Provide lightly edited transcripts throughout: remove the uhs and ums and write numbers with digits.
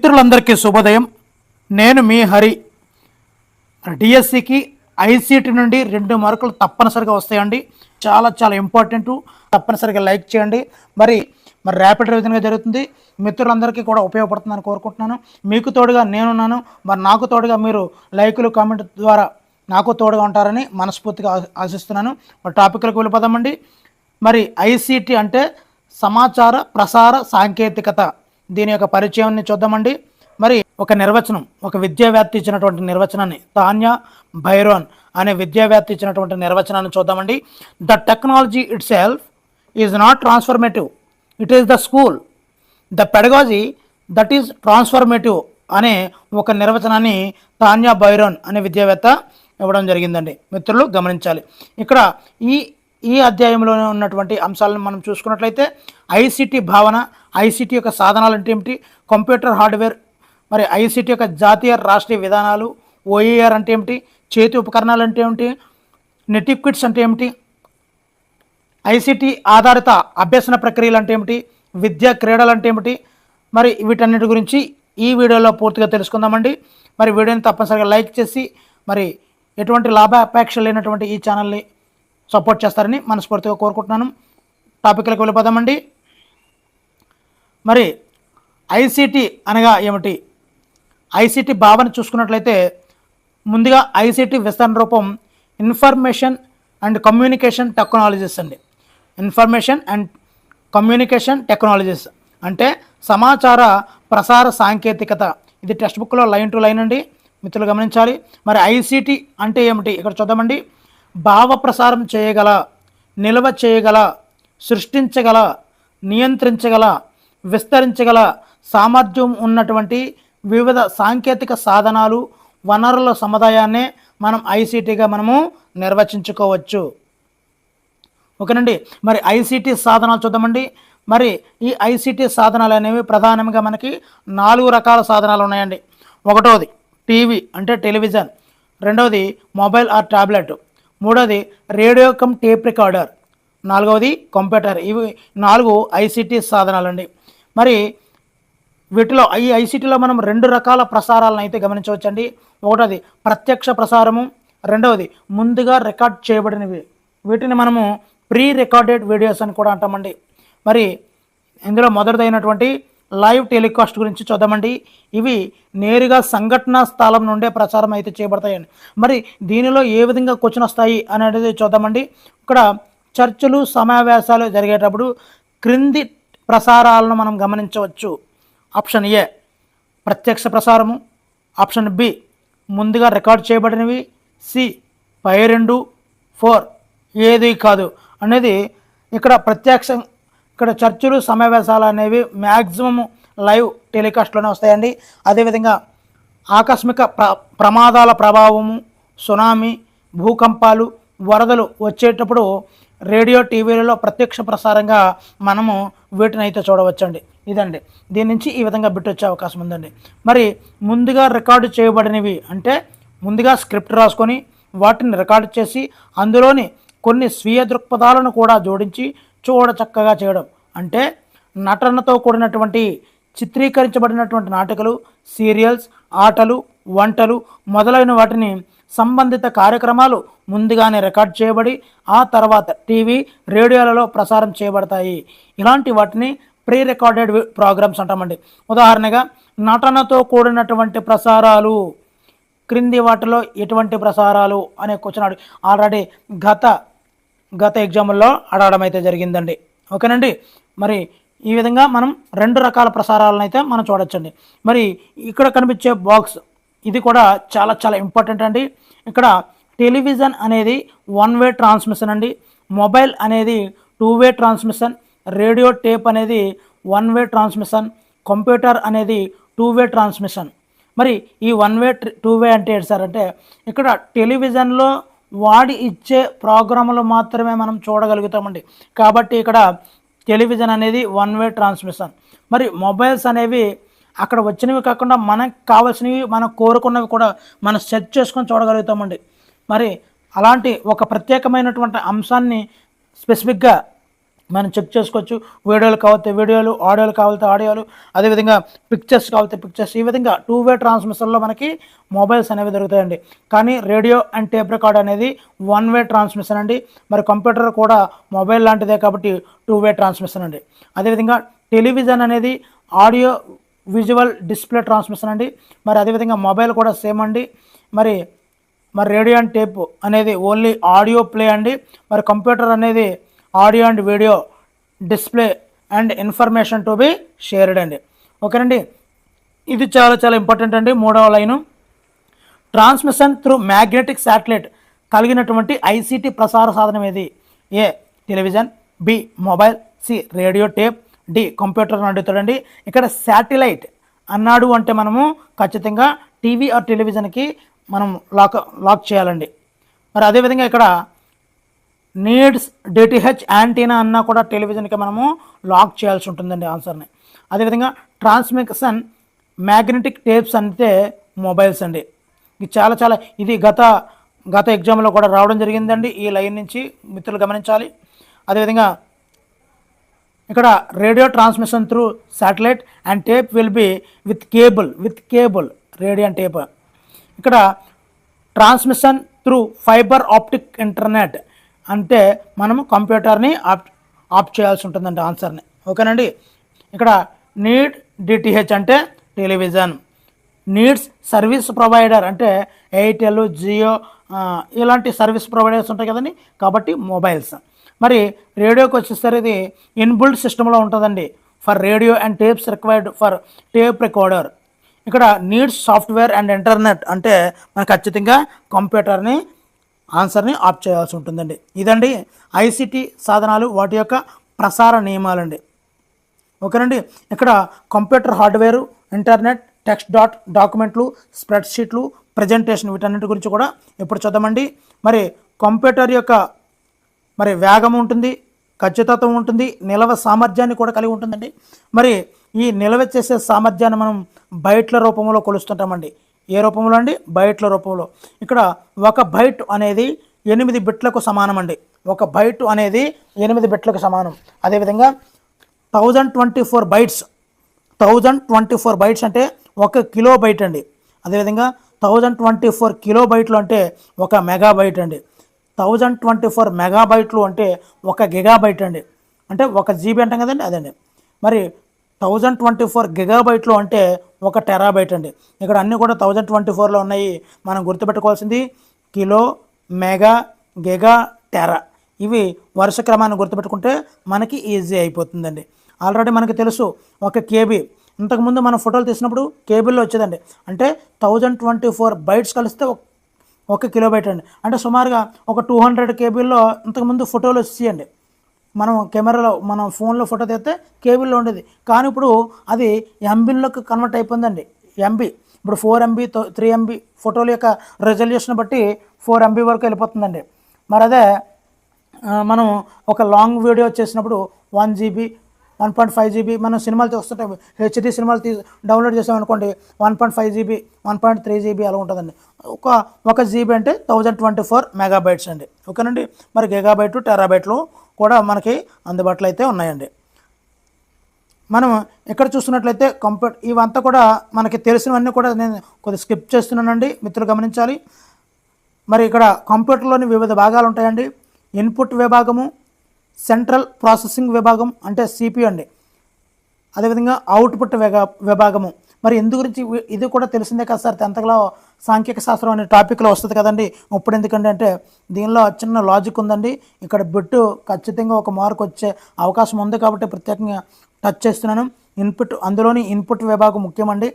మిత్రులందరికీ శుభోదయం. నేను మీ హరి. డిఎస్సికి ఐసీటీ నుండి 2 మార్కులు తప్పనిసరిగా వస్తాయండి. చాలా చాలా ఇంపార్టెంట్. తప్పనిసరిగా లైక్ చేయండి. మరి ర్యాపిడ్ రివిజన్గా జరుగుతుంది. మిత్రులందరికీ కూడా ఉపయోగపడుతుందని కోరుకుంటున్నాను. మీకు తోడుగా నేనున్నాను. మరి నాకు తోడుగా మీరు లైకులు కామెంట్ ద్వారా నాకు తోడుగా ఉంటారని మనస్ఫూర్తిగా ఆశిస్తున్నాను. మరి టాపిక్లకు వెళ్ళిపోదామండి. మరి ఐసీటీ అంటే సమాచార ప్రసార సాంకేతికత. దీని యొక్క పరిచయాన్ని చూద్దామండి. మరి ఒక నిర్వచనం, ఒక విద్యావేత్త ఇచ్చినటువంటి నిర్వచనాన్ని, తాన్యా బైరోన్ అనే విద్యావేత్త ఇచ్చినటువంటి నిర్వచనాన్ని చూద్దామండి. The technology it self is not transformative, it is the school. The pedagogy that is transformative అనే ఒక నిర్వచనాన్ని తాన్యా బైరోన్ అనే విద్యావేత్త ఇవ్వడం జరిగిందండి. మిత్రులు గమనించాలి. ఇక్కడ ఈ అధ్యాయంలోనే ఉన్నటువంటి అంశాలను మనం చూసుకున్నట్లయితే ఐసీటీ భావన, ఐసీటీ యొక్క సాధనాలు అంటే ఏమిటి, కంప్యూటర్ హార్డ్వేర్, మరి ఐసీటీ యొక్క జాతీయ రాష్ట్రీయ విధానాలు, ఓఈఆర్ అంటే ఏమిటి, చేతి ఉపకరణాలు అంటే ఏమిటి, నెటిక్విట్స్ అంటే ఏమిటి, ఐసీటీ ఆధారిత అభ్యసన ప్రక్రియలు అంటే ఏమిటి, విద్యా క్రీడలు అంటే ఏమిటి, మరి వీటన్నిటి గురించి ఈ వీడియోలో పూర్తిగా తెలుసుకుందామండి. మరి వీడియోని తప్పనిసరిగా లైక్ చేసి మరి ఎటువంటి లాభాపేక్ష లేనటువంటి ఈ ఛానల్ని సపోర్ట్ చేస్తారని మనస్ఫూర్తిగా కోరుకుంటున్నాను. టాపిక్లకు వెళ్ళిపోదామండి. మరి ఐసీటీ అనగా ఏమిటి? ఐసీటీ భావన చూసుకున్నట్లయితే ముందుగా ఐసీటీ విస్తరణ రూపం ఇన్ఫర్మేషన్ అండ్ కమ్యూనికేషన్ టెక్నాలజీస్ అండి. ఇన్ఫర్మేషన్ అండ్ కమ్యూనికేషన్ టెక్నాలజీస్ అంటే సమాచార ప్రసార సాంకేతికత. ఇది టెక్స్ట్ బుక్లో లైన్ టు లైన్ అండి, మిత్రులు గమనించాలి. మరి ఐసీటీ అంటే ఏమిటి ఇక్కడ చూద్దామండి. భావ ప్రసారం చేయగల, నిల్వ చేయగల, సృష్టించగల, నియంత్రించగల, విస్తరించగల సామర్థ్యం ఉన్నటువంటి వివిధ సాంకేతిక సాధనాలు, వనరుల సముదాయాన్నే మనం ఐసీటీగా మనము నిర్వచించుకోవచ్చు. ఓకేనండి. మరి ఐసీటీ సాధనాలు చూద్దామండి. మరి ఈ ఐసీటీ సాధనాలు అనేవి ప్రధానంగా మనకి 4 రకాల సాధనాలు ఉన్నాయండి. ఒకటోది టీవీ అంటే టెలివిజన్, రెండవది మొబైల్ ఆర్ ట్యాబ్లెట్, మూడవది రేడియో కమ్ టేప్ రికార్డర్, నాలుగవది కంప్యూటర్. ఇవి 4 ఐసీటీ సాధనాలండి. మరి వీటిలో ఈ ఐసీటీలో మనం 2 రకాల ప్రసారాలను అయితే గమనించవచ్చండి. ఒకటోది ప్రత్యక్ష ప్రసారము, రెండవది ముందుగా రికార్డ్ చేయబడినవి. వీటిని మనము ప్రీ రికార్డెడ్ వీడియోస్ అని కూడా అంటామండి. మరి ఇందులో మొదటిదైనటువంటి లైవ్ టెలికాస్ట్ గురించి చూద్దామండి. ఇవి నేరుగా సంఘటనా స్థలం నుండే ప్రచారం అయితే చేయబడతాయండి. మరి దీనిలో ఏ విధంగా క్వశ్చన్ వస్తాయి అనేది చూద్దామండి. ఇక్కడ చర్చలు, సమావేశాలు జరిగేటప్పుడు క్రింది ప్రసారాలను మనం గమనించవచ్చు. ఆప్షన్ ఏ ప్రత్యక్ష ప్రసారము, ఆప్షన్ బి ముందుగా రికార్డ్ చేయబడినవి, సి పై 2, 4 ఏది కాదు అనేది. ఇక్కడ ఇక్కడ చర్చలు, సమావేశాలు అనేవి మ్యాక్సిమం లైవ్ టెలికాస్ట్లోనే వస్తాయండి. అదేవిధంగా ఆకస్మిక ప్రమాదాల ప్రభావము, సునామీ, భూకంపాలు, వరదలు వచ్చేటప్పుడు రేడియో, టీవీలలో ప్రత్యక్ష ప్రసారంగా మనము వీటిని అయితే చూడవచ్చండి. ఇదండి, దీని నుంచి ఈ విధంగా బిట్ వచ్చే అవకాశం ఉందండి. మరి ముందుగా రికార్డు చేయబడినవి అంటే ముందుగా స్క్రిప్ట్ రాసుకొని వాటిని రికార్డు చేసి అందులోని కొన్ని స్వీయ దృక్పథాలను కూడా జోడించి చక్కగా చేయడం. అంటే నటనతో కూడినటువంటి చిత్రీకరించబడినటువంటి నాటకాలు, సీరియల్స్, ఆటలు, వంటలు మొదలైన వాటిని సంబంధిత కార్యక్రమాలు ముందుగానే రికార్డ్ చేయబడి ఆ తర్వాత టీవీ, రేడియోలలో ప్రసారం చేయబడతాయి. ఇలాంటి వాటిని ప్రీ రికార్డెడ్ ప్రోగ్రామ్స్ అంటామండి. ఉదాహరణగా నటనతో కూడినటువంటి ప్రసారాలు, క్రింది వాటిలో ఎటువంటి ప్రసారాలు అనే క్వశ్చన్ ఆల్రెడీ గత ఎగ్జామ్లో అడగడం అయితే జరిగిందండి. ఓకేనండి. మరి ఈ విధంగా మనం 2 రకాల ప్రసారాలను అయితే మనం చూడొచ్చండి. మరి ఇక్కడ కనిపించే బాక్స్ ఇది కూడా చాలా చాలా ఇంపార్టెంట్ అండి. ఇక్కడ టెలివిజన్ అనేది 1 వే ట్రాన్స్మిషన్ అండి, మొబైల్ అనేది 2 వే ట్రాన్స్మిషన్, రేడియో టేప్ అనేది 1 వే ట్రాన్స్మిషన్, కంప్యూటర్ అనేది 2 వే ట్రాన్స్మిషన్. మరి ఈ 1 వే 2 వే అంటే ఏంటి సార్ అంటే ఇక్కడ టెలివిజన్లో వాడి ఇచ్చే ప్రోగ్రాములు మాత్రమే మనం చూడగలుగుతామండి. కాబట్టి ఇక్కడ టెలివిజన్ అనేది 1 వే ట్రాన్స్మిషన్. మరి మొబైల్స్ అనేవి అక్కడ వచ్చినవి కాకుండా మనకు కావాల్సినవి, మనం కోరుకున్నవి కూడా మనం సెర్చ్ చేసుకొని చూడగలుగుతామండి. మరి అలాంటి ఒక ప్రత్యేకమైనటువంటి అంశాన్ని స్పెసిఫిక్గా మనం చెక్ చేసుకోవచ్చు. వీడియోలు కావాలితే వీడియోలు, ఆడియోలు కావాలితే ఆడియోలు, అదేవిధంగా పిక్చర్స్ కావాలితే పిక్చర్స్. ఈ విధంగా 2 వే ట్రాన్స్మిషన్లో మనకి మొబైల్స్ అనేవి దొరుకుతాయండి. కానీ రేడియో అండ్ టేప్ రికార్డ్ అనేది 1 వే ట్రాన్స్మిషన్ అండి. మరి కంప్యూటర్ కూడా మొబైల్ లాంటిదే కాబట్టి 2 వే ట్రాన్స్మిషన్ అండి. అదేవిధంగా టెలివిజన్ అనేది ఆడియో విజువల్ డిస్ప్లే ట్రాన్స్మిషన్ అండి. మరి అదేవిధంగా మొబైల్ కూడా సేమ్ అండి. మరి రేడియో అండ్ టేప్ అనేది ఓన్లీ ఆడియో ప్లే అండి. మరి కంప్యూటర్ అనేది audio and video display and information to be shared అండి. ఓకేనండి, ఇది చాలా చాలా ఇంపార్టెంట్ అండి. 3వ line, transmission through magnetic satellite కలిగినటువంటి ఐసీటీ ప్రసార సాధనం ఏది? A television, B mobile, C radio tape, D computer అని అడుగుతాడండి. ఇక్కడ శాటిలైట్ అన్నాడు అంటే మనము ఖచ్చితంగా టీవీ ఆర్ టెలివిజన్కి మనం లాక్ చేయాలండి. మరి అదేవిధంగా ఇక్కడ నీడ్స్ డిటిహెచ్ యాంటీనా అన్నా కూడా టెలివిజన్కి మనము లాక్ చేయాల్సి ఉంటుందండి ఆన్సర్ని. అదేవిధంగా ట్రాన్స్మిషన్ మ్యాగ్నెటిక్ టేప్స్ అంటే మొబైల్స్ అండి. ఇది చాలా చాలా ఇది గత ఎగ్జామ్లో కూడా రావడం జరిగిందండి. ఈ లైన్ నుంచి మిత్రులు గమనించాలి. అదేవిధంగా ఇక్కడ radio transmission through satellite and tape will be with cable radio and tape. ఇక్కడ transmission through fibre optic internet అంటే మనము కంప్యూటర్ని ఆఫ్ చేయాల్సి ఉంటుందండి ఆన్సర్ని. ఓకేనండి, ఇక్కడ నీడ్ డిటిహెచ్ అంటే టెలివిజన్, నీడ్స్ సర్వీస్ ప్రొవైడర్ అంటే ఎయిర్టెల్, జియో ఇలాంటి సర్వీస్ ప్రొవైడర్స్ ఉంటాయి కదండి, కాబట్టి మొబైల్స్. మరి రేడియోకి వచ్చేసరికి ఇది ఇన్బుల్ట్ సిస్టంలో ఉంటుందండి. For radio and tapes required for tape recorder. ఇక్కడ నీడ్స్ సాఫ్ట్వేర్ అండ్ ఇంటర్నెట్ అంటే మనకు ఖచ్చితంగా కంప్యూటర్ని ఆన్సర్ని ఆఫ్ చేయాల్సి ఉంటుందండి. ఇదండి ఐసిటి సాధనాలు, వాటి యొక్క ప్రసార నియమాలండి. ఓకేనండి, ఇక్కడ కంప్యూటర్ హార్డ్వేరు, ఇంటర్నెట్, టెక్స్ట్ డాక్యుమెంట్లు, స్ప్రెడ్షీట్లు, ప్రజెంటేషన్ వీటన్నిటి గురించి కూడా ఇప్పుడు చూద్దామండి. మరి కంప్యూటర్ యొక్క మరి వేగం ఉంటుంది, ఖచ్చితత్వం ఉంటుంది, నిల్వ సామర్థ్యాన్ని కూడా కలిగి ఉంటుందండి. మరి ఈ నిల్వ చేసే సామర్థ్యాన్ని మనం బైట్ల రూపంలో కొలుస్తుంటామండి. ఏ రూపంలో అండి? బైట్ల రూపంలో. ఇక్కడ 1 బైట్ అనేది 8 బిట్లకు సమానం అండి. 1 బైట్ అనేది 8 బిట్లకు సమానం. అదేవిధంగా 1024 బైట్స్ 1024 బైట్స్ అంటే 1 కిలోబైట్ అండి. అదేవిధంగా 1024 కిలోబైట్లు అంటే 1 మెగాబైట్ అండి. 1024 మెగాబైట్లు అంటే 1 గిగాబైట్ అండి. అంటే 1 జీబీ అంటాం కదండి, అదండి. మరి 1024 గిగాబైట్లు అంటే 1 టెరాబైట్ అండి. ఇక్కడ అన్నీ కూడా 1024లో ఉన్నాయి. మనం గుర్తుపెట్టుకోవాల్సింది కిలో, మెగా, గిగా, టెరా. ఇవి వరుస క్రమాన్ని గుర్తుపెట్టుకుంటే మనకి ఈజీ అయిపోతుందండి. ఆల్రెడీ మనకి తెలుసు 1 కేబీ. ఇంతకుముందు మనం ఫోటోలు తీసినప్పుడు కేబీల్లో వచ్చేదండి. అంటే 1024 బైట్స్ కలిస్తే 1 కిలోబైట్ అండి. అంటే సుమారుగా ఒక 200 కేబీల్లో ఇంతకుముందు ఫోటోలు వచ్చేయండి. మనం కెమెరాలో మనం ఫోన్లో ఫోటో తీస్తే కేబీల్లో ఉండేది, కానీ ఇప్పుడు అది ఎంబీలోకి కన్వర్ట్ అయిపోయిందండి. ఎంబీ ఇప్పుడు 4 MB 3 MB ఫోటోల యొక్క రెజల్యూషన్ బట్టి 4 MB వరకు వెళ్ళిపోతుందండి. మరి అదే మనం ఒక లాంగ్ వీడియో చేసినప్పుడు 1 GB 1.5 GB మనం సినిమాలు చూస్తుంటే హెచ్డి సినిమాలు డౌన్లోడ్ చేసామనుకోండి 1.5 GB 1.3 GB అలా ఉంటుందండి. ఒక జీబీ అంటే 1024 మెగాబైట్స్ అండి. ఓకేనండి, మరి గిగాబైట్, టెరాబైట్లు కూడా మనకి అందుబాటులో అయితే ఉన్నాయండి. మనం ఇక్కడ చూస్తున్నట్లయితే ఇవంతా కూడా మనకి తెలిసినవన్నీ కూడా నేను కొద్దిగా స్కిప్ చేస్తున్నానండి, మిత్రులు గమనించాలి. మరి ఇక్కడ కంప్యూటర్లోని వివిధ భాగాలు ఉంటాయండి. ఇన్పుట్ విభాగము, సెంట్రల్ ప్రాసెసింగ్ విభాగం అంటే సిపియు అండి. అదేవిధంగా అవుట్పుట్ విభాగము. మరి ఎందు గురించి ఇది కూడా తెలిసిందే కదా సార్, 10th సాంఖ్యక శాస్త్రం అనే టాపిక్లో వస్తుంది కదండి. ఇప్పుడు ఎందుకంటే అంటే దీనిలో చిన్న లాజిక్ ఉందండి. ఇక్కడ బిట్టు ఖచ్చితంగా 1 మార్క్ వచ్చే అవకాశం ఉంది కాబట్టి ప్రత్యేకంగా టచ్ చేస్తున్నాను. అందులోని ఇన్పుట్ విభాగం ముఖ్యమండి.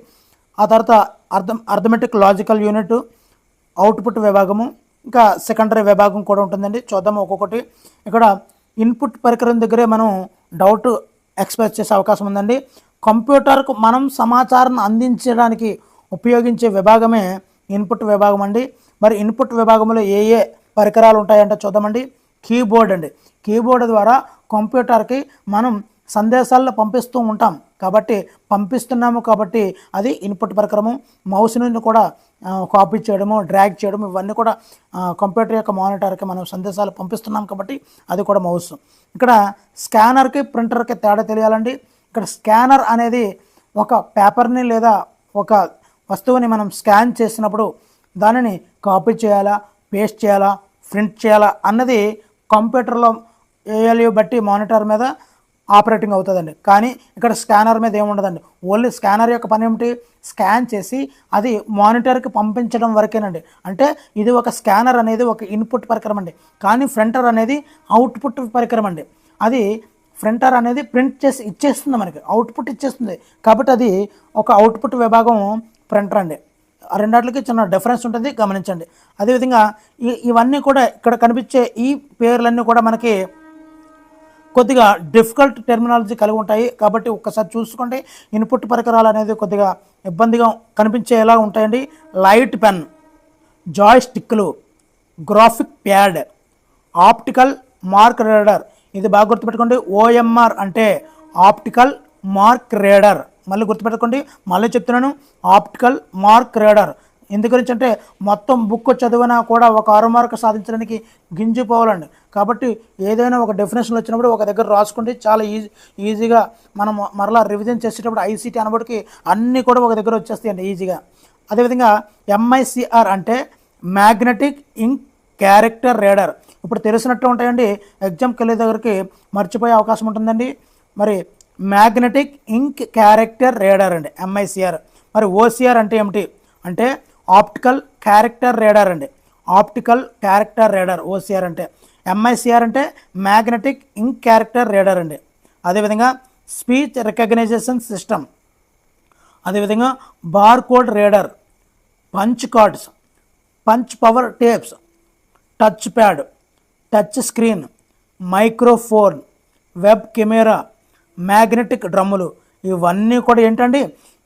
ఆ తర్వాత అర్థమెటిక్ లాజికల్ యూనిట్, అవుట్పుట్ విభాగము, ఇంకా సెకండరీ విభాగం కూడా ఉంటుందండి. చూద్దాము ఒక్కొక్కటి. ఇక్కడ ఇన్పుట్ పరికరం దగ్గరే మనం డౌట్ ఎక్స్ప్రెస్ చేసే అవకాశం ఉందండి. కంప్యూటర్కు మనం సమాచారాన్ని అందించడానికి ఉపయోగించే విభాగమే ఇన్పుట్ విభాగం అండి. మరి ఇన్పుట్ విభాగంలో ఏ పరికరాలు ఉంటాయంటే చూద్దామండి. కీబోర్డ్ అండి. కీబోర్డ్ ద్వారా కంప్యూటర్కి మనం సందేశాల్లో పంపిస్తూ ఉంటాం కాబట్టి పంపిస్తున్నాము కాబట్టి అది ఇన్పుట్ పరికరము. మౌస్ నుండి కూడా కాపీ చేయడము, డ్రాగ్ చేయడం ఇవన్నీ కూడా కంప్యూటర్ యొక్క మానిటర్కి మనం సందేశాలు పంపిస్తున్నాం కాబట్టి అది కూడా మౌస్. ఇక్కడ స్కానర్కి ప్రింటర్కి తేడా తెలియాలండి. ఇక్కడ స్కానర్ అనేది ఒక పేపర్ని లేదా ఒక వస్తువుని మనం స్కాన్ చేసినప్పుడు దానిని కాపీ చేయాలా, పేస్ట్ చేయాలా, ప్రింట్ చేయాలా అన్నది కంప్యూటర్లో ఏఎల్యూ బట్టి మానిటర్ మీద ఆపరేటింగ్ అవుతుందండి. కానీ ఇక్కడ స్కానర్ మీద ఏముండదండి. ఓన్లీ స్కానర్ యొక్క పని ఏమిటి, స్కాన్ చేసి అది మానిటర్కి పంపించడం వరకేనండి. అంటే ఇది ఒక స్కానర్ అనేది ఒక ఇన్పుట్ పరికరం అండి. కానీ ప్రింటర్ అనేది అవుట్పుట్ పరికరం అండి. అది ప్రింటర్ అనేది ప్రింట్ చేసి ఇచ్చేస్తుంది, మనకి అవుట్పుట్ ఇచ్చేస్తుంది కాబట్టి అది ఒక అవుట్పుట్ విభాగం ప్రింటర్ అండి. రెండాట్లకి చిన్న డిఫరెన్స్ ఉంటుంది, గమనించండి. అదేవిధంగా ఇవన్నీ కూడా ఇక్కడ కనిపించే ఈ పేర్లన్నీ కూడా మనకి కొద్దిగా డిఫికల్ట్ టెర్మినాలజీ కలిగి ఉంటాయి కాబట్టి ఒక్కసారి చూసుకోండి. ఇన్పుట్ పరికరాలు అనేది కొద్దిగా ఇబ్బందిగా కనిపించేలా ఉంటాయండి. లైట్ పెన్, జాయ్ స్టిక్లు, graphic pad, optical mark reader. ఇది బాగా గుర్తుపెట్టుకోండి. ఓఎంఆర్ అంటే ఆప్టికల్ మార్క్ రీడర్. మళ్ళీ గుర్తుపెట్టుకోండి, మళ్ళీ చెప్తున్నాను, ఆప్టికల్ మార్క్ రీడర్. ఎందు గురించి అంటే మొత్తం బుక్ చదివినా కూడా ఒక 6 మార్కు సాధించడానికి గింజిపోవాలండి. కాబట్టి ఏదైనా ఒక డెఫినేషన్ వచ్చినప్పుడు ఒక దగ్గర రాసుకుంటే చాలా ఈజీగా మనం మరలా రివిజన్ చేసేటప్పుడు ఐసీటీ అనబడికి అన్నీ కూడా ఒక దగ్గర వచ్చేస్తాయండి ఈజీగా. అదేవిధంగా ఎంఐసిఆర్ అంటే మ్యాగ్నెటిక్ ఇంక్ క్యారెక్టర్ రీడర్. ఇప్పుడు తెలిసినట్టు ఉంటాయండి, ఎగ్జామ్కి వెళ్ళే దగ్గరికి మర్చిపోయే అవకాశం ఉంటుందండి. మరి మ్యాగ్నెటిక్ ఇంక్ క్యారెక్టర్ రీడర్ అండి ఎంఐసిఆర్. మరి ఓసిఆర్ అంటే ఏమిటి అంటే ఆప్టికల్ క్యారెక్టర్ రీడర్ అండి. ఆప్టికల్ క్యారెక్టర్ రీడర్ ఓసిఆర్ అంటే. ఎంఐసిఆర్ అంటే మ్యాగ్నెటిక్ ఇంక్ క్యారెక్టర్ రీడర్ అండి. అదేవిధంగా స్పీచ్ రికగ్నైజేషన్ సిస్టమ్, అదేవిధంగా bar code reader, punch cards, punch power tapes, touch pad, touch screen, microphone, web camera, magnetic డ్రమ్ములు. ఇవన్నీ కూడా ఏంటండి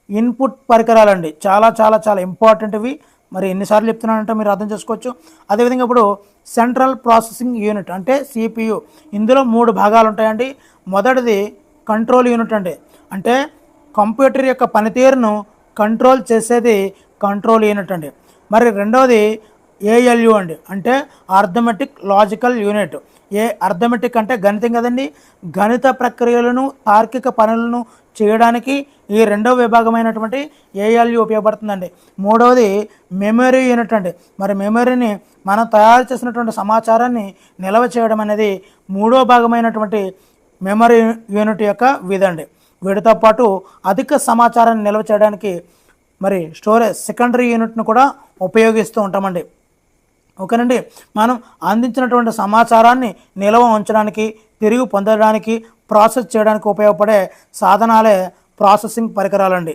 ఇన్పుట్ పరికరాలండి. చాలా చాలా చాలా ఇంపార్టెంట్ ఇవి. మరి ఎన్నిసార్లు చెప్తున్నానంటే మీరు అర్థం చేసుకోవచ్చు. అదేవిధంగా ఇప్పుడు సెంట్రల్ ప్రాసెసింగ్ యూనిట్ అంటే సిపియు. ఇందులో 3 భాగాలు ఉంటాయండి. మొదటిది కంట్రోల్ యూనిట్ అండి. అంటే కంప్యూటర్ యొక్క పనితీరును కంట్రోల్ చేసేది కంట్రోల్ యూనిట్ అండి. మరి రెండవది ఏఎల్యు అండి, అంటే అర్థమెటిక్ లాజికల్ యూనిట్. అర్థమెటిక్ అంటే గణితం కదండి. గణిత ప్రక్రియలను తార్కిక పనులను చేయడానికి ఈ రెండవ విభాగమైనటువంటి ఏఎల్యు ఉపయోగపడుతుందండి. మూడవది మెమరీ యూనిట్ అండి. మరి మెమరీని మనం తయారు చేసినటువంటి సమాచారాన్ని నిల్వ చేయడం అనేది మూడో భాగమైనటువంటి మెమరీ యూనిట్ యొక్క విధండి. వీటితో పాటు అధిక సమాచారాన్ని నిల్వ చేయడానికి మరి స్టోరేజ్ సెకండరీ యూనిట్ను కూడా ఉపయోగిస్తూ ఉంటామండి. ఓకేనండి. మనం అందించినటువంటి సమాచారాన్ని నిల్వ ఉంచడానికి, తిరిగి పొందడానికి, ప్రాసెస్ చేయడానికి ఉపయోగపడే సాధనాలే ప్రాసెసింగ్ పరికరాలండి.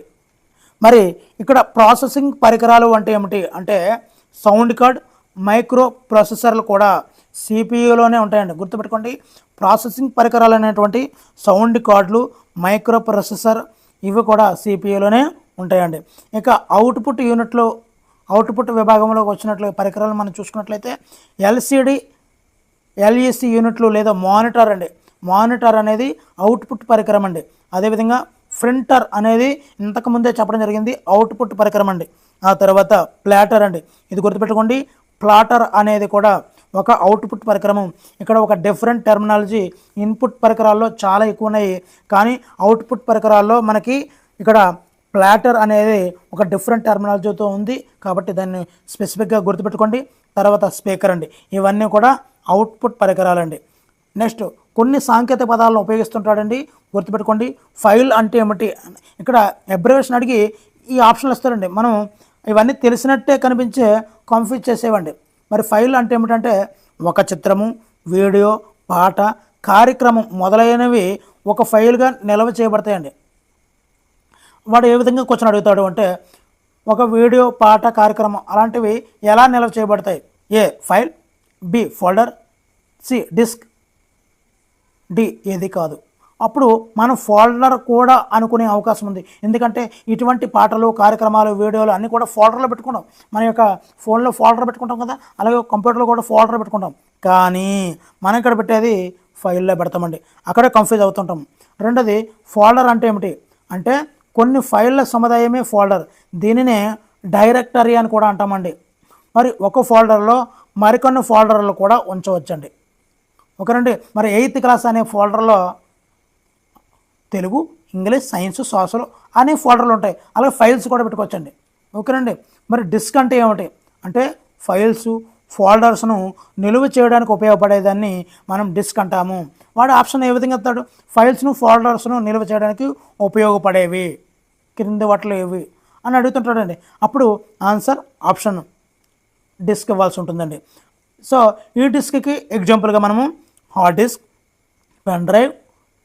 మరి ఇక్కడ ప్రాసెసింగ్ పరికరాలు అంటే ఏమిటి అంటే సౌండ్ కార్డ్, మైక్రో ప్రాసెసర్లు కూడా సిపియులోనే ఉంటాయండి. గుర్తుపెట్టుకోండి, ప్రాసెసింగ్ పరికరాలు అనేటువంటి సౌండ్ కార్డులు, మైక్రో ప్రాసెసర్ ఇవి కూడా సిపియులోనే ఉంటాయండి. ఇక అవుట్పుట్ విభాగంలోకి వచ్చినట్లు పరికరాలు మనం చూసుకున్నట్లయితే ఎల్సిడి, ఎల్ఈసి యూనిట్లు లేదా మానిటర్ అండి. మానిటర్ అనేది అవుట్పుట్ పరికరం అండి. అదేవిధంగా ప్రింటర్ అనేది ఇంతకుముందే చెప్పడం జరిగింది, అవుట్పుట్ పరికరం అండి. ఆ తర్వాత ప్లాటర్ అండి. ఇది గుర్తుపెట్టుకోండి, ప్లాటర్ అనేది కూడా ఒక అవుట్పుట్ పరికరము. ఇక్కడ ఒక డిఫరెంట్ టెర్మినాలజీ ఇన్పుట్ పరికరాల్లో చాలా ఎక్కువ ఉన్నాయి, కానీ అవుట్పుట్ పరికరాల్లో మనకి ఇక్కడ ప్లాటర్ అనేది ఒక డిఫరెంట్ టెర్మినాలజీతో ఉంది కాబట్టి దాన్ని స్పెసిఫిక్గా గుర్తుపెట్టుకోండి. తర్వాత స్పీకర్ అండి. ఇవన్నీ కూడా అవుట్పుట్ పరికరాలండి. నెక్స్ట్ కొన్ని సాంకేతిక పదాలను ఉపయోగిస్తుంటాడండి, గుర్తుపెట్టుకోండి. ఫైల్ అంటే ఏమిటి, ఇక్కడ అబ్రివేషన్ అడిగి ఈ ఆప్షన్లు ఇస్తారండి. మనం ఇవన్నీ తెలిసినట్టే కనిపించే కన్ఫ్యూజ్ చేసేవండి. మరి ఫైల్ అంటే ఏమిటంటే ఒక చిత్రము, వీడియో, పాట, కార్యక్రమం మొదలైనవి ఒక ఫైల్గా నిల్వ చేయబడతాయండి. వాడు ఏ విధంగా క్వశ్చన్ అడుగుతాడు అంటే ఒక వీడియో, పాట, కార్యక్రమం అలాంటివి ఎలా నిల్వ చేయబడతాయి? A file, B folder, C disk, D ఏది కాదు. అప్పుడు మనం ఫోల్డర్ కూడా అనుకునే అవకాశం ఉంది. ఎందుకంటే ఇటువంటి పాటలు, కార్యక్రమాలు, వీడియోలు అన్నీ కూడా ఫోల్డర్లో పెట్టుకుంటాం. మన యొక్క ఫోన్లో ఫోల్డర్ పెట్టుకుంటాం కదా, అలాగే కంప్యూటర్లో కూడా ఫోల్డర్ పెట్టుకుంటాం. కానీ మనం ఇక్కడ పెట్టేది ఫైల్లో పెడతామండి, అక్కడే కన్ఫ్యూజ్ అవుతుంటాం. రెండోది ఫోల్డర్ అంటే ఏమిటి అంటే కొన్ని ఫైళ్ళ సముదాయమే ఫోల్డర్, దీనినే డైరెక్టరీ అని కూడా అంటామండి. మరి ఒక ఫోల్డర్లో మరికొన్ని ఫోల్డర్లు కూడా ఉంచవచ్చండి. ఓకేనండి. మరి 8th క్లాస్ అనే ఫోల్డర్లో తెలుగు, ఇంగ్లీష్, సైన్స్, సోషల్ అనే ఫోల్డర్లు ఉంటాయి, అలాగే ఫైల్స్ కూడా పెట్టుకోవచ్చండి. ఓకేనండి. మరి డిస్క్ అంటే ఏమిటి అంటే ఫైల్స్ ఫోల్డర్స్ను నిలువ చేయడానికి ఉపయోగపడేదాన్ని మనం డిస్క్ అంటాము. వాడు ఆప్షన్ ఏ విధంగా ఇస్తాడు, ఫైల్స్ను ఫోల్డర్స్ను నిల్వ చేయడానికి ఉపయోగపడేవి క్రింది వాటిలో ఏవి అని అడుగుతుంటాడండి. అప్పుడు ఆన్సర్ ఆప్షన్ డిస్క్ ఇవ్వాల్సి ఉంటుందండి. సో ఈ డిస్క్కి ఎగ్జాంపుల్గా మనము hard disk, pen drive,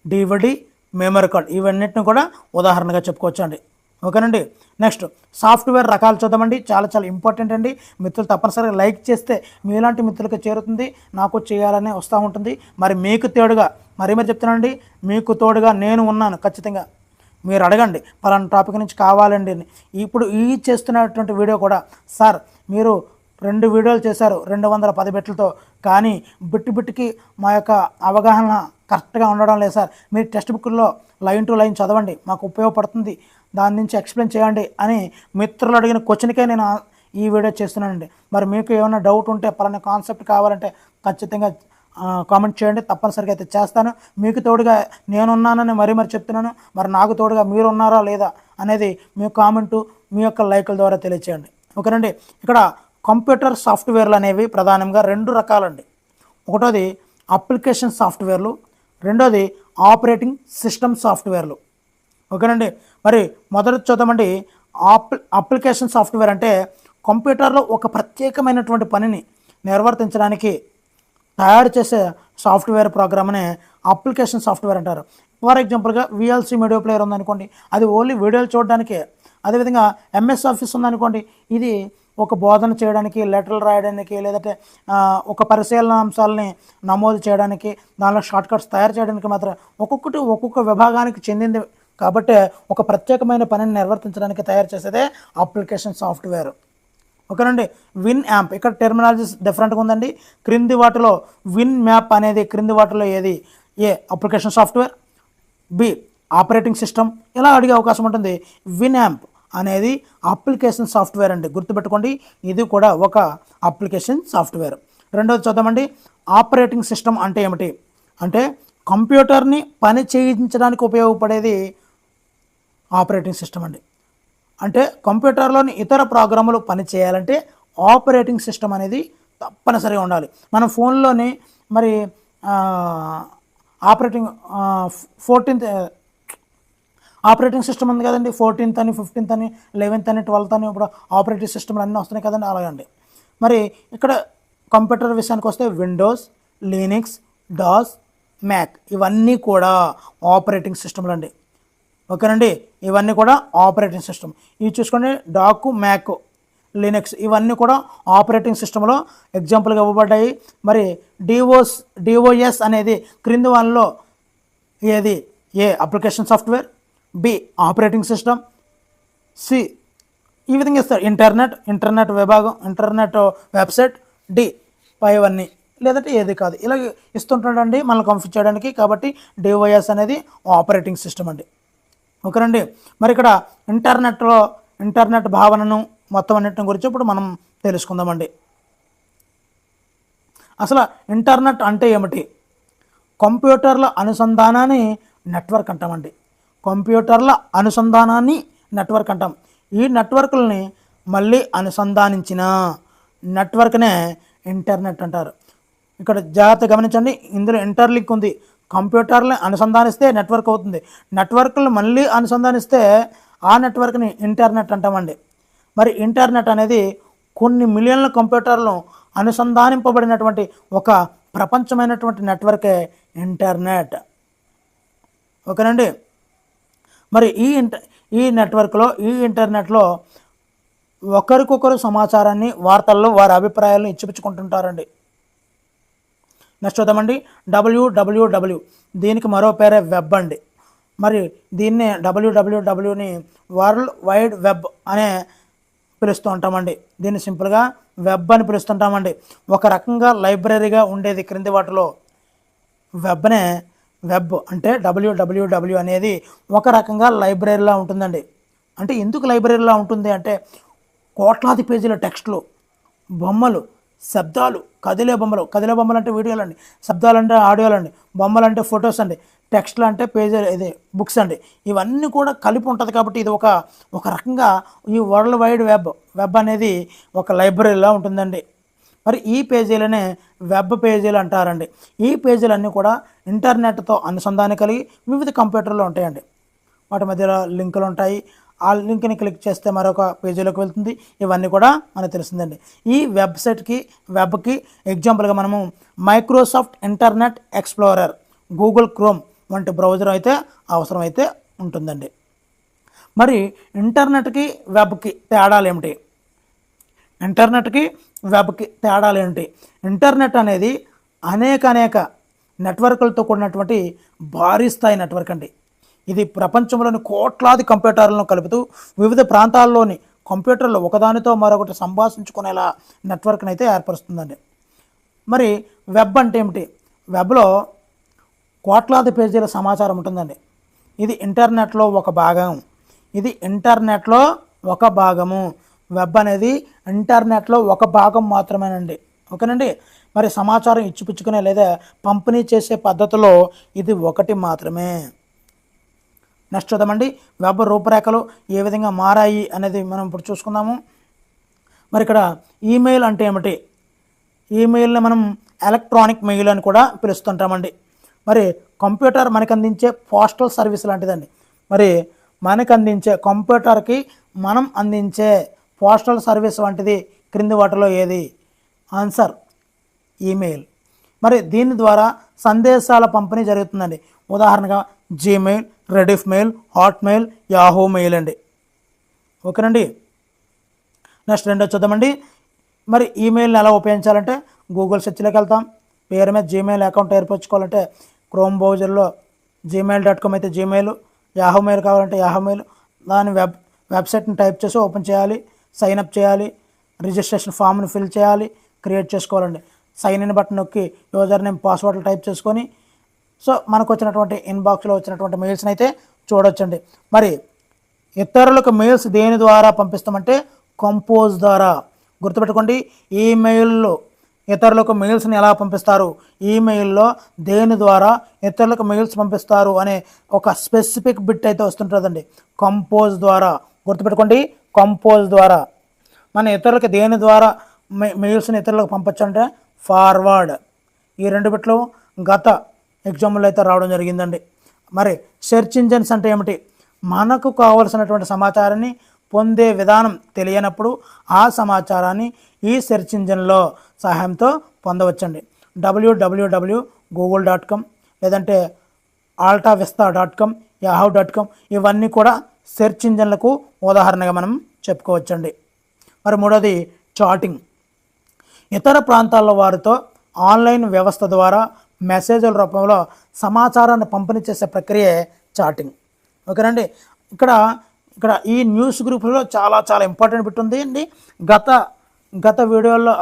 DVD, memory card ఇవన్నిటిని కూడా ఉదాహరణగా చెప్పుకోవచ్చు అండి. ఓకేనండి. నెక్స్ట్ సాఫ్ట్వేర్ రకాలు చూద్దామండి. చాలా చాలా ఇంపార్టెంట్ అండి. మిత్రులు తప్పనిసరిగా లైక్ చేస్తే మీలాంటి మిత్రులకి చేరుతుంది, నాకు చేయాలనే వస్తూ ఉంటుంది. మరి మీకు తోడుగా మరి చెప్తున్నానండి, మీకు తోడుగా నేను ఉన్నాను. ఖచ్చితంగా మీరు అడగండి పలానా టాపిక్ నుంచి కావాలండి. ఇప్పుడు ఈ చేస్తున్నటువంటి వీడియో కూడా సార్ మీరు 2 వీడియోలు చేశారు 210 బిట్లతో, కానీ బిట్టుకి మా యొక్క అవగాహన కరెక్ట్గా ఉండడం లేదు సార్, మీరు టెక్స్ట్ బుక్లో లైన్ టు లైన్ చదవండి, మాకు ఉపయోగపడుతుంది, దాని నుంచి ఎక్స్ప్లెయిన్ చేయండి అని మిత్రులు అడిగిన క్వశ్చన్కే నేను ఈ వీడియో చేస్తున్నానండి. మరి మీకు ఏమైనా డౌట్ ఉంటే పలానా కాన్సెప్ట్ కావాలంటే ఖచ్చితంగా కామెంట్ చేయండి, తప్పనిసరిగా అయితే చేస్తాను. మీకు తోడుగా నేనున్నానని మరీ చెప్తున్నాను. మరి నాకు తోడుగా మీరు ఉన్నారా లేదా అనేది మీ కామెంటు మీ యొక్క లైకుల ద్వారా తెలియచేయండి. ఓకేనండి. ఇక్కడ కంప్యూటర్ సాఫ్ట్వేర్లు అనేవి ప్రధానంగా 2 రకాలండి. ఒకటోది అప్లికేషన్ సాఫ్ట్వేర్లు, రెండోది ఆపరేటింగ్ సిస్టమ్ సాఫ్ట్వేర్లు. ఓకేనండి. మరి మొదటి చూద్దామండి. అప్లికేషన్ సాఫ్ట్వేర్ అంటే కంప్యూటర్లో ఒక ప్రత్యేకమైనటువంటి పనిని నిర్వర్తించడానికి తయారు చేసే సాఫ్ట్వేర్ ప్రోగ్రామ్నే అప్లికేషన్ సాఫ్ట్వేర్ అంటారు. ఫర్ ఎగ్జాంపుల్గా విఎల్సి మీడియా ప్లేయర్ ఉందనుకోండి, అది ఓన్లీ వీడియోలు చూడడానికే. అదేవిధంగా ఎంఎస్ ఆఫీస్ ఉందనుకోండి, ఇది ఒక బోధన చేయడానికి, లెటర్లు రాయడానికి, లేదంటే ఒక పరిశీలన అంశాలని నమోదు చేయడానికి, దానిలో షార్ట్కట్స్ తయారు చేయడానికి మాత్రం ఒక్కొక్కటి ఒక్కొక్క విభాగానికి చెందింది కాబట్టి ఒక ప్రత్యేకమైన పనిని నిర్వర్తించడానికి తయారు చేసేదే అప్లికేషన్ సాఫ్ట్వేర్. ఓకేనండి. విన్ యాంప్ ఇక్కడ టెర్మినాలజీస్ డిఫరెంట్గా ఉందండి. క్రింది వాటిలో విన్ మ్యాప్ అనేది క్రింది వాటిలో ఏది? A application software, B operating system, ఇలా అడిగే అవకాశం ఉంటుంది. విన్ యాంప్ అనేది అప్లికేషన్ సాఫ్ట్వేర్ అండి, గుర్తుపెట్టుకోండి, ఇది కూడా ఒక అప్లికేషన్ సాఫ్ట్వేర్. రెండోది చూద్దామండి. ఆపరేటింగ్ సిస్టమ్ అంటే ఏమిటి అంటే కంప్యూటర్ని పని చేయించడానికి ఉపయోగపడేది ఆపరేటింగ్ సిస్టమ్ అండి. అంటే కంప్యూటర్లోని ఇతర ప్రోగ్రాములు పని చేయాలంటే ఆపరేటింగ్ సిస్టమ్ అనేది తప్పనిసరిగా ఉండాలి. మన ఫోన్లోని మరి ఆపరేటింగ్ సిస్టమ్ ఉంది కదండి, 14th అని, 15th అని, 11th అని, 12th అని, ఇప్పుడు ఆపరేటింగ్ సిస్టమ్లు అన్నీ వస్తున్నాయి కదండి, అలాగండి. మరి ఇక్కడ కంప్యూటర్ విషయానికి వస్తే విండోస్, లినక్స్, డాస్, మ్యాక్ ఇవన్నీ కూడా ఆపరేటింగ్ సిస్టమ్లు అండి. ఓకేనండి. ఇవన్నీ కూడా ఆపరేటింగ్ సిస్టమ్. ఇవి చూసుకోండి, డాకు, మ్యాక్, లినక్స్ ఇవన్నీ కూడా ఆపరేటింగ్ సిస్టంలో ఎగ్జాంపుల్గా ఇవ్వబడ్డాయి. మరి డిఓఎస్ అనేది క్రింది వాళ్ళలో ఏది? A application software, B operating system, C ఈ విధంగా ఇస్తారు. ఇంటర్నెట్ విభాగం, ఇంటర్నెట్ వెబ్సైట్, డి పైవన్నీ, లేదంటే ఏది కాదు, ఇలా ఇస్తుంటాడండి మనల్ని కన్ఫ్యూజ్ చేయడానికి. కాబట్టి డిఓఎస్ అనేది ఆపరేటింగ్ సిస్టమ్ అండి. ఓకేనండి. మరి ఇక్కడ ఇంటర్నెట్ భావనను మొత్తం అన్నింటిని గురించి ఇప్పుడు మనం తెలుసుకుందామండి. అసలు ఇంటర్నెట్ అంటే ఏమిటి? కంప్యూటర్ల అనుసంధానాన్ని నెట్వర్క్ అంటామండి. కంప్యూటర్ల అనుసంధానాన్ని నెట్వర్క్ అంటాం. ఈ నెట్వర్క్లని మళ్ళీ అనుసంధానించిన నెట్వర్క్నే ఇంటర్నెట్ అంటారు. ఇక్కడ జాగ్రత్త గమనించండి, ఇందులో ఇంటర్లింక్ ఉంది. కంప్యూటర్ని అనుసంధానిస్తే నెట్వర్క్ అవుతుంది, నెట్వర్క్లను మళ్ళీ అనుసంధానిస్తే ఆ నెట్వర్క్ని ఇంటర్నెట్ అంటామండి. మరి ఇంటర్నెట్ అనేది కొన్ని మిలియన్ల కంప్యూటర్లను అనుసంధానింపబడినటువంటి ఒక ప్రపంచమైనటువంటి నెట్వర్కే ఇంటర్నెట్. ఓకేనండి. మరి ఈ ఇంటర్నెట్లో ఒకరికొకరు సమాచారాన్ని, వార్తల్లో వారి అభిప్రాయాలను ఇచ్చిపుచ్చుకుంటుంటారండి. నెక్స్ట్ చూద్దామండి. డబ్ల్యూడబ్ల్యూడబ్ల్యూ దీనికి మరో పేరే వెబ్ అండి. మరి దీన్నే డబ్ల్యూడబ్ల్యూడబ్ల్యూని వరల్డ్ వైడ్ వెబ్ అనే పిలుస్తూ ఉంటామండి. దీన్ని సింపుల్గా వెబ్ అని పిలుస్తుంటామండి. ఒక రకంగా లైబ్రరీగా ఉండేది క్రింది వాటిలో వెబ్ అంటే డబ్ల్యూడబ్ల్యూడబ్ల్యూ అనేది ఒక రకంగా లైబ్రరీలా ఉంటుందండి. అంటే ఎందుకు లైబ్రరీలా ఉంటుంది అంటే కోట్లాది పేజీల టెక్స్ట్లు, బొమ్మలు, శబ్దాలు, కదిలే బొమ్మలు అంటే వీడియోలు అండి, శబ్దాలు అంటే ఆడియోలు అండి, బొమ్మలు అంటే ఫొటోస్ అండి, టెక్స్ట్లు అంటే ఇది బుక్స్ అండి. ఇవన్నీ కూడా కలిపి ఉంటుంది కాబట్టి ఇది ఒక రకంగా ఈ వరల్డ్ వైడ్ వెబ్ అనేది ఒక లైబ్రరీలా ఉంటుందండి. మరి ఈ పేజీలనే వెబ్ పేజీలు అంటారండి. ఈ పేజీలన్నీ కూడా ఇంటర్నెట్తో అనుసంధానం కలిగి వివిధ కంప్యూటర్లో ఉంటాయండి. వాటి మధ్యలో లింకులు ఉంటాయి. ఆ లింక్ని క్లిక్ చేస్తే మరొక పేజీలోకి వెళ్తుంది. ఇవన్నీ కూడా మనకు తెలిసిందండి. ఈ వెబ్కి ఎగ్జాంపుల్గా మనము Microsoft internet explorer, Google chrome వంటి బ్రౌజర్ అయితే అవసరమైతే ఉంటుందండి. మరి ఇంటర్నెట్కి వెబ్కి తేడాలు ఏమిటి? ఇంటర్నెట్ అనేది అనేక నెట్వర్క్లతో కూడినటువంటి భారీ స్థాయి నెట్వర్క్ అండి. ఇది ప్రపంచంలోని కోట్లాది కంప్యూటర్లను కలుపుతూ వివిధ ప్రాంతాల్లోని కంప్యూటర్లు ఒకదానితో మరొకటి సంభాషించుకునేలా నెట్వర్క్ని అయితే ఏర్పరుస్తుందండి. మరి వెబ్ అంటే ఏమిటి? వెబ్లో కోట్లాది పేజీల సమాచారం ఉంటుందండి. ఇది ఇంటర్నెట్లో ఒక భాగము. వెబ్ అనేది ఇంటర్నెట్లో ఒక భాగం మాత్రమేనండి. ఓకేనండి. మరి సమాచారం ఇచ్చిపుచ్చుకునే లేదా పంపిణీ చేసే పద్ధతిలో ఇది ఒకటి మాత్రమే. నెక్స్ట్ చూద్దామండి, వెబ్ రూపురేఖలు ఏ విధంగా మారాయి అనేది మనం ఇప్పుడు చూసుకుందాము. మరి ఇక్కడ ఈమెయిల్ అంటే ఏమిటి? ఈమెయిల్ని మనం ఎలక్ట్రానిక్ మెయిల్ అని కూడా పిలుస్తుంటామండి. మరి కంప్యూటర్ మనకు అందించే పోస్టల్ సర్వీస్ లాంటిదండి. మరి కంప్యూటర్కి మనం అందించే పోస్టల్ సర్వీస్ వంటిది క్రింది వాటిలో ఏది? Answer email. మరి దీని ద్వారా సందేశాల పంపిణీ జరుగుతుందండి. ఉదాహరణగా Gmail, Rediff mail, Hotmail, Yahoo mail అండి. ఓకేనండి. నెక్స్ట్ రెండో చూద్దామండి. మరి ఈమెయిల్ని ఎలా ఉపయోగించాలంటే గూగుల్ సెర్చ్లోకి వెళ్తాం. పేరు మీద జీమెయిల్ అకౌంట్ ఏర్పరచుకోవాలంటే క్రోమ్ బ్రౌజర్లో gmail.com అయితే జీమెయిల్, యాహూ మెయిల్ కావాలంటే యాహూ మెయిల్. దాని వెబ్సైట్ని టైప్ చేసి ఓపెన్ చేయాలి, సైన్ అప్ చేయాలి, రిజిస్ట్రేషన్ ఫామ్ని ఫిల్ చేయాలి, క్రియేట్ చేసుకోవాలండి. సైన్ ఇన్ బటన్ నొక్కి యూజర్ నేమ్, పాస్వర్డ్లు టైప్ చేసుకొని సో మనకు వచ్చినటువంటి ఇన్బాక్స్లో వచ్చినటువంటి మెయిల్స్ని అయితే చూడొచ్చండి. మరి ఇతరులకు మెయిల్స్ దేని ద్వారా పంపిస్తామంటే కంపోజ్ ద్వారా. గుర్తుపెట్టుకోండి, ఈమెయిల్లో ఇతరులకు మెయిల్స్ని ఎలా పంపిస్తారు, ఈమెయిల్లో దేని ద్వారా ఇతరులకు మెయిల్స్ పంపిస్తారు అనే ఒక స్పెసిఫిక్ బిట్ అయితే వస్తుంటుందండి. కంపోజ్ ద్వారా. గుర్తుపెట్టుకోండి, కంపోజ్ ద్వారా. మన ఇతరులకు దేని ద్వారా మెయిల్స్ని ఇతరులకు పంపచ్చు అంటే ఫార్వర్డ్. ఈ రెండు బిట్లు గత ఎగ్జామ్లో అయితే రావడం జరిగిందండి. మరి సెర్చ్ ఇంజన్స్ అంటే ఏమిటి? మనకు కావలసినటువంటి సమాచారాన్ని పొందే విధానం తెలియనప్పుడు ఆ సమాచారాన్ని ఈ సెర్చ్ ఇంజన్లో సహాయంతో పొందవచ్చండి. www.google.com లేదంటే altavista.com, yahoo.com ఇవన్నీ కూడా సెర్చ్ ఇంజన్లకు ఉదాహరణగా మనం చెప్పుకోవచ్చండి. మరి మూడోది చాటింగ్. ఇతర ప్రాంతాల వారితో ఆన్లైన్ వ్యవస్థ ద్వారా మెసేజ్ల రూపంలో సమాచారాన్ని పంపిణీ చేసే ప్రక్రియే చాటింగ్. ఓకేనండి. ఇక్కడ ఈ న్యూస్ గ్రూప్లో చాలా ఇంపార్టెంట్ బిట్ ఉంది అండి. గత వీడియోల్లో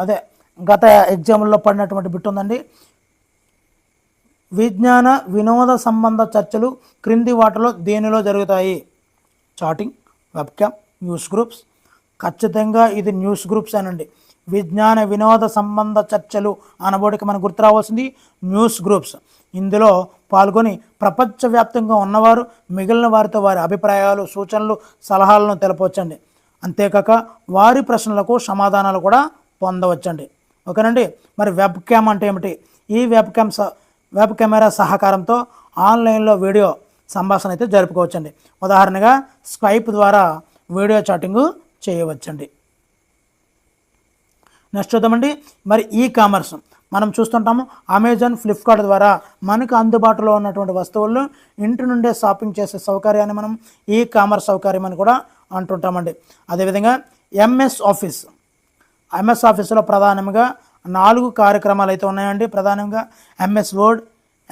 గత ఎగ్జామ్లో పడినటువంటి బిట్ ఉందండి. విజ్ఞాన వినోద సంబంధ చర్చలు క్రింది వాటిలో దేనిలో జరుగుతాయి? Chatting, webcam, news groups. ఖచ్చితంగా ఇది న్యూస్ గ్రూప్స్ అనండి. విజ్ఞాన వినోద సంబంధ చర్చలు అనబోడికి మనకు గుర్తు రావాల్సింది న్యూస్ గ్రూప్స్. ఇందులో పాల్గొని ప్రపంచవ్యాప్తంగా ఉన్నవారు మిగిలిన వారితో వారి అభిప్రాయాలు, సూచనలు, సలహాలను తెలపవచ్చండి. అంతేకాక వారి ప్రశ్నలకు సమాధానాలు కూడా పొందవచ్చండి. ఓకేనండి. మరి వెబ్ క్యామ్ అంటే ఏమిటి? ఈ వెబ్ కెమెరా సహకారంతో ఆన్లైన్లో వీడియో సంభాషణ అయితే జరుపుకోవచ్చండి. ఉదాహరణగా స్కైప్ ద్వారా వీడియో చాటింగ్ చేయవచ్చండి. నెక్స్ట్ చూద్దామండి. మరి ఈ కామర్స్ మనం చూస్తుంటాము. అమెజాన్, ఫ్లిప్కార్ట్ ద్వారా మనకు అందుబాటులో ఉన్నటువంటి వస్తువులను ఇంటి నుండే షాపింగ్ చేసే సౌకర్యాన్ని మనం ఈ కామర్స్ సౌకర్యం అని కూడా అంటుంటామండి. అదేవిధంగా ఎంఎస్ ఆఫీస్లో ప్రధానంగా 4 కార్యక్రమాలు అయితే ఉన్నాయండి. ప్రధానంగా MS word,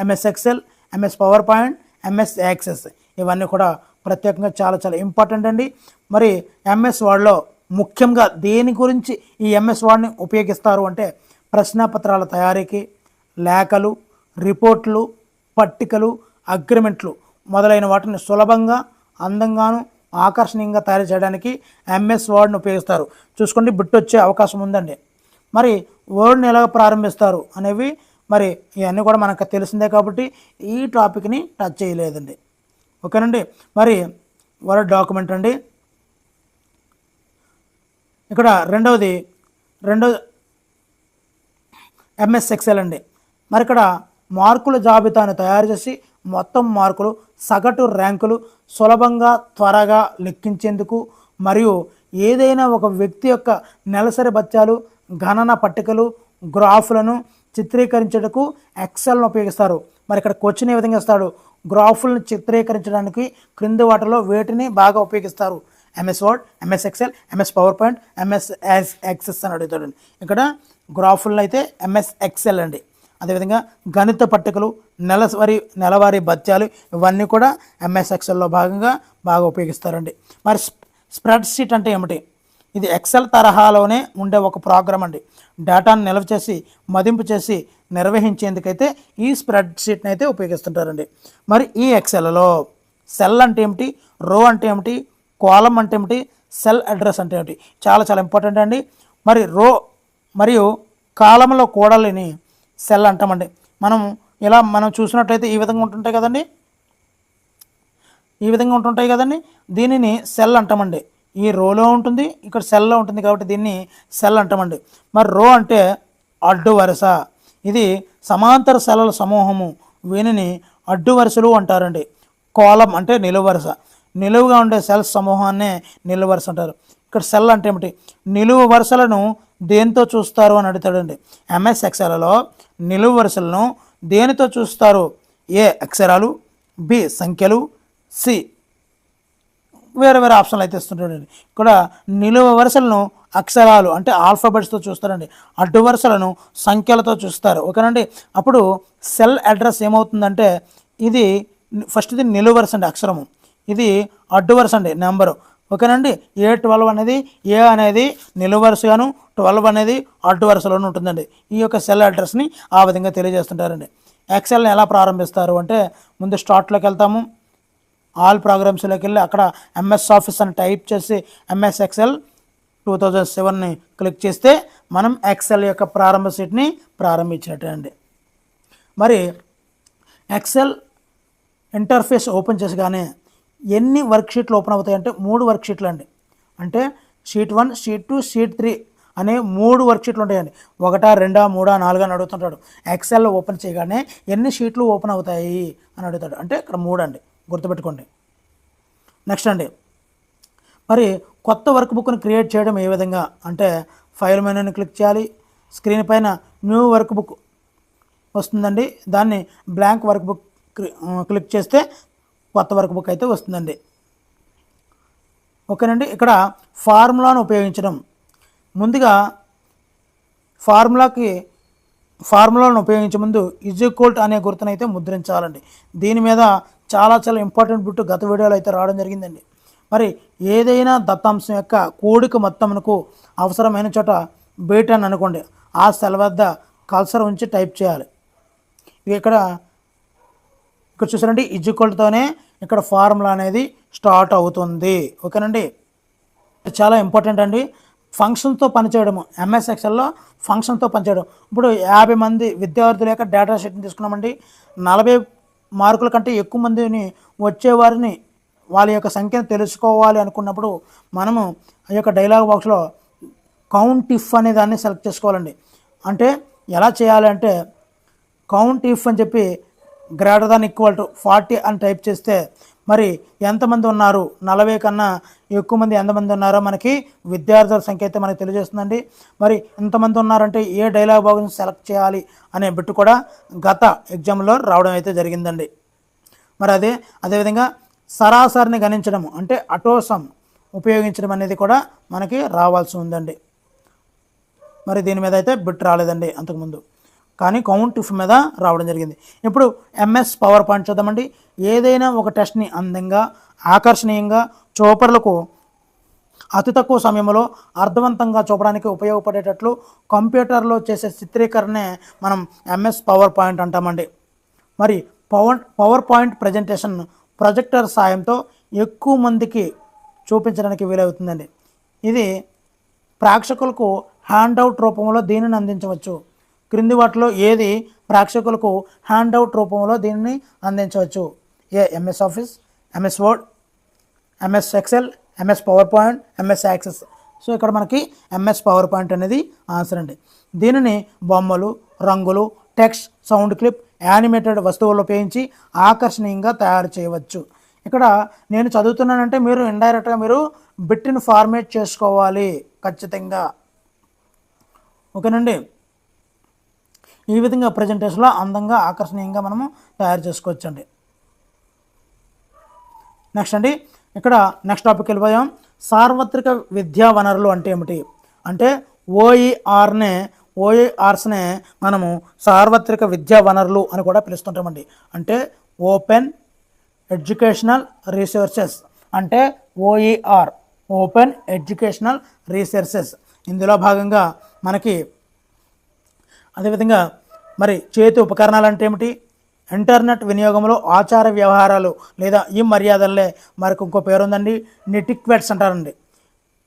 MS Excel, MS power point, MS access. ఇవన్నీ కూడా ప్రత్యేకంగా చాలా ఇంపార్టెంట్ అండి. మరి ఎంఎస్ వర్డ్లో ముఖ్యంగా దేని గురించి ఈ ఎంఎస్ వర్డ్ని ఉపయోగిస్తారు అంటే ప్రశ్నపత్రాల తయారీకి, లేఖలు, రిపోర్ట్లు, పట్టికలు, అగ్రిమెంట్లు మొదలైన వాటిని సులభంగా, అందంగాను, ఆకర్షణీయంగా తయారు చేయడానికి ఎంఎస్ వర్డ్ని ఉపయోగిస్తారు. చూసుకోండి, బిట్ వచ్చే అవకాశం ఉందండి. మరి వర్డ్ని ఎలా ప్రారంభిస్తారు అనేవి మరి ఇవన్నీ కూడా మనకు తెలిసిందే కాబట్టి ఈ టాపిక్ని టచ్ చేయలేదండి. ఓకేనండి. మరి వర్డ్ డాక్యుమెంట్ అండి. ఇక్కడ రెండోది ఎంఎస్ ఎక్సెల్ అండి. మరి ఇక్కడ మార్కుల జాబితాను తయారు చేసి మొత్తం మార్కులు, సగటు ర్యాంకులు సులభంగా, త్వరగా లెక్కించేందుకు మరియు ఏదైనా ఒక వ్యక్తి యొక్క నెలసరి బత్యాలు, గణన పట్టికలు, గ్రాఫ్లను చిత్రీకరించేందుకు ఎక్సెల్ను ఉపయోగిస్తారు. మరి ఇక్కడ క్వశ్చన్ ఏ విధంగా ఇస్తాడు, గ్రాఫులను చిత్రీకరించడానికి క్రింది వాటిలో వేటిని బాగా ఉపయోగిస్తారు? MS word, MS Excel, MS power point, MS access అని అడుగుతాడండి. ఇక్కడ గ్రాఫులను అయితే ఎంఎస్ ఎక్సెల్ అండి. అదేవిధంగా గణిత పట్టికలు, నెలవారీ భత్యాలు ఇవన్నీ కూడా ఎంఎస్ ఎక్సెల్లో భాగంగా బాగా ఉపయోగిస్తారండి. మరి స్ప్రెడ్ షీట్ అంటే ఏమిటి? ఇది ఎక్సెల్ తరహాలోనే ఉండే ఒక ప్రోగ్రామ్ అండి. డేటాను నిల్వ చేసి, మదింపు చేసి నిర్వహించేందుకైతే ఈ స్ప్రెడ్ షీట్ని అయితే ఉపయోగిస్తుంటారండి. మరి ఈ ఎక్సెల్లో సెల్ అంటే ఏమిటి, రో అంటే ఏమిటి, కాలం అంటే ఏమిటి, సెల్ అడ్రస్ అంటే ఏమిటి, చాలా చాలా ఇంపార్టెంట్ అండి. మరి రో మరియు కాలంలో కూడలిని సెల్ అంటామండి. మనం చూసినట్లయితే ఈ విధంగా ఉంటుంటాయి కదండి, దీనిని సెల్ అంటామండి. ఈ రోలో ఉంటుంది, ఇక్కడ సెల్లో ఉంటుంది కాబట్టి దీన్ని సెల్ అంటామండి. మరి రో అంటే అడ్డు వరుస, ఇది సమాంతర సెల్లుల సమూహము, వీనిని అడ్డు వరుసలు అంటారండి. కాలం అంటే నిలువు వరుస, నిలువుగా ఉండే సెల్స్ సమూహాన్నే నిలువు వరుస అంటారు. ఇక్కడ సెల్ అంటే ఏమిటి, నిలువు వరుసలను దేనితో చూస్తారు అని అడుగుతాడండి. ఎంఎస్ ఎక్సెల్లో నిలువు వరుసలను దేనితో చూస్తారు? ఏ అక్షరాలు, బి సంఖ్యలు, సి వేరే వేరే ఆప్షన్లు అయితే ఇస్తుంటాడండి. ఇక్కడ నిలువు వరుసలను అక్షరాలు అంటే ఆల్ఫాబెట్స్తో చూస్తారండి, అడ్డు వరుసలను సంఖ్యలతో చూస్తారు. ఓకేనండి. అప్పుడు సెల్ అడ్రస్ ఏమవుతుందంటే, ఇది ఫస్ట్ది నిలువు వరుస అండి అక్షరము, ఇది అడ్డు వరుస అండి నెంబరు. ఓకేనండి. A12 అనేది ఏ అనేది నిలువు వరుసగాను, 12 అనేది అడ్డు వరుసలోనూ ఉంటుందండి. ఈ యొక్క సెల్ అడ్రస్ని ఆ విధంగా తెలియజేస్తుంటారండి. ఎక్సెల్ని ఎలా ప్రారంభిస్తారు అంటే, ముందు స్టార్ట్లోకి వెళ్తాము, ఆల్ ప్రోగ్రామ్స్లోకి వెళ్ళి అక్కడ ఎంఎస్ ఆఫీస్ అని టైప్ చేసి ఎంఎస్ ఎక్సెల్ 2007ని క్లిక్ చేస్తే మనం ఎక్సెల్ యొక్క ప్రారంభ షీట్ని ప్రారంభించినట్టే అండి. మరి ఎక్సెల్ ఇంటర్ఫేస్ ఓపెన్ చేసగానే ఎన్ని వర్క్షీట్లు ఓపెన్ అవుతాయి అంటే 3 వర్క్షీట్లు అండి. అంటే షీట్ 1, షీట్ 2, షీట్ 3 అనే 3 వర్క్షీట్లు ఉంటాయండి. 1, 2, 3, 4 అని అడుగుతుంటాడు. ఎక్సెల్ ఓపెన్ చేయగానే ఎన్ని షీట్లు ఓపెన్ అవుతాయి అని అడుగుతాడు. అంటే ఇక్కడ 3 అండి, గుర్తుపెట్టుకోండి. నెక్స్ట్ అండి, మరి కొత్త వర్క్ బుక్ని క్రియేట్ చేయడం ఏ విధంగా అంటే, ఫైల్ మెనూని క్లిక్ చేయాలి, స్క్రీన్ పైన న్యూ వర్క్ బుక్ వస్తుందండి, దాన్ని బ్లాంక్ వర్క్ బుక్ క్లిక్ చేస్తే కొత్త వర్క్ బుక్ అయితే వస్తుందండి. ఓకేనండి. ఇక్కడ ఫార్ములాను ఉపయోగించడం, ముందుగా ఫార్ములాను ఉపయోగించే ముందు ఈక్వల్ అనే గుర్తునైతే ముద్రించాలండి. దీని మీద చాలా చాలా ఇంపార్టెంట్ బిట్ గత వీడియోలో అయితే రావడం జరిగిందండి. మరి ఏదైనా దత్తాంశం యొక్క కూడిక మొత్తంకు అవసరమైన చోట బీట్ అని అనుకోండి, ఆ సెల్ వద్ద కల్సర్ ఉంచి టైప్ చేయాలి. ఇక్కడ చూసారండి, ఈక్వల్తోనే ఇక్కడ ఫార్ములా అనేది స్టార్ట్ అవుతుంది. ఓకేనండి. చాలా ఇంపార్టెంట్ అండి. ఫంక్షన్తో పనిచేయడము, ఎంఎస్ ఎక్సెల్లో ఫంక్షన్తో పనిచేయడం. ఇప్పుడు 50 మంది విద్యార్థుల యొక్క డేటా షీట్ని తీసుకున్నామండి. 40 మార్కుల కంటే ఎక్కువ మందిని వచ్చేవారిని వాళ్ళ యొక్క సంఖ్యను తెలుసుకోవాలి అనుకున్నప్పుడు మనము ఆ యొక్క డైలాగ్ బాక్స్లో కౌంట్ ఇఫ్ అనే దాన్ని సెలెక్ట్ చేసుకోవాలండి. అంటే ఎలా చేయాలంటే, కౌంట్ ఇఫ్ అని చెప్పి గ్రేటర్ దాన్ ఈక్వల్ టు 40 అని టైప్ చేస్తే మరి ఎంతమంది ఉన్నారు, 40 కన్నా ఎక్కువ మంది ఎంతమంది ఉన్నారో మనకి విద్యార్థుల సంఖ్య అయితే మనకి తెలియజేస్తుందండి. మరి ఎంతమంది ఉన్నారంటే ఏ డైలాగ్ బాక్స్ని సెలెక్ట్ చేయాలి అనే బిట్ కూడా గత ఎగ్జామ్లో రావడం అయితే జరిగిందండి. మరి అదేవిధంగా సరాసరిని గణించడం అంటే అటోసమ్ ఉపయోగించడం అనేది కూడా మనకి రావాల్సి ఉందండి. మరి దీని మీద అయితే బిట్ రాలేదండి అంతకుముందు, కానీ కౌంట్ ఇఫ్ మీద రావడం జరిగింది. ఇప్పుడు ఎంఎస్ పవర్ పాయింట్ చూద్దామండి. ఏదైనా ఒక టెస్ట్ని అందంగా, ఆకర్షణీయంగా చూపరులకు అతి తక్కువ సమయంలో అర్థవంతంగా చూపడానికి ఉపయోగపడేటట్లు కంప్యూటర్లో చేసే చిత్రీకరణే మనం ఎంఎస్ పవర్ పాయింట్ అంటామండి. మరి పవర్ పాయింట్ ప్రజెంటేషన్ ప్రొజెక్టర్ సాయంతో ఎక్కువ మందికి చూపించడానికి వీలవుతుందండి. ఇది ప్రేక్షకులకు హ్యాండ్అవుట్ రూపంలో దీనిని అందించవచ్చు. క్రింది వాటిలో ఏది ప్రేక్షకులకు హ్యాండ్అవుట్ రూపంలో దీనిని అందించవచ్చు? MS office, MS word, MS Excel, MS power point, MS access. So ఇక్కడ మనకి ఎంఎస్ పవర్ పాయింట్ అనేది ఆన్సర్ అండి. దీనిని బొమ్మలు, రంగులు, టెక్స్ట్, సౌండ్ క్లిప్, యానిమేటెడ్ వస్తువులు ఉపయోగించి ఆకర్షణీయంగా తయారు చేయవచ్చు. ఇక్కడ నేను చదువుతున్నానంటే మీరు ఇండైరెక్ట్గా మీరు బిట్ని ఫార్మేట్ చేసుకోవాలి ఖచ్చితంగా. ఓకేనండి. ఈ విధంగా ప్రజెంటేషన్లో అందంగా ఆకర్షణీయంగా మనము తయారు చేసుకోవచ్చండి. నెక్స్ట్ అండి, ఇక్కడ నెక్స్ట్ టాపిక్ వెళ్ళిపోయాం. సార్వత్రిక విద్యా వనరులు అంటే ఏమిటి? అంటే ఓఈఆర్స్నే మనము సార్వత్రిక విద్యా వనరులు అని కూడా పిలుస్తుంటామండి. అంటే ఓపెన్ ఎడ్యుకేషనల్ రీసోర్సెస్, అంటే ఓఈఆర్, ఓపెన్ ఎడ్యుకేషనల్ రీసోర్సెస్. ఇందులో భాగంగా మనకి అదేవిధంగా మరి చేతి ఉపకరణాలు అంటే ఏమిటి? ఇంటర్నెట్ వినియోగంలో ఆచార వ్యవహారాలు లేదా ఈ మర్యాదలే మరికి ఇంకో పేరు ఉందండి, నెటిక్వెట్స్ అంటారండి.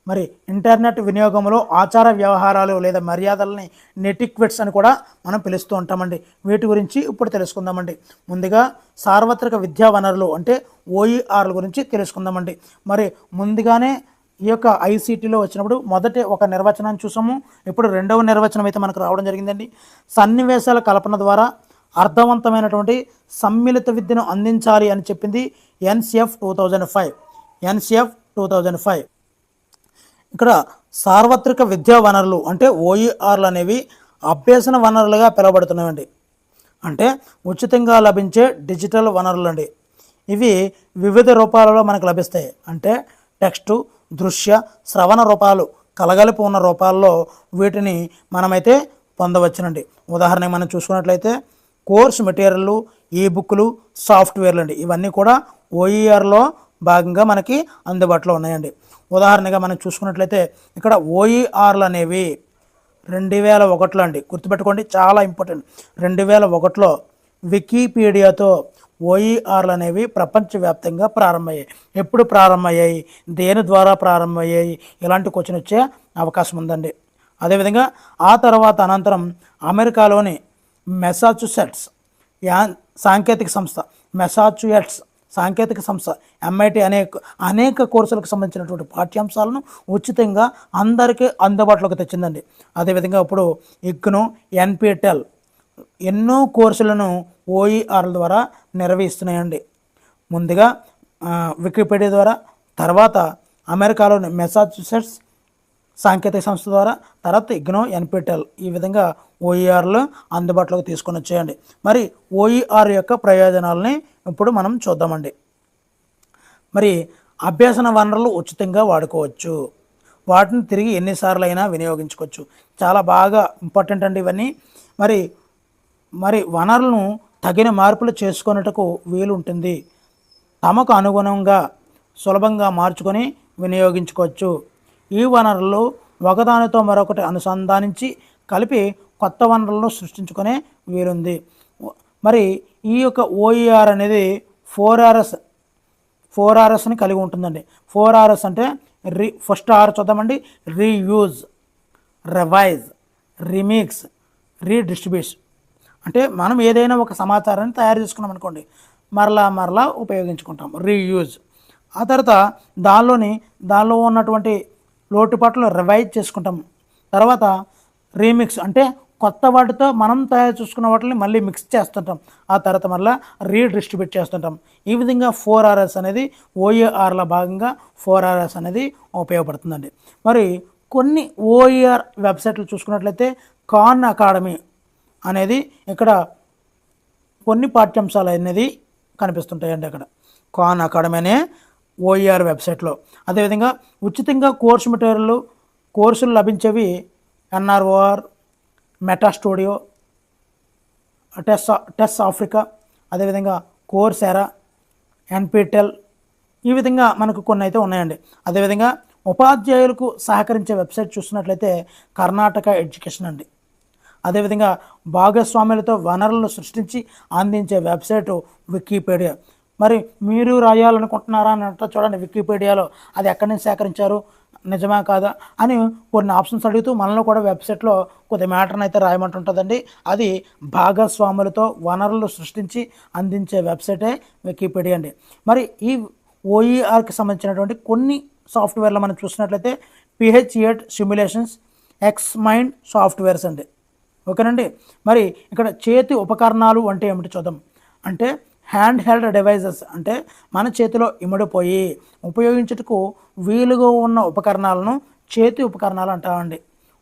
మరి ఇంటర్నెట్ వినియోగంలో ఆచార వ్యవహారాలు లేదా మర్యాదలని నెటిక్వెట్స్ అని కూడా మనం పిలుస్తూ ఉంటామండి. వీటి గురించి ఇప్పుడు తెలుసుకుందామండి. ముందుగా సార్వత్రిక విద్యా వనరులు అంటే ఓఈఆర్ల గురించి తెలుసుకుందామండి. మరి ముందుగానే ఈ యొక్క ఐసీటీలో వచ్చినప్పుడు మొదటి ఒక నిర్వచనాన్ని చూసాము. ఇప్పుడు రెండవ నిర్వచనం అయితే మనకు రావడం జరిగిందండి. సన్నివేశాల కల్పన ద్వారా అర్థవంతమైనటువంటి సమ్మిళిత విద్యను అందించాలి అని చెప్పింది ఎన్సిఎఫ్ 2005. ఇక్కడ సార్వత్రిక విద్యా వనరులు అంటే ఓఈఆర్లు అనేవి అభ్యసన వనరులుగా పిలువబడుతున్నాయండి. అంటే ఉచితంగా లభించే డిజిటల్ వనరులు అండి. ఇవి వివిధ రూపాలలో మనకు లభిస్తాయి. అంటే టెక్స్టు, దృశ్య, శ్రవణ రూపాలు కలగలిపి ఉన్న రూపాల్లో వీటిని మనమైతే పొందవచ్చునండి. ఉదాహరణకి మనం చూసుకున్నట్లయితే కోర్స్ మెటీరియల్లు, ఈబుక్లు, సాఫ్ట్వేర్లు అండి. ఇవన్నీ కూడా ఓఈఆర్లో భాగంగా మనకి అందుబాటులో ఉన్నాయండి. ఉదాహరణగా మనం చూసుకున్నట్లయితే ఇక్కడ ఓఈఆర్లు అనేవి 2001లో అండి, గుర్తుపెట్టుకోండి, చాలా ఇంపార్టెంట్. 2001లో వికీపీడియాతో ఓఈఆర్లు అనేవి ప్రపంచవ్యాప్తంగా ప్రారంభమయ్యాయి. ఎప్పుడు ప్రారంభమయ్యాయి, దేని ద్వారా ప్రారంభమయ్యాయి, ఇలాంటి క్వశ్చన్ వచ్చే అవకాశం ఉందండి. అదేవిధంగా ఆ తర్వాత అనంతరం అమెరికాలోని మెసాచ్యూసెట్స్ సాంకేతిక సంస్థ ఎంఐటి అనేక కోర్సులకు సంబంధించినటువంటి పాఠ్యాంశాలను ఉచితంగా అందరికీ అందుబాటులోకి తెచ్చిందండి. అదేవిధంగా ఇప్పుడు ఇగ్నో, ఎన్పిటెల్ ఎన్నో కోర్సులను ఓఈఆర్ల ద్వారా నిర్వహిస్తున్నాయండి. ముందుగా వికీపీడియా ద్వారా, తర్వాత అమెరికాలోని మెసాచ్యూసెట్స్ సాంకేతిక సంస్థ ద్వారా, తర్వాత ఇగ్నో, ఎన్పిటెల్ ఈ విధంగా ఓఈఆర్లు అందుబాటులోకి తీసుకొని వచ్చేయండి. మరి ఓఈఆర్ యొక్క ప్రయోజనాలని ఇప్పుడు మనం చూద్దామండి. మరి అభ్యసన వనరులు ఉచితంగా వాడుకోవచ్చు, వాటిని తిరిగి ఎన్నిసార్లు అయినా వినియోగించుకోవచ్చు. చాలా బాగా ఇంపార్టెంట్ అండి ఇవన్నీ. మరి వనరులను తగిన మార్పులు చేసుకున్నట్టుకు వీలు ఉంటుంది. తమకు అనుగుణంగా సులభంగా మార్చుకొని వినియోగించుకోవచ్చు. ఈ వనరులు ఒకదానితో మరొకటి అనుసంధానించి కలిపి కొత్త వనరులను సృష్టించుకునే వీలుంది. మరి ఈ యొక్క ఓఈఆర్ అనేది 4Rsని కలిగి ఉంటుందండి. 4Rs అంటే ఫస్ట్ ఆర్ చూద్దామండి. Reuse, revise, remix, redistribute. అంటే మనం ఏదైనా ఒక సమాచారాన్ని తయారు చేసుకున్నాం అనుకోండి, మరలా ఉపయోగించుకుంటాం, రీయూజ్. ఆ తర్వాత దానిలో ఉన్నటువంటి లోటుపాట్లు రివైజ్ చేసుకుంటాం. తర్వాత రీమిక్స్ అంటే కొత్త వాటితో మనం తయారు చేసుకున్న వాటిని మళ్ళీ మిక్స్ చేస్తుంటాం. ఆ తర్వాత మళ్ళీ రీడిస్ట్రిబ్యూట్ చేస్తుంటాం. ఈ విధంగా 4Rs అనేది ఓఈఆర్ల భాగంగా 4Rs అనేది ఉపయోగపడుతుందండి. మరి కొన్ని ఓఈఆర్ వెబ్సైట్లు చూసుకున్నట్లయితే ఖాన్ అకాడమీ అనేది ఇక్కడ కొన్ని పాఠ్యాంశాలు అనేది కనిపిస్తుంటాయండి. అక్కడ ఖాన్ అకాడమీ అనే ఓఈఆర్ వెబ్సైట్లో. అదేవిధంగా ఉచితంగా కోర్సులు లభించేవి ఎన్ఆర్ఓఆర్, మెటా స్టూడియో, టెస్ ఆఫ్రికా, అదేవిధంగా కోర్సెరా, ఎన్పిటెల్, ఈ విధంగా మనకు కొన్ని అయితే ఉన్నాయండి. అదేవిధంగా భాగస్వాములతో వనరులను సృష్టించి అందించే వెబ్సైటు వికీపీడియా. మరి మీరు రాయాలనుకుంటున్నారా అని అంటే చూడండి, వికీపీడియాలో అది ఎక్కడి నుంచి సేకరించారు, నిజమా కాదా అని కొన్ని ఆప్షన్స్ అడుగుతూ మనల్ని కూడా వెబ్సైట్లో కొద్ది మ్యాటర్ని అయితే రాయమంటుంటుందండి. అది భాగస్వాములతో వనరులు సృష్టించి అందించే వెబ్సైటే వికీపీడియా అండి. మరి ఈ ఓఈఆర్కి సంబంధించినటువంటి కొన్ని సాఫ్ట్వేర్లు మనం చూసినట్లయితే PH8 సిమ్యులేషన్స్, XMind సాఫ్ట్వేర్స్ అండి. ఓకేనండి. మరి ఇక్కడ చేతి ఉపకరణాలు అంటే ఏమిటి చూద్దాం. అంటే హ్యాండ్ హెల్డ్ డివైజెస్ అంటే మన చేతిలో ఇమిడిపోయి ఉపయోగించుటకు వీలుగా ఉన్న ఉపకరణాలను చేతి ఉపకరణాలు అంటామండి.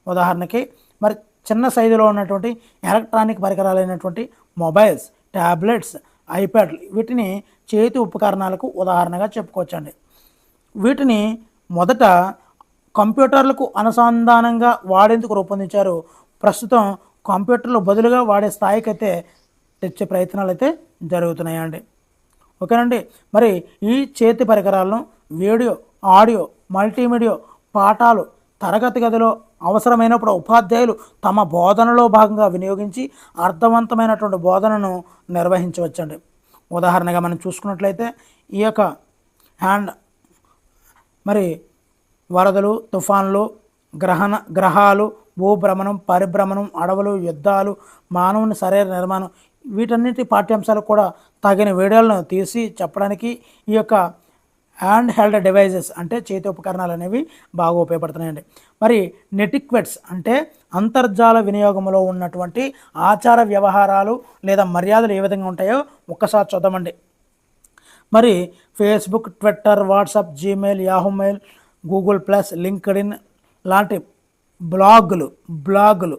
ఉదాహరణకి మరి చిన్న సైజులో ఉన్నటువంటి ఎలక్ట్రానిక్ పరికరాలైనటువంటి మొబైల్స్, ట్యాబ్లెట్స్, ఐప్యాడ్లు వీటిని చేతి ఉపకరణాలకు ఉదాహరణగా చెప్పుకోవచ్చండి. వీటిని మొదట కంప్యూటర్లకు అనుసంధానంగా వాడేందుకు రూపొందించారు. ప్రస్తుతం కంప్యూటర్లు బదులుగా వాడే స్థాయికి అయితే తెచ్చే ప్రయత్నాలు అయితే జరుగుతున్నాయండి. ఓకేనండి. మరి ఈ చేతి పరికరాలను వీడియో, ఆడియో, మల్టీమీడియా పాఠాలు తరగతి గదిలో అవసరమైనప్పుడు ఉపాధ్యాయులు తమ బోధనలో భాగంగా వినియోగించి అర్థవంతమైనటువంటి బోధనను నిర్వహించవచ్చండి. ఉదాహరణగా మనం చూసుకున్నట్లయితే ఈ యొక్క హ్యాండ్ మరి వరదలు, తుఫాన్లు, గ్రహాలు, భూభ్రమణం, పరిభ్రమణం, అడవులు, యుద్ధాలు, మానవుని శరీర నిర్మాణం వీటన్నిటి పాఠ్యాంశాలు కూడా తగిన వీడియోలను తీసి చెప్పడానికి ఈ యొక్క హ్యాండ్ హెల్డ్ డివైజెస్ అంటే చేతి ఉపకరణాలు అనేవి బాగా ఉపయోగపడుతున్నాయండి. మరి నెటిక్వెట్స్ అంటే అంతర్జాల వినియోగంలో ఉన్నటువంటి ఆచార వ్యవహారాలు లేదా మర్యాదలు ఏ విధంగా ఉంటాయో ఒక్కసారి చూద్దామండి. మరి Facebook, Twitter, WhatsApp, Gmail, Yahoo mail, Google plus, LinkedIn లాంటి బ్లాగులు,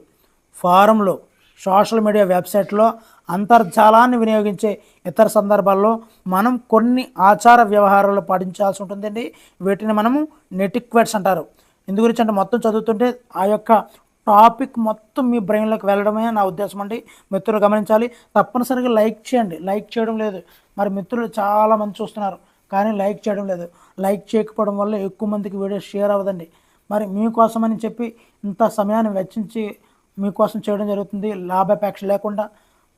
ఫారంలు, సోషల్ మీడియా వెబ్సైట్లో అంతర్జాలాన్ని వినియోగించే ఇతర సందర్భాల్లో మనం కొన్ని ఆచార వ్యవహారాలు పాటించాల్సి ఉంటుందండి. వీటిని మనము నెటిక్వెట్స్ అంటారు. ఇందు గురించి అంటే మొత్తం చదువుతుంటే ఆ యొక్క టాపిక్ మొత్తం మీ బ్రెయిన్లోకి వెళ్ళడమే నా ఉద్దేశం అండి. మిత్రులు గమనించాలి, తప్పనిసరిగా లైక్ చేయండి. లైక్ చేయడం లేదు. మరి మిత్రులు చాలామంది చూస్తున్నారు కానీ లైక్ చేయడం లేదు. లైక్ చేయకపోవడం వల్ల ఎక్కువ మందికి వీడియో షేర్ అవ్వదండి. మరి మీకోసమని చెప్పి ఇంత సమయాన్ని వెచ్చించి మీకోసం చేయడం జరుగుతుంది, లాభాపేక్ష లేకుండా.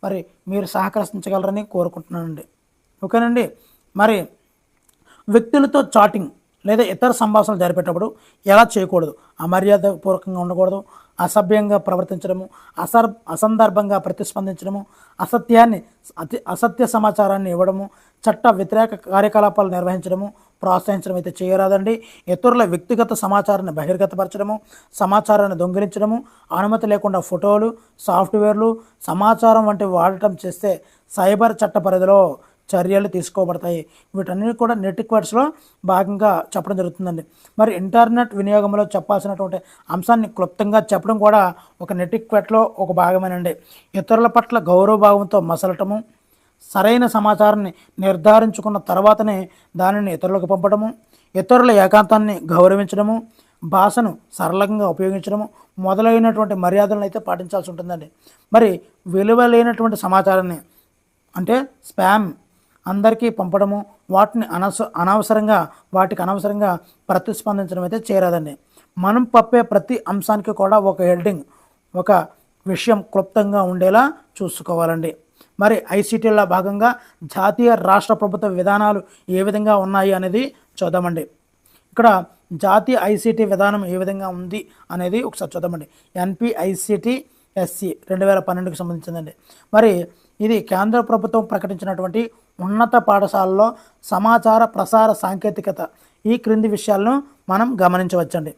మరి మీరు సహకరించగలరని కోరుకుంటున్నానండి. ఓకేనండి. మరి వ్యక్తులతో చాటింగ్ లేదా ఇతర సంభాషణలు జరిపేటప్పుడు ఎలా చేయకూడదు, అమర్యాదపూర్వకంగా ఉండకూడదు, అసభ్యంగా ప్రవర్తించడము, అసందర్భంగా ప్రతిస్పందించడము, అసత్య సమాచారాన్ని ఇవ్వడము, చట్ట వ్యతిరేక కార్యకలాపాలు నిర్వహించడము, ప్రోత్సహించడం అయితే చేయరాదండి. ఇతరుల వ్యక్తిగత సమాచారాన్ని బహిర్గతపరచడము, సమాచారాన్ని దొంగిలించడము, అనుమతి లేకుండా ఫోటోలు, సాఫ్ట్వేర్లు, సమాచారం వంటివి వాడటం చేస్తే సైబర్ చట్ట పరిధిలో చర్యలు తీసుకోబడతాయి. వీటన్నిటి కూడా నెటిక్వెట్స్లో భాగంగా చెప్పడం జరుగుతుందండి. మరి ఇంటర్నెట్ వినియోగంలో చెప్పాల్సినటువంటి అంశాన్ని క్లుప్తంగా చెప్పడం కూడా ఒక నెటిక్వెట్లో ఒక భాగమేనండి. ఇతరుల పట్ల గౌరవభావంతో మసలటము, సరైన సమాచారాన్ని నిర్ధారించుకున్న తర్వాతనే దానిని ఇతరులకు పంపడము, ఇతరుల ఏకాంతాన్ని గౌరవించడము, భాషను సరళంగా ఉపయోగించడము మొదలైనటువంటి మర్యాదలను అయితే పాటించాల్సి ఉంటుందండి. మరి విలువ లేనటువంటి సమాచారాన్ని అంటే స్పామ్ అందరికీ పంపడము, వాటికి అనవసరంగా ప్రతిస్పందించడం అయితే చేయరాదండి. మనం పంపే ప్రతి అంశానికి కూడా ఒక హెడ్డింగ్, ఒక విషయం క్లుప్తంగా ఉండేలా చూసుకోవాలండి. మరి ఐసీటీలో భాగంగా జాతీయ రాష్ట్ర ప్రభుత్వ విధానాలు ఏ విధంగా ఉన్నాయి అనేది చూద్దామండి. ఇక్కడ జాతీయ ఐసీటీ విధానం ఏ విధంగా ఉంది అనేది ఒకసారి చూద్దామండి. NPICT-SC 2012కి సంబంధించిందండి. మరి ఇది కేంద్ర ప్రభుత్వం ప్రకటించినటువంటి ఉన్నత పాఠశాలలో సమాచార ప్రసార సాంకేతికత ఈ క్రింది విషయాలను మనం గమనించవచ్చండి.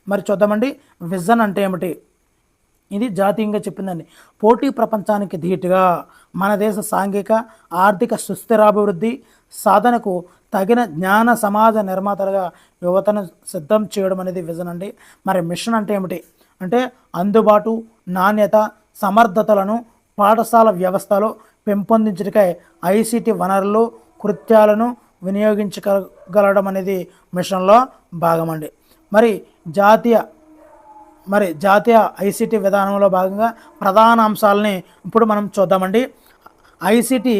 మరి చూద్దామండి, విజన్ అంటే ఏమిటి? ఇది జాతీయంగా చెప్పిందండి. పోటీ ప్రపంచానికి ధీటుగా మన దేశ సాంఘిక ఆర్థిక సుస్థిరాభివృద్ధి సాధనకు తగిన జ్ఞాన సమాజ నిర్మాతలుగా యువతను సిద్ధం చేయడం అనేది విజన్ అండి. మరి మిషన్ అంటే ఏమిటి అంటే అందుబాటు, నాణ్యత, సమర్థతలను పాఠశాల వ్యవస్థలో పెంపొందించడానికై ఐసీటీ వనరులు, కృత్యాలను వినియోగించగలడం అనేది మిషన్లో భాగమండి. మరి జాతీయ ఐసీటీ విధానంలో భాగంగా ప్రధాన అంశాలని ఇప్పుడు మనం చూద్దామండి. ఐసీటీ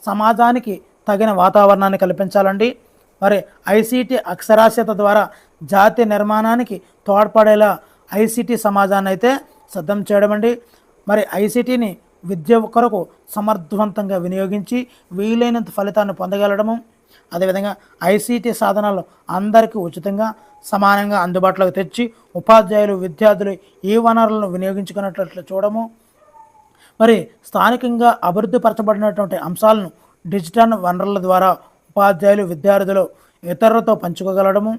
సమాజానికి తగిన వాతావరణాన్ని కల్పించాలండి. మరి ఐసీటీ అక్షరాస్యత ద్వారా జాతీయ నిర్మాణానికి తోడ్పడేలా ఐసీటీ సమాజాన్ని అయితే సిద్ధం చేయడం అండి. మరి ఐసీటీని విద్య కొరకు సమర్థవంతంగా వినియోగించి వీలైనంత ఫలితాన్ని పొందగలడము, అదేవిధంగా ఐసీటీ సాధనాలు అందరికీ ఉచితంగా సమానంగా అందుబాటులోకి తెచ్చి ఉపాధ్యాయులు విద్యార్థులు ఈ వనరులను వినియోగించుకున్నట్లు చూడము, మరి స్థానికంగా అభివృద్ధి పరచబడినటువంటి అంశాలను డిజిటల్ వనరుల ద్వారా ఉపాధ్యాయులు విద్యార్థులు ఇతరులతో పంచుకోగలడము,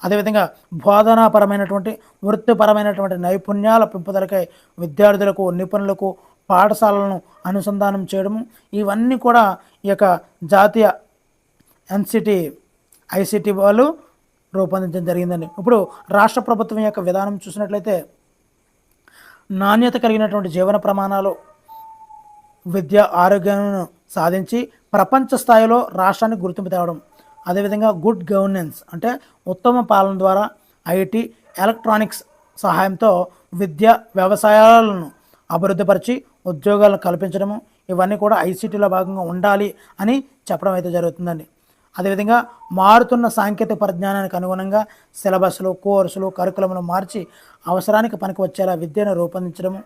అదేవిధంగా బోధనాపరమైనటువంటి వృత్తిపరమైనటువంటి నైపుణ్యాల పెంపుదలకై విద్యార్థులకు నిపుణులకు పాఠశాలలను అనుసంధానం చేయడము, ఇవన్నీ కూడా ఈ యొక్క జాతీయ ఐసీటీ వాళ్ళు రూపొందించడం జరిగిందండి. ఇప్పుడు రాష్ట్ర ప్రభుత్వం యొక్క విధానం చూసినట్లయితే నాణ్యత కలిగినటువంటి జీవన ప్రమాణాలు విద్య ఆరోగ్యాన్ని సాధించి ప్రపంచ స్థాయిలో రాష్ట్రానికి గుర్తింపు తేవడం, అదేవిధంగా గుడ్ గవర్నెన్స్ అంటే ఉత్తమ పాలన ద్వారా ఐటీ ఎలక్ట్రానిక్స్ సహాయంతో విద్య వ్యవసాయాలను అభివృద్ధిపరిచి ఉద్యోగాలను కల్పించడము, ఇవన్నీ కూడా ఐసీటీలో భాగంగా ఉండాలి అని చెప్పడం అయితే జరుగుతుందండి. అదేవిధంగా మారుతున్న సాంకేతిక పరిజ్ఞానానికి అనుగుణంగా సిలబస్లు కోర్సులు కరికులంను మార్చి అవసరానికి పనికి వచ్చేలా విద్యను రూపొందించడము,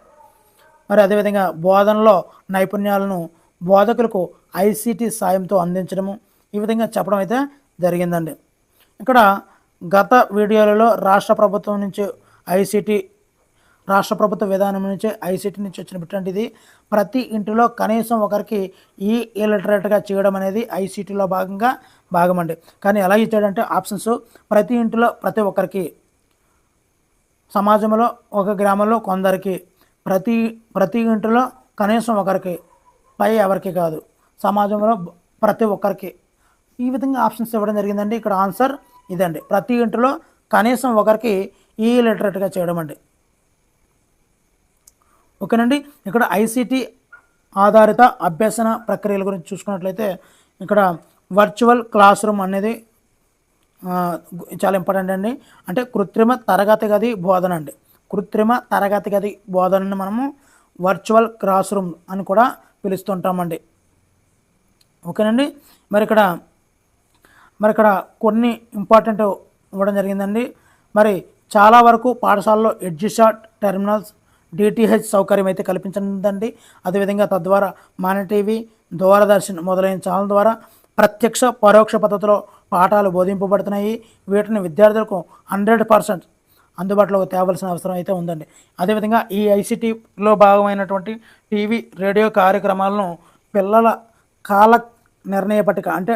మరి అదేవిధంగా బోధనలో నైపుణ్యాలను బోధకులకు ఐసీటీ సాయంతో అందించడము, ఈ విధంగా చెప్పడం అయితే జరిగిందండి. ఇక్కడ గత వీడియోలలో రాష్ట్ర ప్రభుత్వం విధానం నుంచి ఐసీటీ నుంచి వచ్చినటువంటిది ప్రతి ఇంటిలో కనీసం ఒకరికి ఇలిటరేట్గా చేయడం అనేది ఐసీటీలో భాగమండి. కానీ ఎలా ఇచ్చాడంటే ఆప్షన్స్ ప్రతి ఇంటిలో ప్రతి ఒక్కరికి, సమాజంలో ఒక గ్రామంలో కొందరికి, ప్రతి ఇంటిలో కనీసం ఒకరికి, పై ఎవరికి కాదు, సమాజంలో ప్రతి ఒక్కరికి, ఈ విధంగా ఆప్షన్స్ ఇవ్వడం జరిగిందండి. ఇక్కడ ఆన్సర్ ఇదండి, ప్రతి ఇంటిలో కనీసం ఒకరికి ఇలిటరేట్గా చేయడం అండి. ఓకేనండి. ఇక్కడ ఐసీటీ ఆధారిత అభ్యసన ప్రక్రియల గురించి చూసుకున్నట్లయితే ఇక్కడ వర్చువల్ క్లాస్ రూమ్ అనేది చాలా ఇంపార్టెంట్ అండి. అంటే కృత్రిమ తరగతి గది బోధన అండి. కృత్రిమ తరగతి గది బోధనని మనము వర్చువల్ క్లాస్ రూమ్ అని కూడా పిలుస్తుంటామండి. ఓకేనండి. మరి ఇక్కడ కొన్ని ఇంపార్టెంట్ ఇవ్వడం జరిగిందండి. మరి చాలా వరకు పాఠశాలలో ఎడ్యుషాట్ టెర్మినల్స్ డిటిహెచ్ సౌకర్యం అయితే కల్పించనుందండి. అదేవిధంగా తద్వారా మన టీవీ దూరదర్శన్ మొదలైన ఛానల్ ద్వారా ప్రత్యక్ష పరోక్ష పద్ధతిలో పాఠాలు బోధింపబడుతున్నాయి. వీటిని విద్యార్థులకు 100% అందుబాటులోకి తేవలసిన అవసరం అయితే ఉందండి. అదేవిధంగా ఈ ఐసీటీలో భాగమైనటువంటి టీవీ రేడియో కార్యక్రమాలను పిల్లల కాల నిర్ణయ పట్టిక అంటే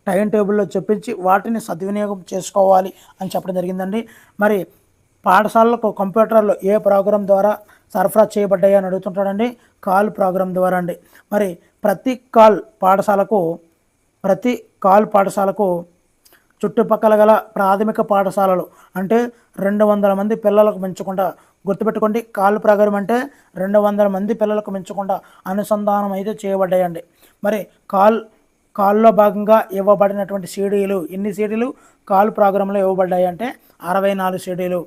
టైం టేబుల్లో చెప్పించి వాటిని సద్వినియోగం చేసుకోవాలి అని చెప్పడం జరిగిందండి. మరి పాఠశాలలో కంప్యూటర్లో ఏ ప్రోగ్రాం ద్వారా సరఫరా చేయబడ్డాయి అని అడుగుతుంటాడండి. కాల్ ప్రోగ్రాం ద్వారా అండి. మరి ప్రతి కాల్ పాఠశాలకు చుట్టుపక్కల గల ప్రాథమిక పాఠశాలలు అంటే 200 మంది పిల్లలకు మించకుండా, గుర్తుపెట్టుకోండి, కాల్ ప్రోగ్రాం అంటే 200 మంది పిల్లలకు మించకుండా అనుసంధానం అయితే చేయబడ్డాయండి. మరి కాల్లో భాగంగా ఇవ్వబడినటువంటి సీడీలు, ఎన్ని సీడీలు కాల్ ప్రోగ్రాంలో ఇవ్వబడ్డాయి అంటే 64 సీడీలు.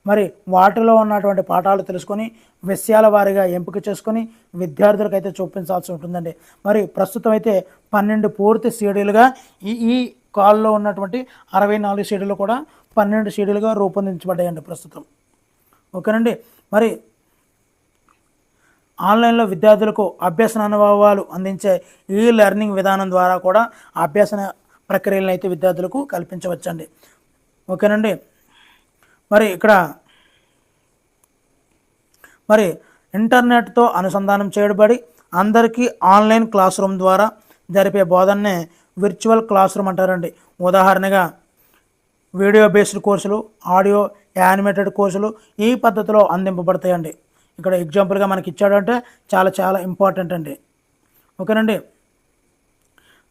మరి వాటిలో ఉన్నటువంటి పాఠాలు తెలుసుకొని విషయాల వారీగా ఎంపిక చేసుకొని విద్యార్థులకు అయితే చూపించాల్సి ఉంటుందండి. మరి ప్రస్తుతం అయితే 12 పూర్తి సీడీలుగా ఈ కాల్లో ఉన్నటువంటి 64 సీడీలు కూడా 12 సీడీలుగా రూపొందించబడ్డాయండి ప్రస్తుతం. ఓకేనండి. మరి ఆన్లైన్లో విద్యార్థులకు అభ్యసన అనుభవాలు అందించే ఈ లెర్నింగ్ విధానం ద్వారా కూడా అభ్యసన ప్రక్రియలను అయితే విద్యార్థులకు కల్పించవచ్చండి. ఓకేనండి. మరి ఇంటర్నెట్తో అనుసంధానం చేయబడి అందరికీ ఆన్లైన్ క్లాస్ రూమ్ ద్వారా జరిపే బోధననే విర్చువల్ క్లాస్ రూమ్ అంటారండి. ఉదాహరణగా వీడియో బేస్డ్ కోర్సులు, ఆడియో యానిమేటెడ్ కోర్సులు ఈ పద్ధతిలో అందింపబడతాయండి. ఇక్కడ ఎగ్జాంపుల్గా మనకి ఇచ్చాడంటే చాలా చాలా ఇంపార్టెంట్ అండి. ఓకేనండి.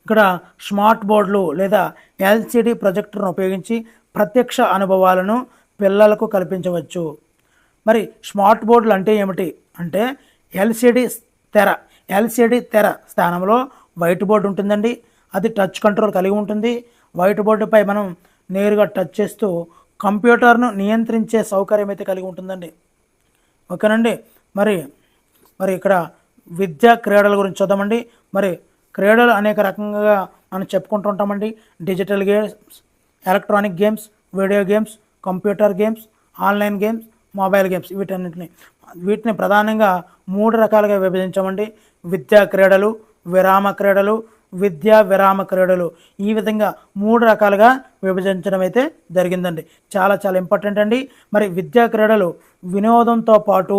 ఇక్కడ స్మార్ట్ బోర్డులు లేదా ఎల్సిడి ప్రొజెక్టర్ను ఉపయోగించి ప్రత్యక్ష అనుభవాలను పిల్లలకు కల్పించవచ్చు. మరి స్మార్ట్ బోర్డులు అంటే ఏమిటి అంటే ఎల్సిడి తెర స్థానంలో వైట్ బోర్డు ఉంటుందండి. అది టచ్ కంట్రోల్ కలిగి ఉంటుంది. వైట్ బోర్డుపై మనం నేరుగా టచ్ చేస్తూ కంప్యూటర్ను నియంత్రించే సౌకర్యం అయితే కలిగి ఉంటుందండి. ఓకేనండి. మరి ఇక్కడ విద్యా క్రీడల గురించి చూద్దామండి. మరి క్రీడలు అనేక రకంగా మనం చెప్పుకుంటూ ఉంటామండి. Digital games, electronic games, video games, computer games, online games, mobile games వీటిని ప్రధానంగా 3 రకాలుగా విభజించామండి. విద్యా క్రీడలు, విరామ క్రీడలు, విరామ క్రీడలు. ఈ విధంగా 3 రకాలుగా విభజించడం అయితే జరిగిందండి. చాలా చాలా ఇంపార్టెంట్ అండి. మరి విద్యా క్రీడలు వినోదంతో పాటు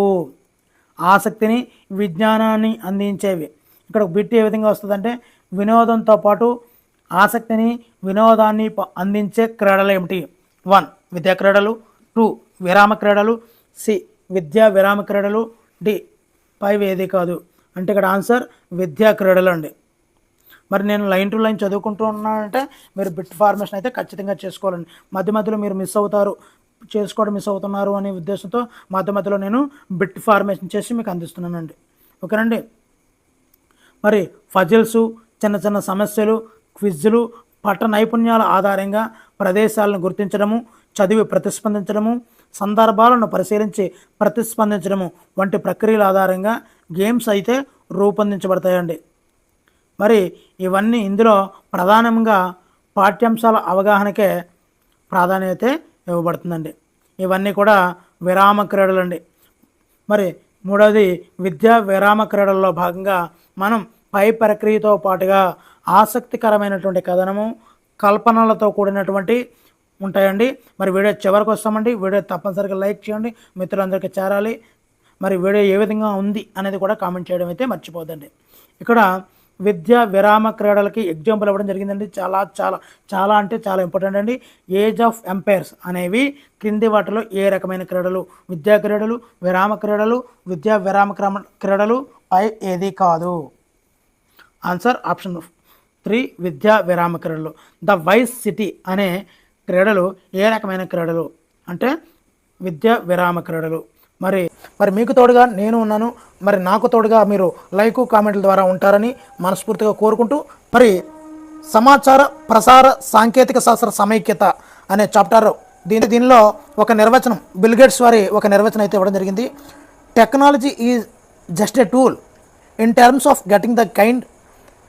ఆసక్తిని, విజ్ఞానాన్ని అందించేవి. ఇక్కడ బిట్ ఏ విధంగా వస్తుందంటే వినోదంతో పాటు ఆసక్తిని, వినోదాన్ని అందించే క్రీడలు ఏమిటి? 1 విద్యా క్రీడలు, 2 విరామ క్రీడలు, సి విరామ క్రీడలు, డి 5 ఏది కాదు. అంటే ఇక్కడ ఆన్సర్ విద్యా క్రీడలు అండి. మరి నేను లైన్ టు లైన్ చదువుకుంటూ ఉన్నానంటే మీరు బిట్ ఫార్మేషన్ అయితే ఖచ్చితంగా చేసుకోవాలండి. మధ్యలో మీరు మిస్ అవుతున్నారు అనే ఉద్దేశంతో మధ్యలో నేను బిట్ ఫార్మేషన్ చేసి మీకు అందిస్తున్నానండి. ఓకేనండి. మరి ఫజిల్స్, చిన్న చిన్న సమస్యలు, క్విజ్లు, పఠన నైపుణ్యాల ఆధారంగా ప్రదేశాలను గుర్తించడము, చదివి ప్రతిస్పందించడము, సందర్భాలను పరిశీలించి ప్రతిస్పందించడము వంటి ప్రక్రియల ఆధారంగా గేమ్స్ అయితే రూపొందించబడతాయండి. మరి ఇవన్నీ ఇందులో ప్రధానంగా పాఠ్యాంశాల అవగాహనకే ప్రాధాన్యత ఇవ్వబడుతుందండి. ఇవన్నీ కూడా విరామ క్రీడలు అండి. మరి 3వది విరామ క్రీడల్లో భాగంగా మనం పై ప్రక్రియతో పాటుగా ఆసక్తికరమైనటువంటి కథనము, కల్పనలతో కూడినటువంటి ఉంటాయండి. మరి వీడియో చివరికి వస్తామండి. వీడియో తప్పనిసరిగా లైక్ చేయండి, మిత్రులందరికీ చేరాలి. మరి వీడియో ఏ విధంగా ఉంది అనేది కూడా కామెంట్ చేయడం అయితే మర్చిపోద్దండి. ఇక్కడ విరామ క్రీడలకి ఎగ్జాంపుల్ ఇవ్వడం జరిగిందండి. చాలా చాలా చాలా అంటే చాలా ఇంపార్టెంట్ అండి. ఏజ్ ఆఫ్ ఎంపైర్స్ అనేవి క్రింది వాటిలో ఏ రకమైన క్రీడలు? విద్యా క్రీడలు, విరామ క్రీడలు, విరామ క్రీడలు, పై ఏది కాదు. ఆన్సర్ ఆప్షన్ 3 విరామ క్రీడలు. ద వైస్ సిటీ అనే క్రీడలు ఏ రకమైన క్రీడలు అంటే విరామ క్రీడలు. మరి మీకు తోడుగా నేను ఉన్నాను. మరి నాకు తోడుగా మీరు లైక్, కామెంట్ల ద్వారా ఉంటారని మనస్ఫూర్తిగా కోరుకుంటూ, మరి సమాచార ప్రసార సాంకేతిక శాస్త్ర సమైక్యత అనే చాప్టర్ దీనిలో ఒక నిర్వచనం, బిల్ గేట్స్ వారి ఒక నిర్వచనం అయితే ఇవ్వడం జరిగింది. Technology is just a tool in terms of getting the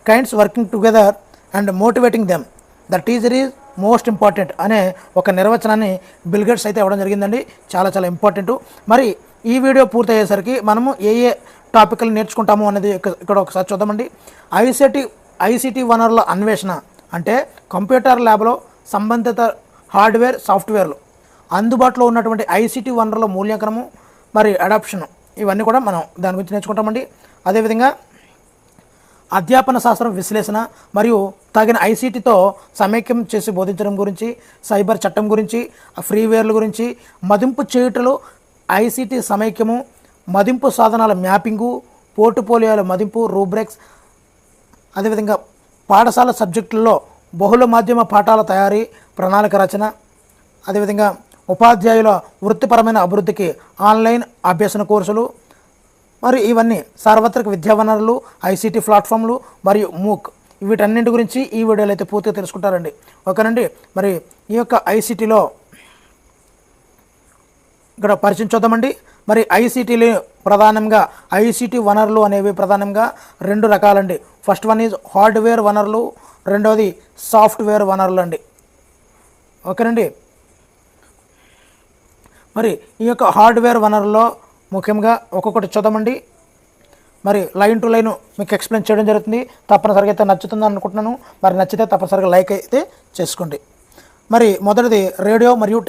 kinds working together and motivating them. The teacher is most important అనే ఒక నిర్వచనాన్ని బిల్ గేట్స్ అయితే ఇవ్వడం జరిగిందండి. చాలా చాలా ఇంపార్టెంట్. మరి ఈ వీడియో పూర్తయ్యేసరికి మనము ఏ టాపిక్లు నేర్చుకుంటాము అనేది ఇక్కడ ఒకసారి చూద్దామండి. ఐసిటి వనరుల అన్వేషణ అంటే కంప్యూటర్ ల్యాబ్లో సంబంధిత హార్డ్వేర్, సాఫ్ట్వేర్లు అందుబాటులో ఉన్నటువంటి ఐసిటి వనరుల మూల్యాంకనము, మరి అడాప్షన్, ఇవన్నీ కూడా మనం దాని గురించి నేర్చుకుంటామండి. అదేవిధంగా అధ్యాపన శాస్త్రం విశ్లేషణ మరియు తగిన ఐసిటితో సమైక్యం చేసి బోధించడం గురించి, సైబర్ చట్టం గురించి, ఫ్రీవేర్ల గురించి, మదింపు చేయుటలో ఐసిటి సమైక్యము, మదింపు సాధనాల మ్యాపింగు, పోర్టుపోలియోల మదింపు, రూబ్రిక్స్, అదేవిధంగా పాఠశాల సబ్జెక్టుల్లో బహుళ మాధ్యమ పాఠాల తయారీ, ప్రణాళిక రచన, అదేవిధంగా ఉపాధ్యాయుల వృత్తిపరమైన అభివృద్ధికి ఆన్లైన్ అభ్యసన కోర్సులు, మరి ఇవన్నీ సార్వత్రిక విద్యా వనరులు, ఐసిటి ప్లాట్ఫామ్లు మరియు మూక్, వీటన్నింటి గురించి ఈ వీడియోలో అయితే పూర్తిగా తెలుసుకుంటారండి. ఓకేనండి. మరి ఈ యొక్క ఐసిటిలో ఇక్కడ పరిచయం చూద్దామండి. మరి ఐసిటీలు ప్రధానంగా ఐసిటి వనరులు అనేవి ప్రధానంగా 2 రకాలండి. ఫస్ట్ వన్ ఈజ్ హార్డ్వేర్ వనరులు, రెండవది సాఫ్ట్వేర్ వనరులు అండి. ఓకేనండి. మరి ఈ యొక్క హార్డ్వేర్ వనరుల్లో ముఖ్యంగా ఒక్కొక్కటి చూద్దామండి. మరి లైన్ టు లైన్ మీకు ఎక్స్ప్లెయిన్ చేయడం జరుగుతుంది. తప్పనిసరిగా అయితే నచ్చుతుందని అనుకుంటున్నాను. మరి నచ్చితే తప్పనిసరిగా లైక్ అయితే చేసుకోండి. మరి మొదటిది రేడియో మరియు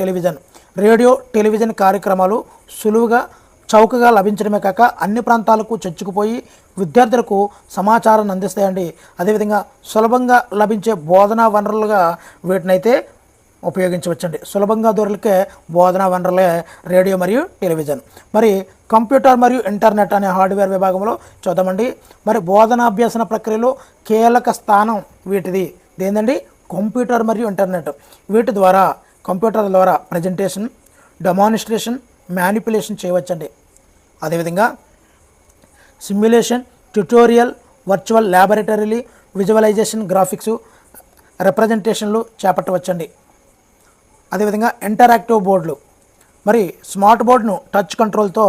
టెలివిజన్ కార్యక్రమాలు సులువుగా, చౌకగా లభించడమే కాక అన్ని ప్రాంతాలకు చొచ్చుకుపోయి విద్యార్థులకు సమాచారాన్ని అందిస్తాయండి. అదేవిధంగా సులభంగా లభించే బోధనా వనరులుగా వీటినైతే ఉపయోగించవచ్చండి. సులభంగా దొరికే బోధనా వనరులే రేడియో మరియు టెలివిజన్. మరి కంప్యూటర్ మరియు ఇంటర్నెట్ అనే హార్డ్వేర్ విభాగంలో చూద్దామండి. మరి బోధనాభ్యసన ప్రక్రియలో కీలక స్థానం వీటిది ఏంటండి? కంప్యూటర్ మరియు ఇంటర్నెట్. వీటి ద్వారా కంప్యూటర్ ద్వారా ప్రజెంటేషన్, డెమాన్స్ట్రేషన్, మ్యానిపులేషన్ చేయవచ్చండి. అదేవిధంగా simulation, tutorial, virtual laboratory, visualisation, graphics, రిప్రజెంటేషన్లు చేపట్టవచ్చండి. అదేవిధంగా ఇంటరాక్టివ్ బోర్డులు, మరి స్మార్ట్ బోర్డును టచ్ కంట్రోల్తో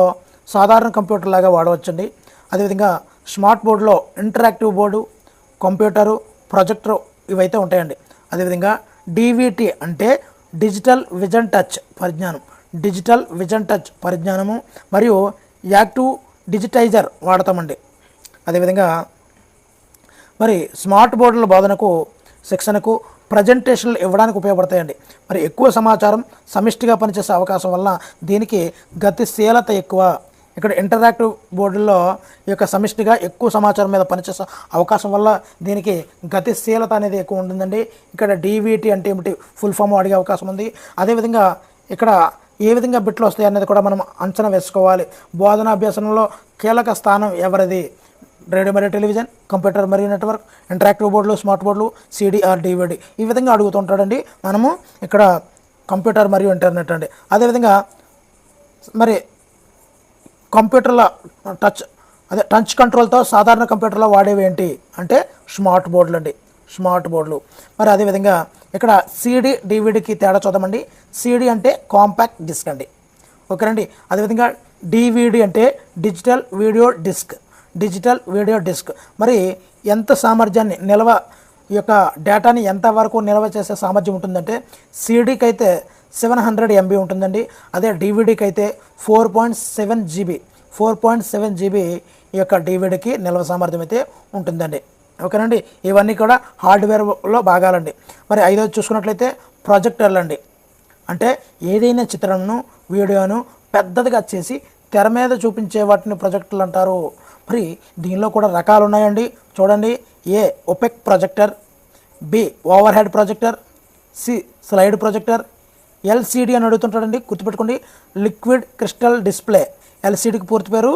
సాధారణ కంప్యూటర్ లాగా వాడవచ్చండి. అదేవిధంగా స్మార్ట్ బోర్డులో ఇంటరాక్టివ్ బోర్డు, కంప్యూటరు, ప్రొజెక్టర్ ఇవైతే ఉంటాయండి. అదేవిధంగా డివిటి అంటే డిజిటల్ విజన్ టచ్ పరిజ్ఞానం. డిజిటల్ విజన్ టచ్ పరిజ్ఞానము మరియు యాక్టివ్ డిజిటైజర్ వాడతామండి. అదేవిధంగా మరి స్మార్ట్ బోర్డుల బోధనకు, శిక్షణకు, ప్రజెంటేషన్లు ఇవ్వడానికి ఉపయోగపడతాయండి. మరి ఎక్కువ సమాచారం సమిష్టిగా పనిచేసే అవకాశం వల్ల దీనికి గతిశీలత ఎక్కువ. ఇక్కడ ఇంటరాక్టివ్ బోర్డుల్లో ఈ యొక్క సమిష్టిగా ఎక్కువ సమాచారం మీద పనిచేసే అవకాశం వల్ల దీనికి గతిశీలత అనేది ఎక్కువ ఉంటుందండి. ఇక్కడ డీవీటీ అంటే ఏమిటి ఫుల్ ఫామ్ అడిగే అవకాశం ఉంది. అదేవిధంగా ఇక్కడ ఏ విధంగా బిట్లు వస్తాయి అనేది కూడా మనం అంచనా వేసుకోవాలి. బోధనాభ్యాసంలో కీలక స్థానం ఎవరిది? రేడియో మరియు టెలివిజన్, కంప్యూటర్ మరియు నెట్వర్క్, ఇంటరాక్టివ్ బోర్డులు, స్మార్ట్ బోర్డులు, సిడిఆర్, డివిడి ఈ విధంగా అడుగుతుంటాడండి. మనము ఇక్కడ కంప్యూటర్ మరియు ఇంటర్నెట్ అండి. అదేవిధంగా మరి కంప్యూటర్ల టచ్ కంట్రోల్తో సాధారణ కంప్యూటర్లో వాడేవి ఏంటి అంటే స్మార్ట్ బోర్డులు అండి, స్మార్ట్ బోర్డులు. మరి అదేవిధంగా ఇక్కడ సిడి, డివిడికి తేడా చూద్దామండి. సిడి అంటే కాంపాక్ట్ డిస్క్ అండి, ఓకేనండి. అదేవిధంగా డివిడి అంటే digital video disc, digital video disc. మరి ఎంత సామర్థ్యాన్ని ఈ యొక్క డేటాని ఎంతవరకు నిల్వ చేసే సామర్థ్యం ఉంటుందంటే సిడీకి అయితే 700 MB ఉంటుందండి. అదే డివిడికి అయితే 4.7 GB ఈ యొక్క డివిడికి నిల్వ సామర్థ్యం అయితే ఉంటుందండి, ఓకేనండి. ఇవన్నీ కూడా హార్డ్వేర్లో భాగాలండి. మరి ఐదోది చూసుకున్నట్లయితే ప్రొజెక్టర్లు అండి. అంటే ఏదైనా చిత్రంను, వీడియోను పెద్దదిగా చేసి తెర మీద చూపించే వాటిని ప్రొజెక్టర్లు అంటారు. మరి దీనిలో కూడా రకాలు ఉన్నాయండి, చూడండి. A opaque projector, B overhead projector, C slide projector, LCD అని అడుగుతుంటాడండి, గుర్తుపెట్టుకోండి. లిక్విడ్ క్రిస్టల్ డిస్ప్లే, ఎల్సిడికి పూర్తి పేరు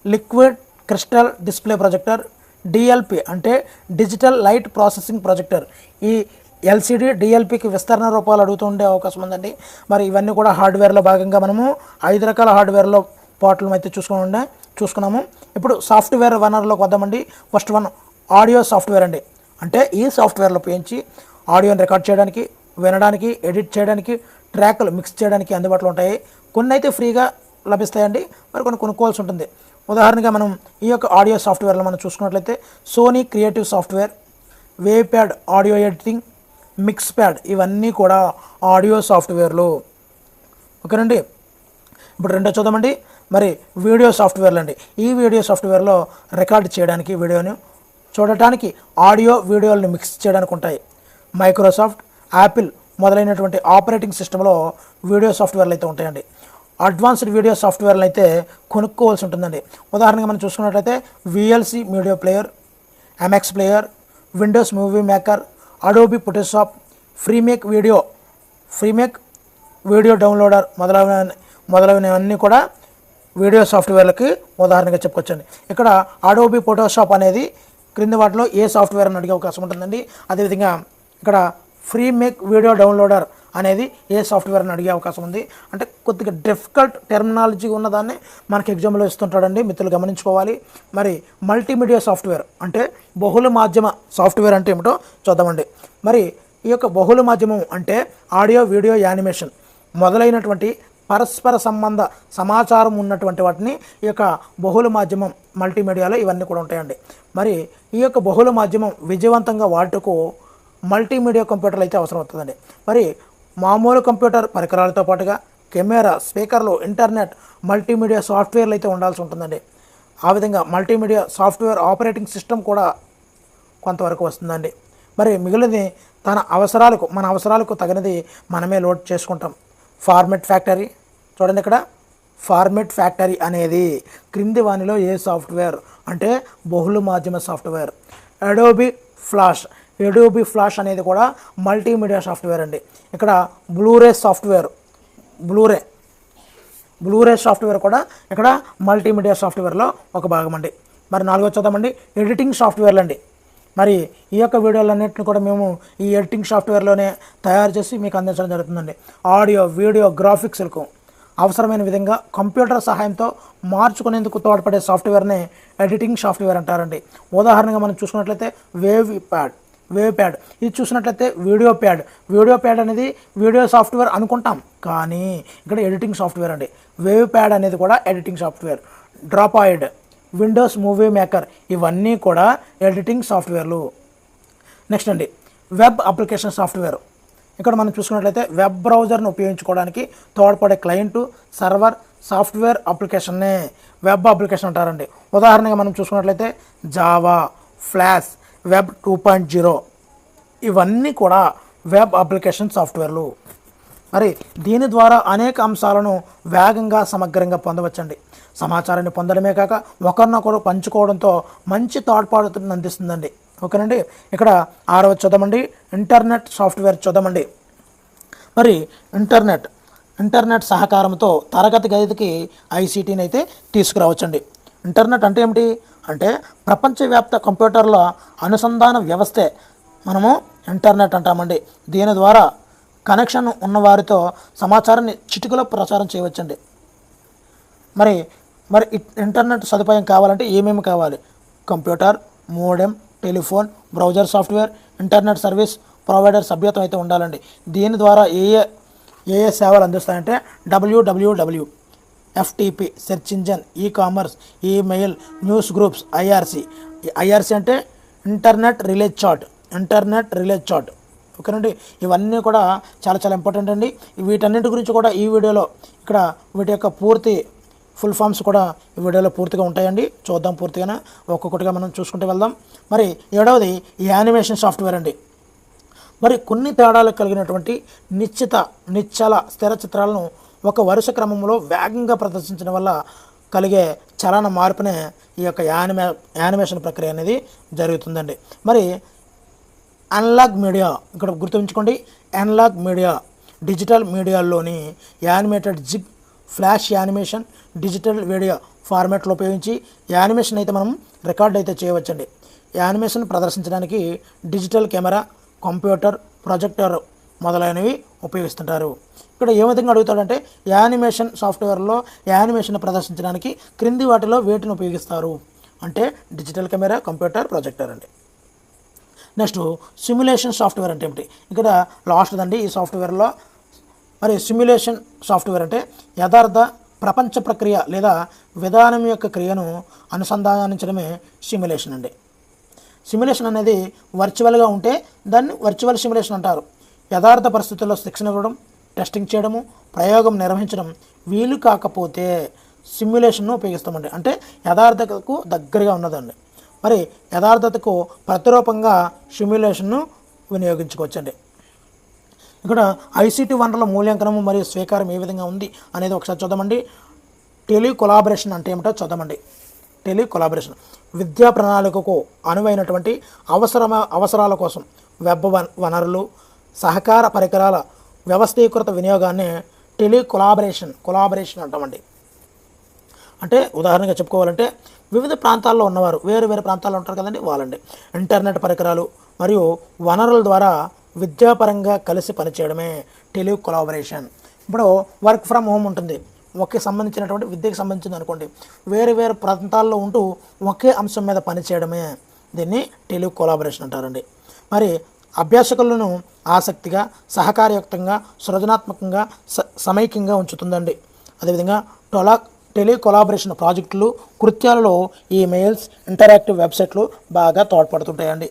liquid crystal display projector. DLP అంటే డిజిటల్ లైట్ ప్రాసెసింగ్ ప్రొజెక్టర్. ఈ ఎల్సిడి, డిఎల్పికి విస్తరణ రూపాలు అడుగుతూ ఉండే అవకాశం ఉందండి. మరి ఇవన్నీ కూడా హార్డ్వేర్లో భాగంగా మనము 5 రకాల హార్డ్వేర్లో పార్ట్లు అయితే చూసుకున్నాము. ఇప్పుడు సాఫ్ట్వేర్ వనరులోకి వద్దామండి. ఫస్ట్ వన్ ఆడియో సాఫ్ట్వేర్ అండి. అంటే ఈ సాఫ్ట్వేర్లో ఉపయోగించి ఆడియోని రికార్డ్ చేయడానికి, వినడానికి, ఎడిట్ చేయడానికి, ట్రాక్లు మిక్స్ చేయడానికి అందుబాటులో ఉంటాయి. కొన్ని అయితే ఫ్రీగా లభిస్తాయండి, మరి కొన్ని కొనుక్కోవాల్సి ఉంటుంది. ఉదాహరణగా మనం ఈ యొక్క ఆడియో సాఫ్ట్వేర్లో మనం చూసుకున్నట్లయితే Sony creative software, wave pad audio editing, mix pad ఇవన్నీ కూడా ఆడియో సాఫ్ట్వేర్లు, ఓకేనండి. ఇప్పుడు రెండో చూద్దామండి. మరి వీడియో సాఫ్ట్వేర్లు అండి. ఈ వీడియో సాఫ్ట్వేర్లో రికార్డ్ చేయడానికి, వీడియోను చూడటానికి, ఆడియో వీడియోలను మిక్స్ చేయడానికి ఉంటాయి. మైక్రోసాఫ్ట్, యాపిల్ మొదలైనటువంటి ఆపరేటింగ్ సిస్టంలో వీడియో సాఫ్ట్వేర్లు అయితే ఉంటాయండి. అడ్వాన్స్డ్ వీడియో సాఫ్ట్వేర్లు అయితే కొనుక్కోవాల్సి ఉంటుందండి. ఉదాహరణగా మనం చూసుకున్నట్లయితే VLC media player, MX player, Windows Movie Maker, Adobe Photoshop, Freemake video downloader మొదలైనవన్నీ కూడా వీడియో సాఫ్ట్వేర్లకి ఉదాహరణగా చెప్పుకోవచ్చండి. ఇక్కడ అడోబీ ఫోటోషాప్ అనేది క్రింది వాటిలో ఏ సాఫ్ట్వేర్ అని అడిగే అవకాశం ఉంటుందండి. అదేవిధంగా ఇక్కడ ఫ్రీమేక్ వీడియో డౌన్లోడర్ అనేది ఏ సాఫ్ట్వేర్ అని అడిగే అవకాశం ఉంది. అంటే కొద్దిగా డిఫికల్ట్ టెర్మినాలజీ ఉన్నదాన్ని మనకి ఎగ్జామ్లో ఇస్తుంటాడండి, మిత్రులు గమనించుకోవాలి. మరి మల్టీమీడియా సాఫ్ట్వేర్ అంటే బహుళ మాధ్యమ సాఫ్ట్వేర్ అంటే ఏమిటో చూద్దామండి. మరి ఈ యొక్క బహుళ మాధ్యమం అంటే ఆడియో, వీడియో, యానిమేషన్ మొదలైనటువంటి పరస్పర సంబంధ సమాచారం ఉన్నటువంటి వాటిని ఈ యొక్క బహుళ మాధ్యమం మల్టీమీడియాలో ఇవన్నీ కూడా ఉంటాయండి. మరి ఈ యొక్క బహుళ మాధ్యమం విజయవంతంగా వాడుటకు మల్టీమీడియా కంప్యూటర్లు అయితే అవసరం అవుతుందండి. మరి మామూలు కంప్యూటర్ పరికరాలతో పాటుగా కెమెరా, స్పీకర్లు, ఇంటర్నెట్, మల్టీమీడియా సాఫ్ట్వేర్లు అయితే ఉండాల్సి ఉంటుందండి. ఆ విధంగా మల్టీమీడియా సాఫ్ట్వేర్ ఆపరేటింగ్ సిస్టమ్ కూడా కొంతవరకు వస్తుందండి. మరి మిగిలినది మన అవసరాలకు తగినది మనమే లోడ్ చేసుకుంటాం. ఫార్మెట్ ఫ్యాక్టరీ చూడండి. ఇక్కడ ఫార్మెట్ ఫ్యాక్టరీ అనేది క్రింది వానిలో ఏ సాఫ్ట్వేర్ అంటే బహుళ మాధ్యమ సాఫ్ట్వేర్. అడోబీ ఫ్లాష్ అనేది కూడా మల్టీమీడియా సాఫ్ట్వేర్ అండి. ఇక్కడ బ్లూరే సాఫ్ట్వేర్ కూడా ఇక్కడ మల్టీమీడియా సాఫ్ట్వేర్లో ఒక భాగం అండి. మరి నాలుగో చూద్దామండి, ఎడిటింగ్ సాఫ్ట్వేర్లు అండి. మరి ఈ యొక్క వీడియోలన్నింటిని కూడా మేము ఈ ఎడిటింగ్ సాఫ్ట్వేర్లోనే తయారు చేసి మీకు అందించడం జరుగుతుందండి. ఆడియో, వీడియో, గ్రాఫిక్స్లకు అవసరమైన విధంగా కంప్యూటర్ సహాయంతో మార్చుకునేందుకు తోడ్పడే సాఫ్ట్వేర్ని ఎడిటింగ్ సాఫ్ట్వేర్ అంటారండి. ఉదాహరణగా మనం చూసుకున్నట్లయితే వేవ్ ప్యాడ్ ఇది చూసినట్లయితే వీడియో ప్యాడ్ అనేది వీడియో సాఫ్ట్వేర్ అనుకుంటాం, కానీ ఇక్కడ ఎడిటింగ్ సాఫ్ట్వేర్ అండి. వేవ్ ప్యాడ్ అనేది కూడా ఎడిటింగ్ సాఫ్ట్వేర్. డ్రాపాయిడ్, విండోస్ మూవీ మేకర్ ఇవన్నీ కూడా ఎడిటింగ్ సాఫ్ట్వేర్లు. నెక్స్ట్ అండి వెబ్ అప్లికేషన్ సాఫ్ట్వేర్. ఇక్కడ మనం చూసుకున్నట్లయితే వెబ్ బ్రౌజర్ను ఉపయోగించుకోవడానికి తోడ్పడే క్లయింట్, సర్వర్, సాఫ్ట్వేర్ అప్లికేషన్నే వెబ్ అప్లికేషన్ అంటారండి. ఉదాహరణగా మనం చూసుకున్నట్లయితే జావా, ఫ్లాష్, వెబ్ 2.0 ఇవన్నీ కూడా వెబ్ అప్లికేషన్ సాఫ్ట్వేర్లు. మరి దీని ద్వారా అనేక అంశాలను వేగంగా సమగ్రంగా పొందవచ్చండి. సమాచారాన్ని పొందడమే కాక ఒకరినొకరు పంచుకోవడంతో మంచి తోడ్పాటును అందిస్తుందండి. ఓకేనండి. ఇక్కడ 6వ చూద్దామండి, ఇంటర్నెట్ సాఫ్ట్వేర్ చూద్దామండి. మరి ఇంటర్నెట్ సహకారంతో తరగతి గదికి ఐసీటీని అయితే తీసుకురావచ్చండి. ఇంటర్నెట్ అంటే ఏమిటి అంటే ప్రపంచవ్యాప్త కంప్యూటర్ల అనుసంధాన వ్యవస్థే మనము ఇంటర్నెట్ అంటామండి. దీని ద్వారా కనెక్షన్ ఉన్నవారితో సమాచారాన్ని చిటికలో ప్రచారం చేయవచ్చండి. మరి మరి ఇంటర్నెట్ సదుపాయం కావాలంటే ఏమేమి కావాలి? Computer, modem, telephone, browser software, internet service provider సభ్యత్వం అయితే ఉండాలండి. దీని ద్వారా ఏ సేవలు అందిస్తాయంటే www, FTP, search engine, e-commerce, email, news groups, IRC అంటే ఇంటర్నెట్ రిలే చాట్. ఓకేనండి. ఇవన్నీ కూడా చాలా చాలా ఇంపార్టెంట్ అండి. వీటన్నిటి గురించి కూడా ఈ వీడియోలో ఇక్కడ వీటి యొక్క పూర్తి ఫుల్ ఫామ్స్ కూడా ఈ వీడియోలో పూర్తిగా ఉంటాయండి. చూద్దాం పూర్తిగా ఒక్కొక్కటిగా మనం చూసుకుంటూ వెళ్దాం. మరి 7వది యానిమేషన్ సాఫ్ట్వేర్ అండి. మరి కొన్ని తేడాలు కలిగినటువంటి నిశ్చల స్థిర చిత్రాలను ఒక వరుస క్రమంలో వేగంగా ప్రదర్శించడం వల్ల కలిగే చలన మార్పునే ఈ యొక్క యానిమేషన్ ప్రక్రియ అనేది జరుగుతుందండి. మరి అనలాగ్ మీడియా ఇక్కడ గుర్తుంచుకోండి. అనలాగ్ మీడియా, డిజిటల్ మీడియాల్లోని animated GIF, flash animation, digital video ఫార్మాట్లో ఉపయోగించి యానిమేషన్ అయితే మనం రికార్డ్ అయితే చేయవచ్చండి. యానిమేషన్ ప్రదర్శించడానికి డిజిటల్ కెమెరా, కంప్యూటర్, ప్రొజెక్టర్ మొదలైనవి ఉపయోగిస్తుంటారు. ఇక్కడ ఏ విధంగా అడుగుతాడంటే యానిమేషన్ సాఫ్ట్వేర్లో యానిమేషన్ ప్రదర్శించడానికి క్రింది వాటిలో వేటిని ఉపయోగిస్తారు అంటే డిజిటల్ కెమెరా, కంప్యూటర్, ప్రొజెక్టర్ అండి. నెక్స్ట్ సిమ్యులేషన్ సాఫ్ట్వేర్ అంటే ఏమిటి? ఇక్కడ లాస్ట్దండి ఈ సాఫ్ట్వేర్లో. మరి సిమ్యులేషన్ సాఫ్ట్వేర్ అంటే యథార్థ ప్రపంచ ప్రక్రియ లేదా విధానం యొక్క క్రియను అనుసంధానించడమే సిమ్యులేషన్ అండి. సిమ్యులేషన్ అనేది వర్చువల్గా ఉంటే దాన్ని వర్చువల్ సిమ్యులేషన్ అంటారు. యథార్థ పరిస్థితుల్లో శిక్షణ ఇవ్వడం, టెస్టింగ్ చేయడము, ప్రయోగం నిర్వహించడం వీలు కాకపోతే సిమ్యులేషన్ను ఉపయోగిస్తామండి. అంటే యథార్థతకు దగ్గరగా ఉన్నదండి. మరి యథార్థతకు ప్రతిరూపంగా సిమ్యులేషన్ను వినియోగించుకోవచ్చండి. ఇక్కడ ఐసీటీ వనరుల మూల్యాంకనము మరియు స్వీకారం ఏ విధంగా ఉంది అనేది ఒకసారి చూద్దామండి. టెలికొలాబరేషన్ అంటే ఏమిటో చూద్దామండి. టెలికొలాబరేషన్ విద్యా ప్రణాళికకు అనువైనటువంటి అవసరాల కోసం వెబ్ వనరులు, సహకార పరికరాల వ్యవస్థీకృత వినియోగాన్ని కొలాబరేషన్ అంటామండి. అంటే ఉదాహరణగా చెప్పుకోవాలంటే వివిధ ప్రాంతాల్లో ఉన్నవారు వేరు ప్రాంతాల్లో ఉంటారు కదండి, వాళ్ళండి ఇంటర్నెట్ పరికరాలు మరియు వనరుల ద్వారా విద్యాపరంగా కలిసి పనిచేయడమే టెలికొలాబరేషన్. ఇప్పుడు వర్క్ ఫ్రమ్ హోమ్ ఉంటుంది, ఒకే సంబంధించినటువంటి విద్యకు సంబంధించింది అనుకోండి, వేరు ప్రాంతాల్లో ఉంటూ ఒకే అంశం మీద పనిచేయడమే దీన్ని టెలికొలాబరేషన్ అంటారండి. మరి అభ్యాసకులను ఆసక్తిగా, సహకారయుక్తంగా, సృజనాత్మకంగా, సమైక్యంగా ఉంచుతుందండి. అదేవిధంగా టెలికొలాబరేషన్ ప్రాజెక్టులు, కృత్యాలలో ఈమెయిల్స్, ఇంటరాక్టివ్ వెబ్సైట్లు బాగా తోడ్పడుతుంటాయండి.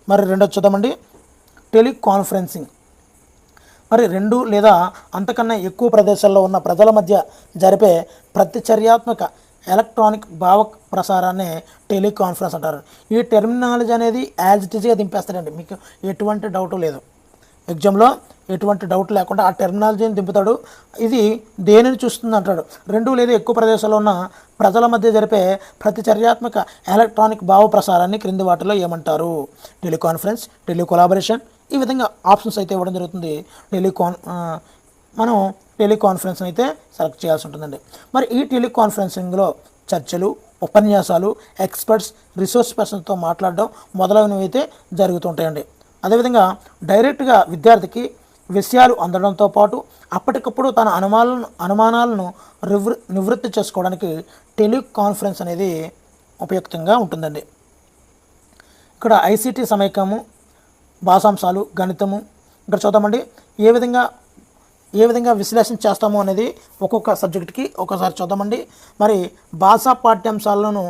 మరి రెండోది చూద్దామండి, టెలికాన్ఫరెన్సింగ్. మరి 2 లేదా అంతకన్నా ఎక్కువ ప్రదేశాల్లో ఉన్న ప్రజల మధ్య జరిపే ప్రతిచర్యాత్మక ఎలక్ట్రానిక్ భావ ప్రసారాన్ని టెలికాన్ఫరెన్స్ అంటారు. ఈ టెర్మినాలజీ అనేది యాజ్ ఇట్ ఈజ్గా దింపేస్తాడండి, మీకు ఎటువంటి డౌటు లేదు. ఎగ్జామ్లో ఎటువంటి డౌట్ లేకుండా ఆ టెర్మినాలజీని దింపుతాడు. ఇది దేనిని చూస్తుంది అంటాడు. 2 లేదా ఎక్కువ ప్రదేశాల్లో ఉన్న ప్రజల మధ్య జరిపే ప్రతిచర్యాత్మక ఎలక్ట్రానిక్ భావ ప్రసారాన్ని క్రింది వాటిలో ఏమంటారు? టెలికాన్ఫరెన్స్, టెలికొలాబరేషన్. ఈ విధంగా ఆప్షన్స్ అయితే ఇవ్వడం జరుగుతుంది. మనం టెలికాన్ఫరెన్స్ అయితే సెలెక్ట్ చేయాల్సి ఉంటుందండి. మరి ఈ టెలికాన్ఫరెన్సింగ్లో చర్చలు, ఉపన్యాసాలు, ఎక్స్పర్ట్స్, రిసోర్స్ పర్సన్తో మాట్లాడడం మొదలైనవి అయితే జరుగుతుంటాయండి. అదేవిధంగా డైరెక్ట్గా విద్యార్థికి విషయాలు అందడంతో పాటు అప్పటికప్పుడు తన అనుమానాలను నివృత్తి చేసుకోవడానికి టెలికాన్ఫరెన్స్ అనేది ఉపయుక్తంగా ఉంటుందండి. ఇక్కడ ఐసీటీ సమైక్యము, భాషాంశాలు, గణితము ఇక్కడ చూద్దామండి. ఏ విధంగా విశ్లేషణ చేస్తాము అనేది ఒక్కొక్క సబ్జెక్ట్కి ఒకసారి చూద్దామండి. మరి భాషా పాఠ్యాంశాలను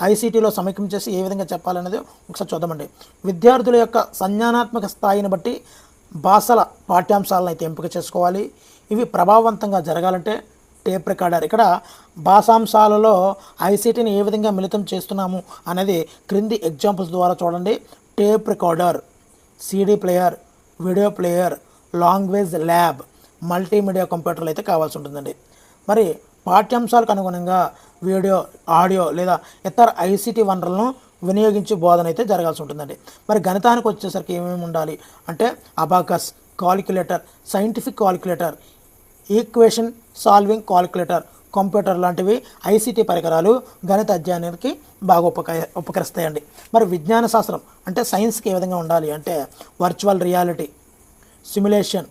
ఐసీటీలో సమైక్యం చేసి ఏ విధంగా చెప్పాలనేది ఒకసారి చూద్దామండి. విద్యార్థుల యొక్క సంజ్ఞానాత్మక స్థాయిని బట్టి భాషల పాఠ్యాంశాలను అయితే ఎంపిక చేసుకోవాలి. ఇవి ప్రభావవంతంగా జరగాలంటే టేప్ రికార్డర్. ఇక్కడ భాషాంశాలలో ఐసీటీని ఏ విధంగా మిళితం చేస్తున్నాము అనేది క్రింది ఎగ్జాంపుల్స్ ద్వారా చూడండి. Tape recorder, CD player, video player, language lab, multimedia కంప్యూటర్లు అయితే కావాల్సి ఉంటుందండి. మరి పాఠ్యాంశాలకు అనుగుణంగా వీడియో, ఆడియో లేదా ఇతర ఐసీటీ వనరులను వినియోగించి బోధన అయితే జరగాల్సి ఉంటుందండి. మరి గణితానికి వచ్చేసరికి ఏమేమి ఉండాలి అంటే abacus, calculator, scientific calculator, equation solving calculator, computer లాంటివి ఐసీటీ పరికరాలు గణిత అధ్యయనానికి బాగా ఉపకరిస్తాయండి. మరి విజ్ఞాన శాస్త్రం అంటే సైన్స్కి ఏ విధంగా ఉండాలి అంటే వర్చువల్ రియాలిటీ, సిమ్యులేషన్,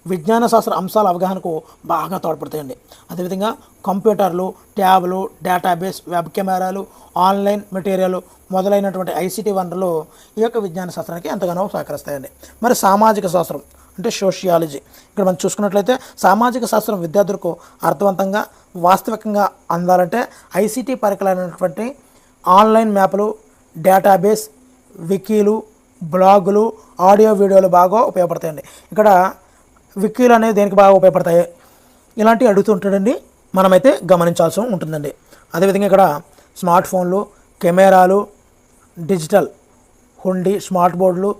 విజ్ఞాన శాస్త్ర అంశాల అవగాహనకు బాగా తోడ్పడతాయండి. అదేవిధంగా కంప్యూటర్లు, ట్యాబ్లు, డేటాబేస్, వెబ్ కెమెరాలు, ఆన్లైన్ మెటీరియల్ మొదలైనటువంటి ఐసీటీ వనరులు ఈ యొక్క విజ్ఞాన శాస్త్రానికి ఎంతగానో సహకరిస్తాయండి. మరి సామాజిక శాస్త్రం అంటే సోషియాలజీ. ఇక్కడ మనం చూసుకున్నట్లయితే సామాజిక శాస్త్రం విద్యార్థులకు అర్థవంతంగా వాస్తవికంగా అందాలంటే ఐసీటీ పరికరాలైనటువంటి ఆన్లైన్ మ్యాప్లు, డేటాబేస్, వికీలు, బ్లాగులు, ఆడియో వీడియోలు బాగా ఉపయోగపడతాయండి. ఇక్కడ వికీలు అనేవి దేనికి బాగా ఉపయోగపడతాయి ఇలాంటివి అడుగుతుంటాడండి, మనమైతే గమనించాల్సి ఉంటుందండి. అదేవిధంగా ఇక్కడ స్మార్ట్ ఫోన్లు, కెమెరాలు, డిజిటల్ హుండీ, స్మార్ట్ బోర్డులు,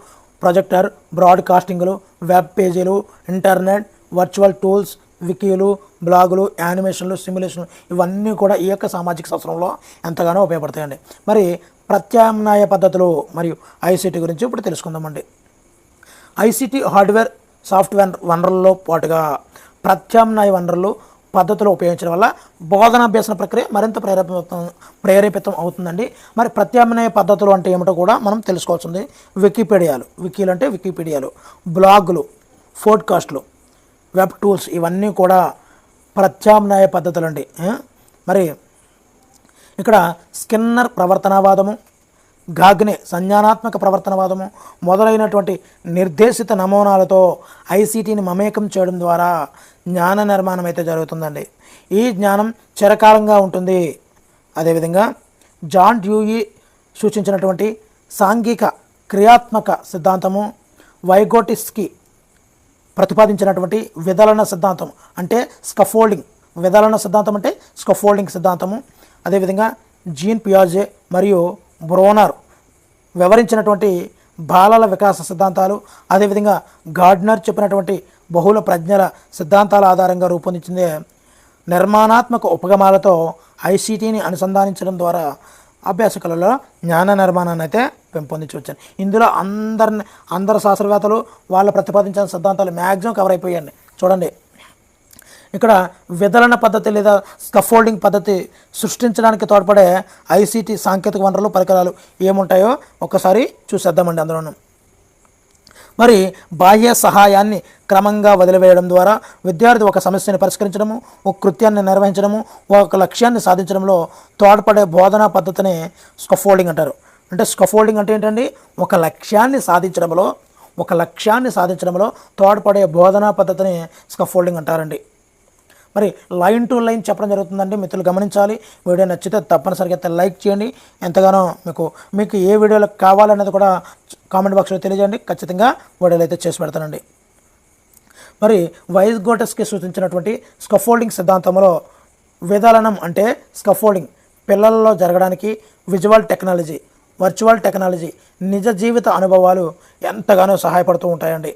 ప్రొజెక్టర్, బ్రాడ్కాస్టింగ్లు, వెబ్ పేజీలు, ఇంటర్నెట్, వర్చువల్ టూల్స్, వికీలు, బ్లాగులు, యానిమేషన్లు, సిమ్యులేషన్లు ఇవన్నీ కూడా ఈ యొక్క సామాజిక శాస్త్రంలో ఎంతగానో ఉపయోగపడతాయండి. మరి ప్రత్యామ్నాయ పద్ధతులు మరియు ఐసీటీ గురించి ఇప్పుడు తెలుసుకుందామండి. ఐసీటీ హార్డ్వేర్, సాఫ్ట్వేర్ వనరుల్లో పాటుగా ప్రత్యామ్నాయ వనరులు పద్ధతులు ఉపయోగించడం వల్ల బోధనాభ్యసన ప్రక్రియ మరింత ప్రేరేపితం అవుతుందండి. మరి ప్రత్యామ్నాయ పద్ధతులు అంటే ఏమిటో కూడా మనం తెలుసుకోవాల్సింది. వికీలు అంటే వికీపీడియాలు, బ్లాగులు, పోడ్కాస్ట్లు, వెబ్ టూల్స్ ఇవన్నీ కూడా ప్రత్యామ్నాయ పద్ధతులు అండి. మరి ఇక్కడ స్కిన్నర్ ప్రవర్తనవాదము, గాగ్నే సంజ్ఞానాత్మక ప్రవర్తనవాదము మొదలైనటువంటి నిర్దేశిత నమూనాలతో ఐసీటీని మమేకం చేయడం ద్వారా జ్ఞాన నిర్మాణం అయితే జరుగుతుందండి. ఈ జ్ఞానం చిరకాలంగా ఉంటుంది. అదేవిధంగా జాన్ డ్యూయి సూచించినటువంటి సాంఘిక క్రియాత్మక సిద్ధాంతము, వైగోటిస్కి ప్రతిపాదించినటువంటి విదలన సిద్ధాంతం అంటే స్కఫోల్డింగ్, విదలన సిద్ధాంతం అంటే స్కఫోల్డింగ్ సిద్ధాంతము, అదేవిధంగా జీన్ పియాజే మరియు బ్రోనర్ వివరించినటువంటి బాలల వికాస సిద్ధాంతాలు, అదేవిధంగా గార్డ్నర్ చెప్పినటువంటి బహుళ ప్రజ్ఞల సిద్ధాంతాల ఆధారంగా రూపొందించిందే నిర్మాణాత్మక ఉపగమాలతో ఐసీటీని అనుసంధానించడం ద్వారా అభ్యాసకులలో జ్ఞాన నిర్మాణాన్ని అయితే పెంపొందించవచ్చండి. ఇందులో అందరు శాస్త్రవేత్తలు వాళ్ళు ప్రతిపాదించిన సిద్ధాంతాలు మ్యాక్సిమం కవర్ అయిపోయాయండి. చూడండి ఇక్కడ విదలన పద్ధతి లేదా స్కఫోల్డింగ్ పద్ధతి సృష్టించడానికి తోడ్పడే ఐసీటీ సాంకేతిక వనరులు, పరికరాలు ఏముంటాయో ఒక్కసారి చూసేద్దామండి. అందులోనూ మరి బాహ్య సహాయాన్ని క్రమంగా వదిలివేయడం ద్వారా విద్యార్థి ఒక సమస్యను పరిష్కరించడము, ఒక కృత్యాన్ని నిర్వహించడము, ఒక లక్ష్యాన్ని సాధించడంలో తోడ్పడే బోధనా పద్ధతిని స్కఫోల్డింగ్ అంటారు. అంటే స్కఫోల్డింగ్ అంటే ఏంటండి, ఒక లక్ష్యాన్ని సాధించడంలో తోడ్పడే బోధనా పద్ధతిని స్కఫోల్డింగ్ అంటారండి. మరి లైన్ టు లైన్ చెప్పడం జరుగుతుందండి. మిత్రులు గమనించాలి. వీడియో నచ్చితే తప్పనిసరిగా అయితే లైక్ చేయండి. ఎంతగానో మీకు ఏ వీడియోలు కావాలనేది కూడా కామెంట్ బాక్స్లో తెలియజేయండి. ఖచ్చితంగా వీడియోలు అయితే చేసి పెడతానండి. మరి వైగోటిస్కి సూచించినటువంటి స్కఫోల్డింగ్ సిద్ధాంతంలో విదలనం అంటే స్కఫోల్డింగ్ పిల్లలలో జరగడానికి వర్చువల్ టెక్నాలజీ, నిజ జీవిత అనుభవాలు ఎంతగానో సహాయపడుతూ ఉంటాయండి.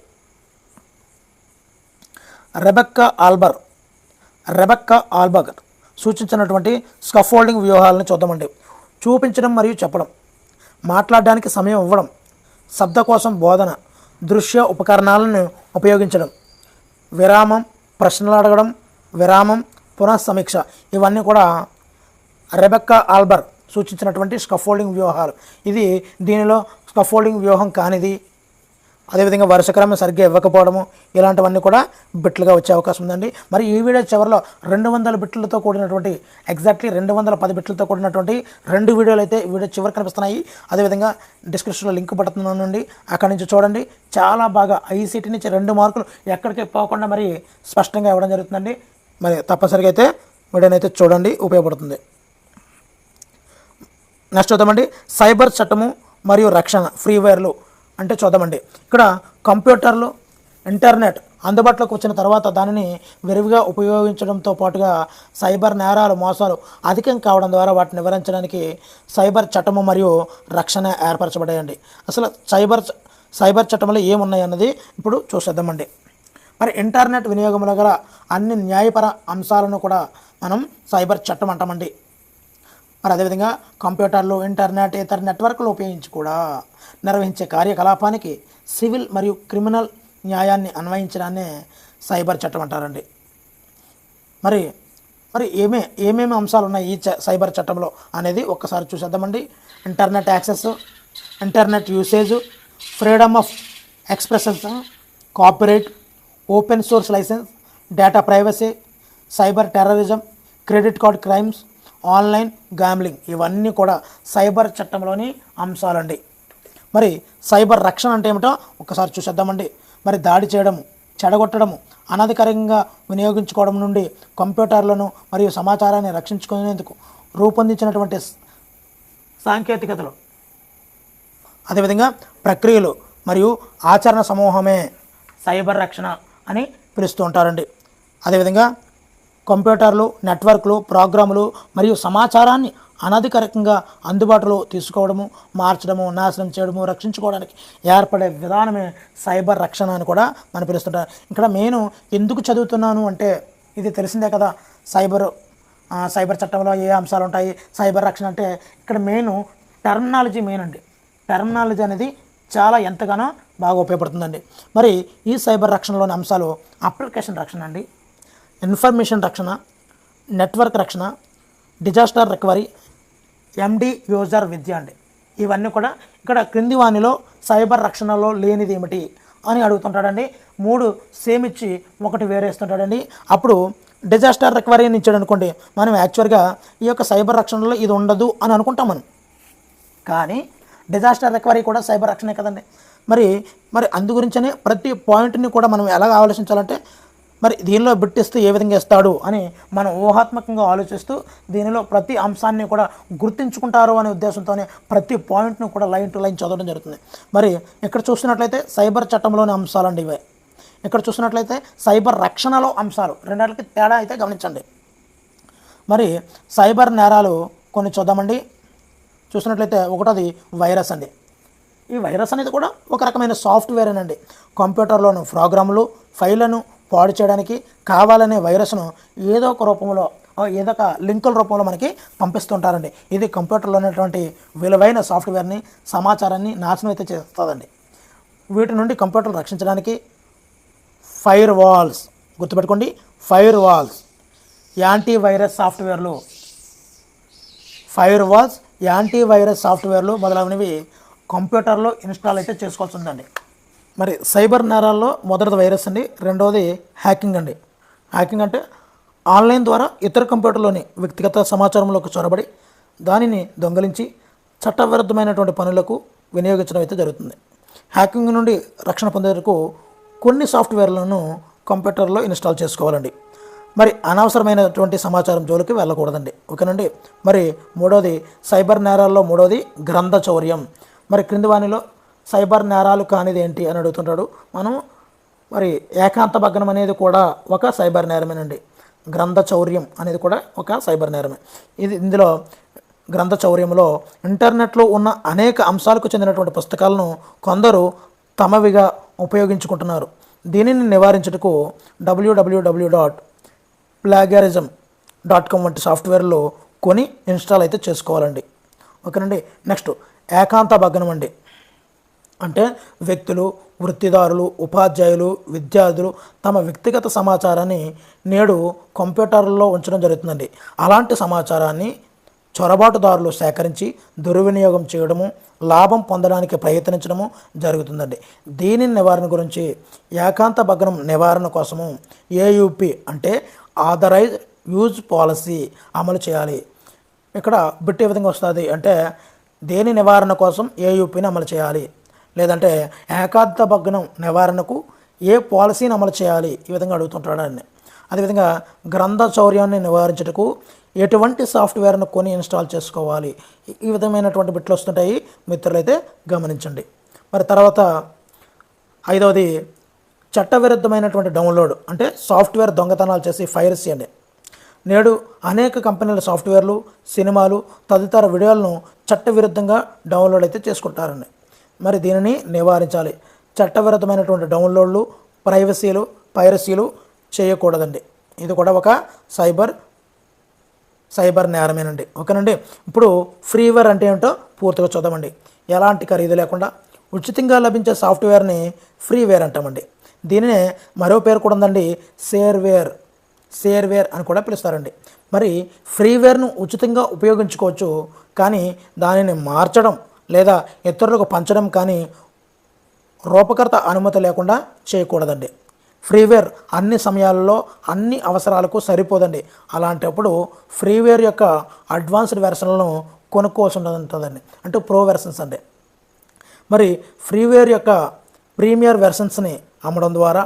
రెబెక్కా ఆల్బర్గ్ సూచించినటువంటి స్కఫోల్డింగ్ వ్యూహాలను చూద్దామండి. చూపించడం మరియు చెప్పడం, మాట్లాడడానికి సమయం ఇవ్వడం, శబ్దకోశం బోధన, దృశ్య ఉపకరణాలను ఉపయోగించడం, విరామం, ప్రశ్నలు అడగడం, విరామం, పునఃసమీక్ష ఇవన్నీ కూడా రెబెక్కా ఆల్బర్గ్ సూచించినటువంటి స్కఫోల్డింగ్ వ్యూహాలు. దీనిలో స్కఫోల్డింగ్ వ్యూహం కానిది, అదేవిధంగా వరుసక్రమం సరిగ్గా ఇవ్వకపోవడము ఇలాంటివన్నీ కూడా బిట్లుగా వచ్చే అవకాశం ఉందండి. మరి ఈ వీడియో చివరిలో 200 బిట్లతో కూడినటువంటి ఎగ్జాక్ట్లీ 210 బిట్లతో కూడినటువంటి 2 వీడియోలు అయితే వీడియో చివరి కనిపిస్తున్నాయి. అదేవిధంగా డిస్క్రిప్షన్లో లింక్ పడుతున్నానండి, అక్కడి నుంచి చూడండి. చాలా బాగా ఐసీటీ నుంచి 2 మార్కులు ఎక్కడికి పోకుండా మరి స్పష్టంగా ఇవ్వడం జరుగుతుందండి. మరి తప్పనిసరిగా అయితే వీడియోని అయితే చూడండి, ఉపయోగపడుతుంది. నెక్స్ట్ చూద్దామండి, సైబర్ చట్టము మరియు రక్షణ, ఫ్రీవేర్లు అంటే చూద్దామండి. ఇక్కడ కంప్యూటర్లు, ఇంటర్నెట్ అందుబాటులోకి వచ్చిన తర్వాత దానిని విరివిగా ఉపయోగించడంతో పాటుగా సైబర్ నేరాలు మోసాలు అధికం కావడం ద్వారా వాటిని నివారించడానికి సైబర్ చట్టము మరియు రక్షణ ఏర్పరచబడాయండి. అసలు సైబర్ చట్టంలో ఏమున్నాయి అన్నది ఇప్పుడు చూసేద్దామండి. మరి ఇంటర్నెట్ వినియోగంలో గల అన్ని న్యాయపర అంశాలను కూడా మనం సైబర్ చట్టం అంటామండి. మరి అదేవిధంగా కంప్యూటర్లు, ఇంటర్నెట్, ఇతర నెట్వర్క్లు ఉపయోగించి కూడా నిర్వహించే కార్యకలాపానికి సివిల్ మరియు క్రిమినల్ న్యాయాన్ని అన్వయించడాన్ని సైబర్ చట్టం అంటారండి. మరి మరి ఏమేమి అంశాలు ఉన్నాయి ఈ సైబర్ చట్టంలో అనేది ఒక్కసారి చూసేద్దామండి. Internet access, internet usage, freedom of expression, copyright, open source licence, data privacy, cyber terrorism, credit card crimes, online gambling ఇవన్నీ కూడా సైబర్ చట్టంలోని అంశాలండి. మరి సైబర్ రక్షణ అంటే ఏమిటో ఒకసారి చూసేద్దామండి. మరి దాడి చేయడము, చెడగొట్టడము, అనధికారికంగా వినియోగించుకోవడం నుండి కంప్యూటర్లను మరియు సమాచారాన్ని రక్షించుకునేందుకు రూపొందించినటువంటి సాంకేతికతలు, అదేవిధంగా ప్రక్రియలు మరియు ఆచరణ సమూహమే సైబర్ రక్షణ అని పిలుస్తూ ఉంటారండి. అదేవిధంగా కంప్యూటర్లు, నెట్వర్క్లు, ప్రోగ్రాములు మరియు సమాచారాన్ని అనధికారికంగా అందుబాటులో తీసుకోవడము, మార్చడము, నాశనం చేయడము, రక్షించుకోవడానికి ఏర్పడే విధానమే సైబర్ రక్షణ అని కూడా మనం పిలుస్తుంటారు. ఇక్కడ నేను ఎందుకు చదువుతున్నాను అంటే ఇది తెలిసిందే కదా, సైబర్ చట్టంలో ఏ అంశాలు ఉంటాయి, సైబర్ రక్షణ అంటే ఇక్కడ టెర్మినాలజీ అండి. టెర్మినాలజీ అనేది చాలా ఎంతగానో బాగా ఉపయోగపడుతుందండి. మరి ఈ సైబర్ రక్షణలోని అంశాలు అప్లికేషన్ రక్షణ అండి, ఇన్ఫర్మేషన్ రక్షణ, నెట్వర్క్ రక్షణ, డిజాస్టర్ రికవరీ, ఎండి యూజర్ విద్య అండి. ఇవన్నీ కూడా ఇక్కడ క్రింది వానిలో సైబర్ రక్షణలో లేనిది ఏమిటి అని అడుగుతుంటాడండి. 3 సేమ్ ఇచ్చి ఒకటి వేరేస్తుంటాడండి. అప్పుడు డిజాస్టర్ రికవరీని ఇచ్చాడు అనుకోండి, మనం యాక్చువల్గా ఈ యొక్క సైబర్ రక్షణలో ఇది ఉండదు అని అనుకుంటాం మనం. కానీ డిజాస్టర్ రికవరీ కూడా సైబర్ రక్షణే కదండి. మరి అందు గురించనే ప్రతి పాయింట్ని కూడా మనం ఎలా ఆలోచించాలంటే మరి దీనిలో బిట్టిస్తే ఏ విధంగా ఇస్తాడు అని మనం ఊహాత్మకంగా ఆలోచిస్తూ దీనిలో ప్రతి అంశాన్ని కూడా గుర్తించుకుంటారు అనే ఉద్దేశంతోనే ప్రతి పాయింట్ను కూడా లైన్ టు లైన్ చదవడం జరుగుతుంది. మరి ఇక్కడ చూస్తున్నట్లయితే సైబర్ చట్టంలోని అంశాలండి ఇవే. ఇక్కడ చూసినట్లయితే సైబర్ రక్షణలో అంశాలు, రెండింటికి తేడా అయితే గమనించండి. మరి సైబర్ నేరాలు కొన్ని చూద్దామండి. చూసినట్లయితే ఒకటోది వైరస్ అండి. ఈ వైరస్ అనేది కూడా ఒక రకమైన సాఫ్ట్వేరేనండి. కంప్యూటర్లోని ప్రోగ్రాములు, ఫైళ్లను పాడు చేయడానికి కావాలనే వైరస్ను ఏదో ఒక రూపంలో, ఏదో ఒక లింకుల రూపంలో మనకి పంపిస్తుంటారండి. ఇది కంప్యూటర్లో ఉన్నటువంటి విలువైన సాఫ్ట్వేర్ని, సమాచారాన్ని నాశనం అయితే చేస్తుందండి. వీటి నుండి కంప్యూటర్లు రక్షించడానికి ఫైర్ వాల్స్, గుర్తుపెట్టుకోండి, ఫైర్ వాల్స్, యాంటీవైరస్ సాఫ్ట్వేర్లు, ఫైర్ వాల్స్, యాంటీవైరస్ సాఫ్ట్వేర్లు మొదలైనవి కంప్యూటర్లో ఇన్స్టాల్ అయితే చేసుకోవాల్సి ఉందండి. మరి సైబర్ నేరాల్లో మొదటిది వైరస్ అండి, రెండవది హ్యాకింగ్ అండి. హ్యాకింగ్ అంటే ఆన్లైన్ ద్వారా ఇతర కంప్యూటర్లోని వ్యక్తిగత సమాచారంలోకి చొరబడి దానిని దొంగలించి చట్టవిరుద్ధమైనటువంటి పనులకు వినియోగించడం అయితే జరుగుతుంది. హ్యాకింగ్ నుండి రక్షణ పొందేందుకు కొన్ని సాఫ్ట్వేర్లను కంప్యూటర్లో ఇన్స్టాల్ చేసుకోవాలండి. మరి అనవసరమైనటువంటి సమాచారం జోలికి వెళ్ళకూడదండి. ఓకేనండి. మరి మూడవది సైబర్ నేరాల్లో మూడవది గ్రంథ చౌర్యం. మరి క్రింది వానిలో సైబర్ నేరాలు కానిది ఏంటి అని అడుగుతుంటాడు. మనం మరి ఏకాంత భగ్నం అనేది కూడా ఒక సైబర్ నేరమేనండి. గ్రంథ చౌర్యం అనేది కూడా ఒక సైబర్ నేరమే. ఇందులో గ్రంథ చౌర్యంలో ఇంటర్నెట్లో ఉన్న అనేక అంశాలకు చెందినటువంటి పుస్తకాలను కొందరు తమవిగా ఉపయోగించుకుంటున్నారు. దీనిని నివారించుటకు www.plagiarism.com వంటి సాఫ్ట్వేర్లో కొని ఇన్స్టాల్ అయితే చేసుకోవాలండి. ఓకేనండి. నెక్స్ట్ ఏకాంత భగ్నం అండి. అంటే వ్యక్తులు, వృత్తిదారులు, ఉపాధ్యాయులు, విద్యార్థులు తమ వ్యక్తిగత సమాచారాన్ని నేడు కంప్యూటర్లో ఉంచడం జరుగుతుందండి. అలాంటి సమాచారాన్ని చొరబాటుదారులు సేకరించి దుర్వినియోగం చేయడము, లాభం పొందడానికి ప్రయత్నించడము జరుగుతుందండి. దీని నివారణ గురించి ఏకాంత భగ్నం నివారణ కోసము ఏయుపి అంటే ఆథరైజ్ యూజ్ పాలసీ అమలు చేయాలి. ఇక్కడ బిట్ ఏ విధంగా వస్తుంది అంటే దేని నివారణ కోసం ఏయుపిని అమలు చేయాలి, లేదంటే ఏకాంత భగ్నం నివారణకు ఏ పాలసీని అమలు చేయాలి, ఈ విధంగా అడుగుతుంటాడండి. అదేవిధంగా గ్రంథ చౌర్యాన్ని నివారించుటకు ఎటువంటి సాఫ్ట్వేర్ను కొని ఇన్స్టాల్ చేసుకోవాలి, ఈ విధమైనటువంటి బిట్లు వస్తుంటాయి, మిత్రులైతే గమనించండి. మరి తర్వాత ఐదవది చట్టవిరుద్ధమైనటువంటి డౌన్లోడ్ అంటే సాఫ్ట్వేర్ దొంగతనాలు చేసి పైరసీ అండి. నేడు అనేక కంపెనీల సాఫ్ట్వేర్లు, సినిమాలు తదితర వీడియోలను చట్టవిరుద్ధంగా డౌన్లోడ్ అయితే చేసుకుంటారండి. మరి దీనిని నివారించాలి. చట్టవిరుద్ధమైనటువంటి డౌన్లోడ్లు, పైరసీలు చేయకూడదండి. ఇది కూడా ఒక సైబర్ నేరమేనండి. ఓకేనండి. ఇప్పుడు ఫ్రీవేర్ అంటే ఏమిటో పూర్తిగా చూద్దామండి. ఎలాంటి ఖరీదు లేకుండా ఉచితంగా లభించే సాఫ్ట్వేర్ని ఫ్రీవేర్ అంటామండి. దీనినే మరో పేరు కూడా ఉందండి, షేర్వేర్ అని కూడా పిలుస్తారండి. మరి ఫ్రీవేర్ను ఉచితంగా ఉపయోగించుకోవచ్చు, కానీ దానిని మార్చడం లేదా ఇతరులకు పంచడం కానీ రూపకర్త అనుమతి లేకుండా చేయకూడదండి. ఫ్రీవేర్ అన్ని సమయాల్లో అన్ని అవసరాలకు సరిపోదండి. అలాంటప్పుడు ఫ్రీవేర్ యొక్క అడ్వాన్స్డ్ వెర్షన్లను కొనుక్కోవాల్సి ఉంటుందండి, అంటే ప్రో వెర్షన్స్ అండి. మరి ఫ్రీవేర్ యొక్క ప్రీమియర్ వెర్షన్స్ని అమ్మడం ద్వారా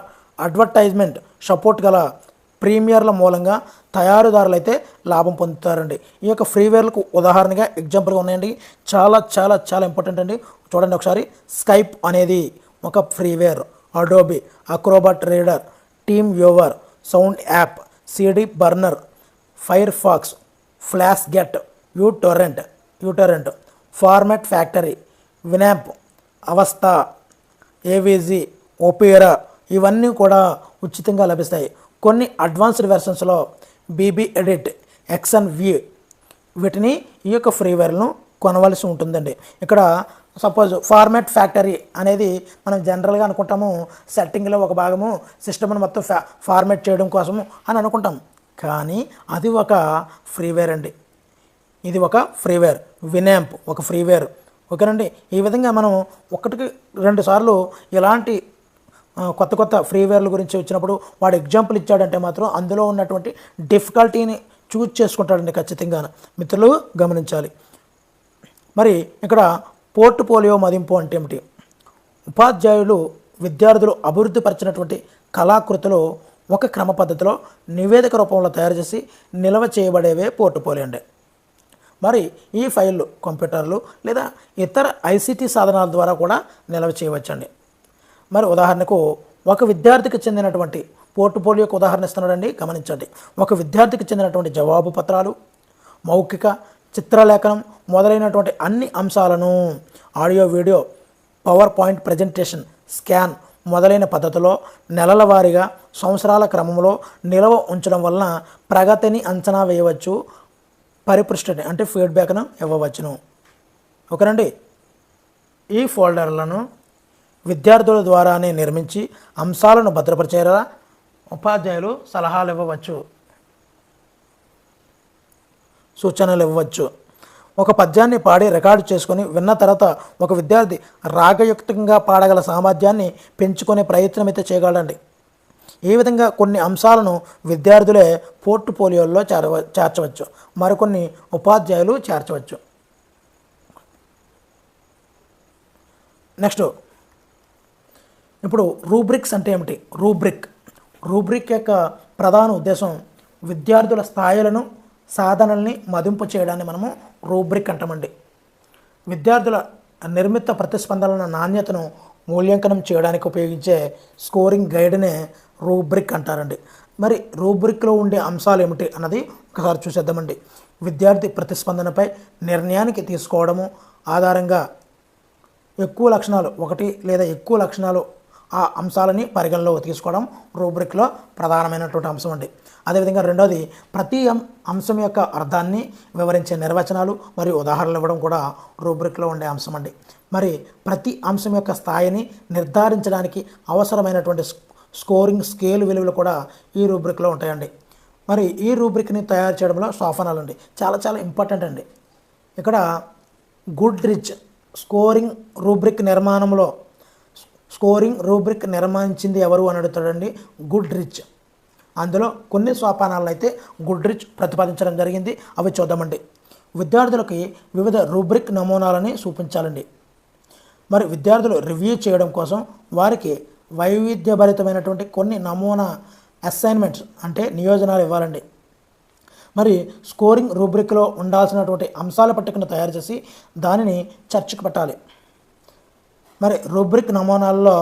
అడ్వర్టైజ్మెంట్ సపోర్ట్ గల ప్రీమియర్ల మూలంగా తయారీదారులు అయితే లాభం పొందుతారండి. ఈ యొక్క ఫ్రీవేర్లకు ఉదాహరణగా ఎగ్జాంపుల్గా ఉన్నాయండి. చాలా చాలా చాలా ఇంపార్టెంట్ అండి. చూడండి ఒకసారి. స్కైప్ అనేది ఒక freeware. Adobe Acrobat Reader, TeamViewer, sound app, CD burner, Firefox, FlashGet, uTorrent, format factory, Winamp, Avast, AVG, Opera ఇవన్నీ కూడా ఉచితంగా లభిస్తాయి. కొన్ని అడ్వాన్స్డ్ వెర్షన్స్లో బీబీ ఎడిట్, ఎక్సన్ వ్యూ వీటిని ఈ యొక్క ఫ్రీవేర్లను కొనవలసి ఉంటుందండి. ఇక్కడ సపోజ్ ఫార్మాట్ ఫ్యాక్టరీ అనేది మనం జనరల్గా అనుకుంటాము, సెట్టింగ్లో ఒక భాగము సిస్టమ్ను మొత్తం ఫార్మాట్ చేయడం కోసము అని అనుకుంటాం. కానీ అది ఒక ఫ్రీవేర్ అండి. ఇది ఒక ఫ్రీవేర్. వినాంప్ ఒక ఫ్రీవేర్. ఓకేనండి. ఈ విధంగా మనం 1-2 సార్లు ఇలాంటి కొత్త ఫ్రీవేర్ల గురించి వచ్చినప్పుడు వాడు ఎగ్జాంపుల్ ఇచ్చాడంటే మాత్రం అందులో ఉన్నటువంటి డిఫికల్టీని చూజ్ చేసుకుంటాడండి ఖచ్చితంగా. మిత్రులు గమనించాలి. మరి ఇక్కడ పోర్ట్ఫోలియో మదింపు అంటే ఏమిటి? ఉపాధ్యాయులు విద్యార్థులు అభివృద్ధి పరిచినటువంటి కళాకృతులు ఒక క్రమ పద్ధతిలో నివేదిక రూపంలో తయారు చేసి నిల్వ చేయబడేవే పోర్ట్ఫోలియో అండి. మరి ఈ ఫైళ్ళు కంప్యూటర్లు లేదా ఇతర ఐసిటి సాధనాల ద్వారా కూడా నిల్వ చేయవచ్చండి. మరి ఉదాహరణకు ఒక విద్యార్థికి చెందినటువంటి పోర్ట్ఫోలియోకి ఉదాహరణ ఇస్తున్నాడండి, గమనించండి. ఒక విద్యార్థికి చెందినటువంటి జవాబు పత్రాలు, మౌఖిక, చిత్రలేఖనం మొదలైనటువంటి అన్ని అంశాలను audio, video, power point presentation, scan మొదలైన పద్ధతిలో నెలల వారీగా సంవత్సరాల క్రమంలో నిల్వ ఉంచడం వలన ప్రగతిని అంచనా వేయవచ్చు, పరిపృష్టిని అంటే ఫీడ్బ్యాక్ను ఇవ్వవచ్చును. ఓకేనండి. ఈ ఫోల్డర్లను విద్యార్థుల ద్వారానే నిర్మించి అంశాలను భద్రపరిచేలా ఉపాధ్యాయులు సలహాలు ఇవ్వవచ్చు, సూచనలు ఇవ్వవచ్చు. ఒక పద్యాన్ని పాడి రికార్డు చేసుకొని విన్న తర్వాత ఒక విద్యార్థి రాగయుక్తంగా పాడగల సామర్థ్యాన్ని పెంచుకునే ప్రయత్నం అయితే చేయగలండి. ఈ విధంగా కొన్ని అంశాలను విద్యార్థులే పోర్ట్ఫోలియోల్లో చేర్చవచ్చు, మరికొన్ని ఉపాధ్యాయులు చేర్చవచ్చు. నెక్స్ట్ ఇప్పుడు రూబ్రిక్స్ అంటే ఏమిటి? రూబ్రిక్ యొక్క ప్రధాన ఉద్దేశం విద్యార్థుల స్థాయిలను, సాధనల్ని మదింపు చేయడాన్ని మనము రూబ్రిక్ అంటామండి. విద్యార్థుల నిర్మిత ప్రతిస్పందనల నాణ్యతను మూల్యాంకనం చేయడానికి ఉపయోగించే స్కోరింగ్ గైడ్నే రూబ్రిక్ అంటారండి. మరి రూబ్రిక్లో ఉండే అంశాలు ఏమిటి అన్నది ఒకసారి చూసేద్దామండి. విద్యార్థి ప్రతిస్పందనపై నిర్ణయానికి తీసుకోవడము ఆధారంగా ఎక్కువ లక్షణాలు, 1 లేదా ఎక్కువ లక్షణాలు ఆ అంశాలని పరిగణలో తీసుకోవడం రూబ్రిక్లో ప్రధానమైనటువంటి అంశం అండి. అదేవిధంగా రెండోది ప్రతి అంశం యొక్క అర్థాన్ని వివరించే నిర్వచనాలు మరియు ఉదాహరణలు ఇవ్వడం కూడా రూబ్రిక్లో ఉండే అంశం అండి. మరి ప్రతి అంశం యొక్క స్థాయిని నిర్ధారించడానికి అవసరమైనటువంటి స్కోరింగ్ స్కేల్ విలువలు కూడా ఈ రూబ్రిక్లో ఉంటాయండి. మరి ఈ రూబ్రిక్ని తయారు చేయడంలో సోపానాలు అండి చాలా చాలా ఇంపార్టెంట్ అండి. ఇక్కడ గుడ్రిచ్ స్కోరింగ్ రూబ్రిక్ నిర్మించింది ఎవరు అని అడుగుతాడండి, గుడ్రిచ్. అందులో కొన్ని సోపానాలను అయితే గుడ్రిచ్ ప్రతిపాదించడం జరిగింది. అవి చూద్దామండి. విద్యార్థులకి వివిధ రూబ్రిక్ నమూనాలని చూపించాలండి. మరి విద్యార్థులు రివ్యూ చేయడం కోసం వారికి వైవిధ్యభరితమైనటువంటి కొన్ని నమూనా అసైన్మెంట్స్ అంటే నియోజనాలు ఇవ్వాలండి. మరి స్కోరింగ్ రూబ్రిక్లో ఉండాల్సినటువంటి అంశాల పట్టికను తయారు చేసి దానిని చర్చకు పెట్టాలి. మరి రూబ్రిక్ నమూనాల్లో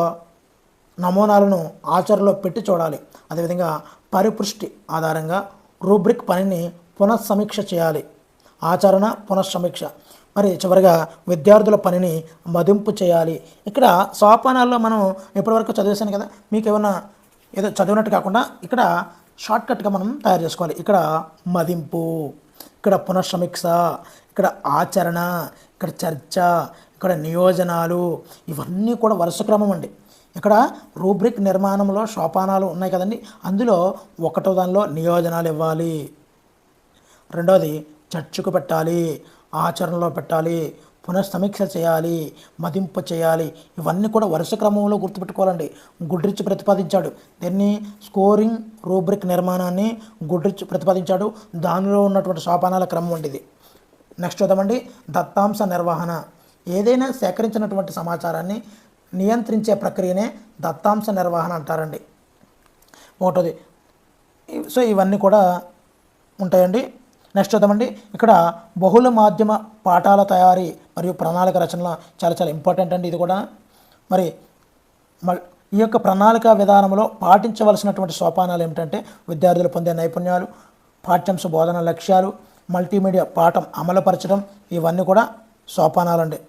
నమూనాలను ఆచరణలో పెట్టి చూడాలి. అదేవిధంగా పరిపృష్టి ఆధారంగా రూబ్రిక్ పనిని పునఃసమీక్ష చేయాలి. ఆచరణ పునఃసమీక్ష. మరి చివరిగా విద్యార్థుల పనిని మదింపు చేయాలి. ఇక్కడ సోపానాల్లో మనం ఇప్పటివరకు చదివేశాను కదా, మీకు ఏమన్నా ఏదో చదివినట్టు కాకుండా ఇక్కడ షార్ట్కట్గా మనం తయారు చేసుకోవాలి. ఇక్కడ మదింపు, ఇక్కడ పునఃసమీక్ష, ఇక్కడ ఆచరణ, ఇక్కడ చర్చ, ఇక్కడ నియోజనాలు, ఇవన్నీ కూడా వరుస క్రమం అండి. ఇక్కడ రూబ్రిక్ నిర్మాణంలో సోపానాలు ఉన్నాయి కదండి, అందులో ఒకటో దానిలో నియోజనాలు ఇవ్వాలి, రెండవది చర్చకు పెట్టాలి, ఆచరణలో పెట్టాలి, పునఃసమీక్ష చేయాలి, మదింపు చేయాలి. ఇవన్నీ కూడా వరుస క్రమంలో గుర్తుపెట్టుకోవాలండి. గుడ్రిచ్ ప్రతిపాదించాడు దీన్ని, స్కోరింగ్ రూబ్రిక్ నిర్మాణాన్ని గుడ్రిచ్ ప్రతిపాదించాడు. దానిలో ఉన్నటువంటి సోపానాల క్రమం వంటిది. నెక్స్ట్ చూద్దామండి, దత్తాంశ నిర్వహణ. ఏదైనా సేకరించినటువంటి సమాచారాన్ని నియంత్రించే ప్రక్రియనే దత్తాంశ నిర్వహణ అంటారండి. ఒకటోది. సో ఇవన్నీ కూడా ఉంటాయండి. నెక్స్ట్ చూద్దామండి, ఇక్కడ బహుళ మాధ్యమ పాఠాల తయారీ మరియు ప్రణాళిక రచనల చాలా చాలా ఇంపార్టెంట్ అండి ఇది కూడా. మరి ఈ యొక్క ప్రణాళిక విధానంలో పాటించవలసినటువంటి సోపానాలు ఏమిటంటే విద్యార్థులు పొందే నైపుణ్యాలు, పాఠ్యాంశ బోధన లక్ష్యాలు, మల్టీమీడియా పాఠం అమలుపరచడం, ఇవన్నీ కూడా సోపానాలండి.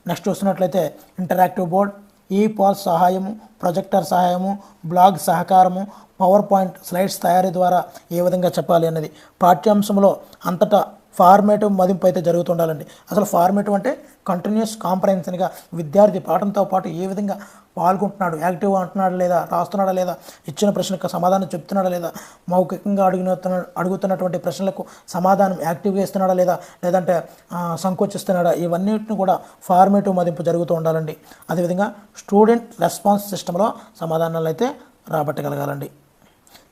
నెక్స్ట్ చూస్తున్నట్లయితే ఇంటరాక్టివ్ బోర్డ్, ఈ పాల్ సహాయము, ప్రొజెక్టర్ సహాయము, బ్లాగ్ సహకారము, పవర్ పాయింట్ స్లైడ్స్ తయారీ ద్వారా ఏ విధంగా చెప్పాలి అన్నది. పాఠ్యాంశంలో అంతటా ఫార్మేటివ్ మదింపు అయితే జరుగుతుండాలండి. అసలు ఫార్మేటివ్ అంటే కంటిన్యూస్ కాంప్రహెన్షన్గా విద్యార్థి పాఠంతో పాటు ఏ విధంగా పాల్గొంటున్నాడు, యాక్టివ్గా అంటున్నాడా లేదా, రాస్తున్నాడా లేదా, ఇచ్చిన ప్రశ్నలకు సమాధానం చెప్తున్నాడా లేదా, మౌఖికంగా అడుగుతున్నటువంటి ప్రశ్నలకు సమాధానం యాక్టివ్గా ఇస్తున్నాడా లేదా, లేదంటే సంకోచిస్తున్నాడా, ఇవన్నిటిని కూడా ఫార్మేటివ్ మదింపు జరుగుతూ ఉండాలండి. అదేవిధంగా స్టూడెంట్ రెస్పాన్స్ సిస్టంలో సమాధానాలు అయితే రాబట్టగలగాలండి.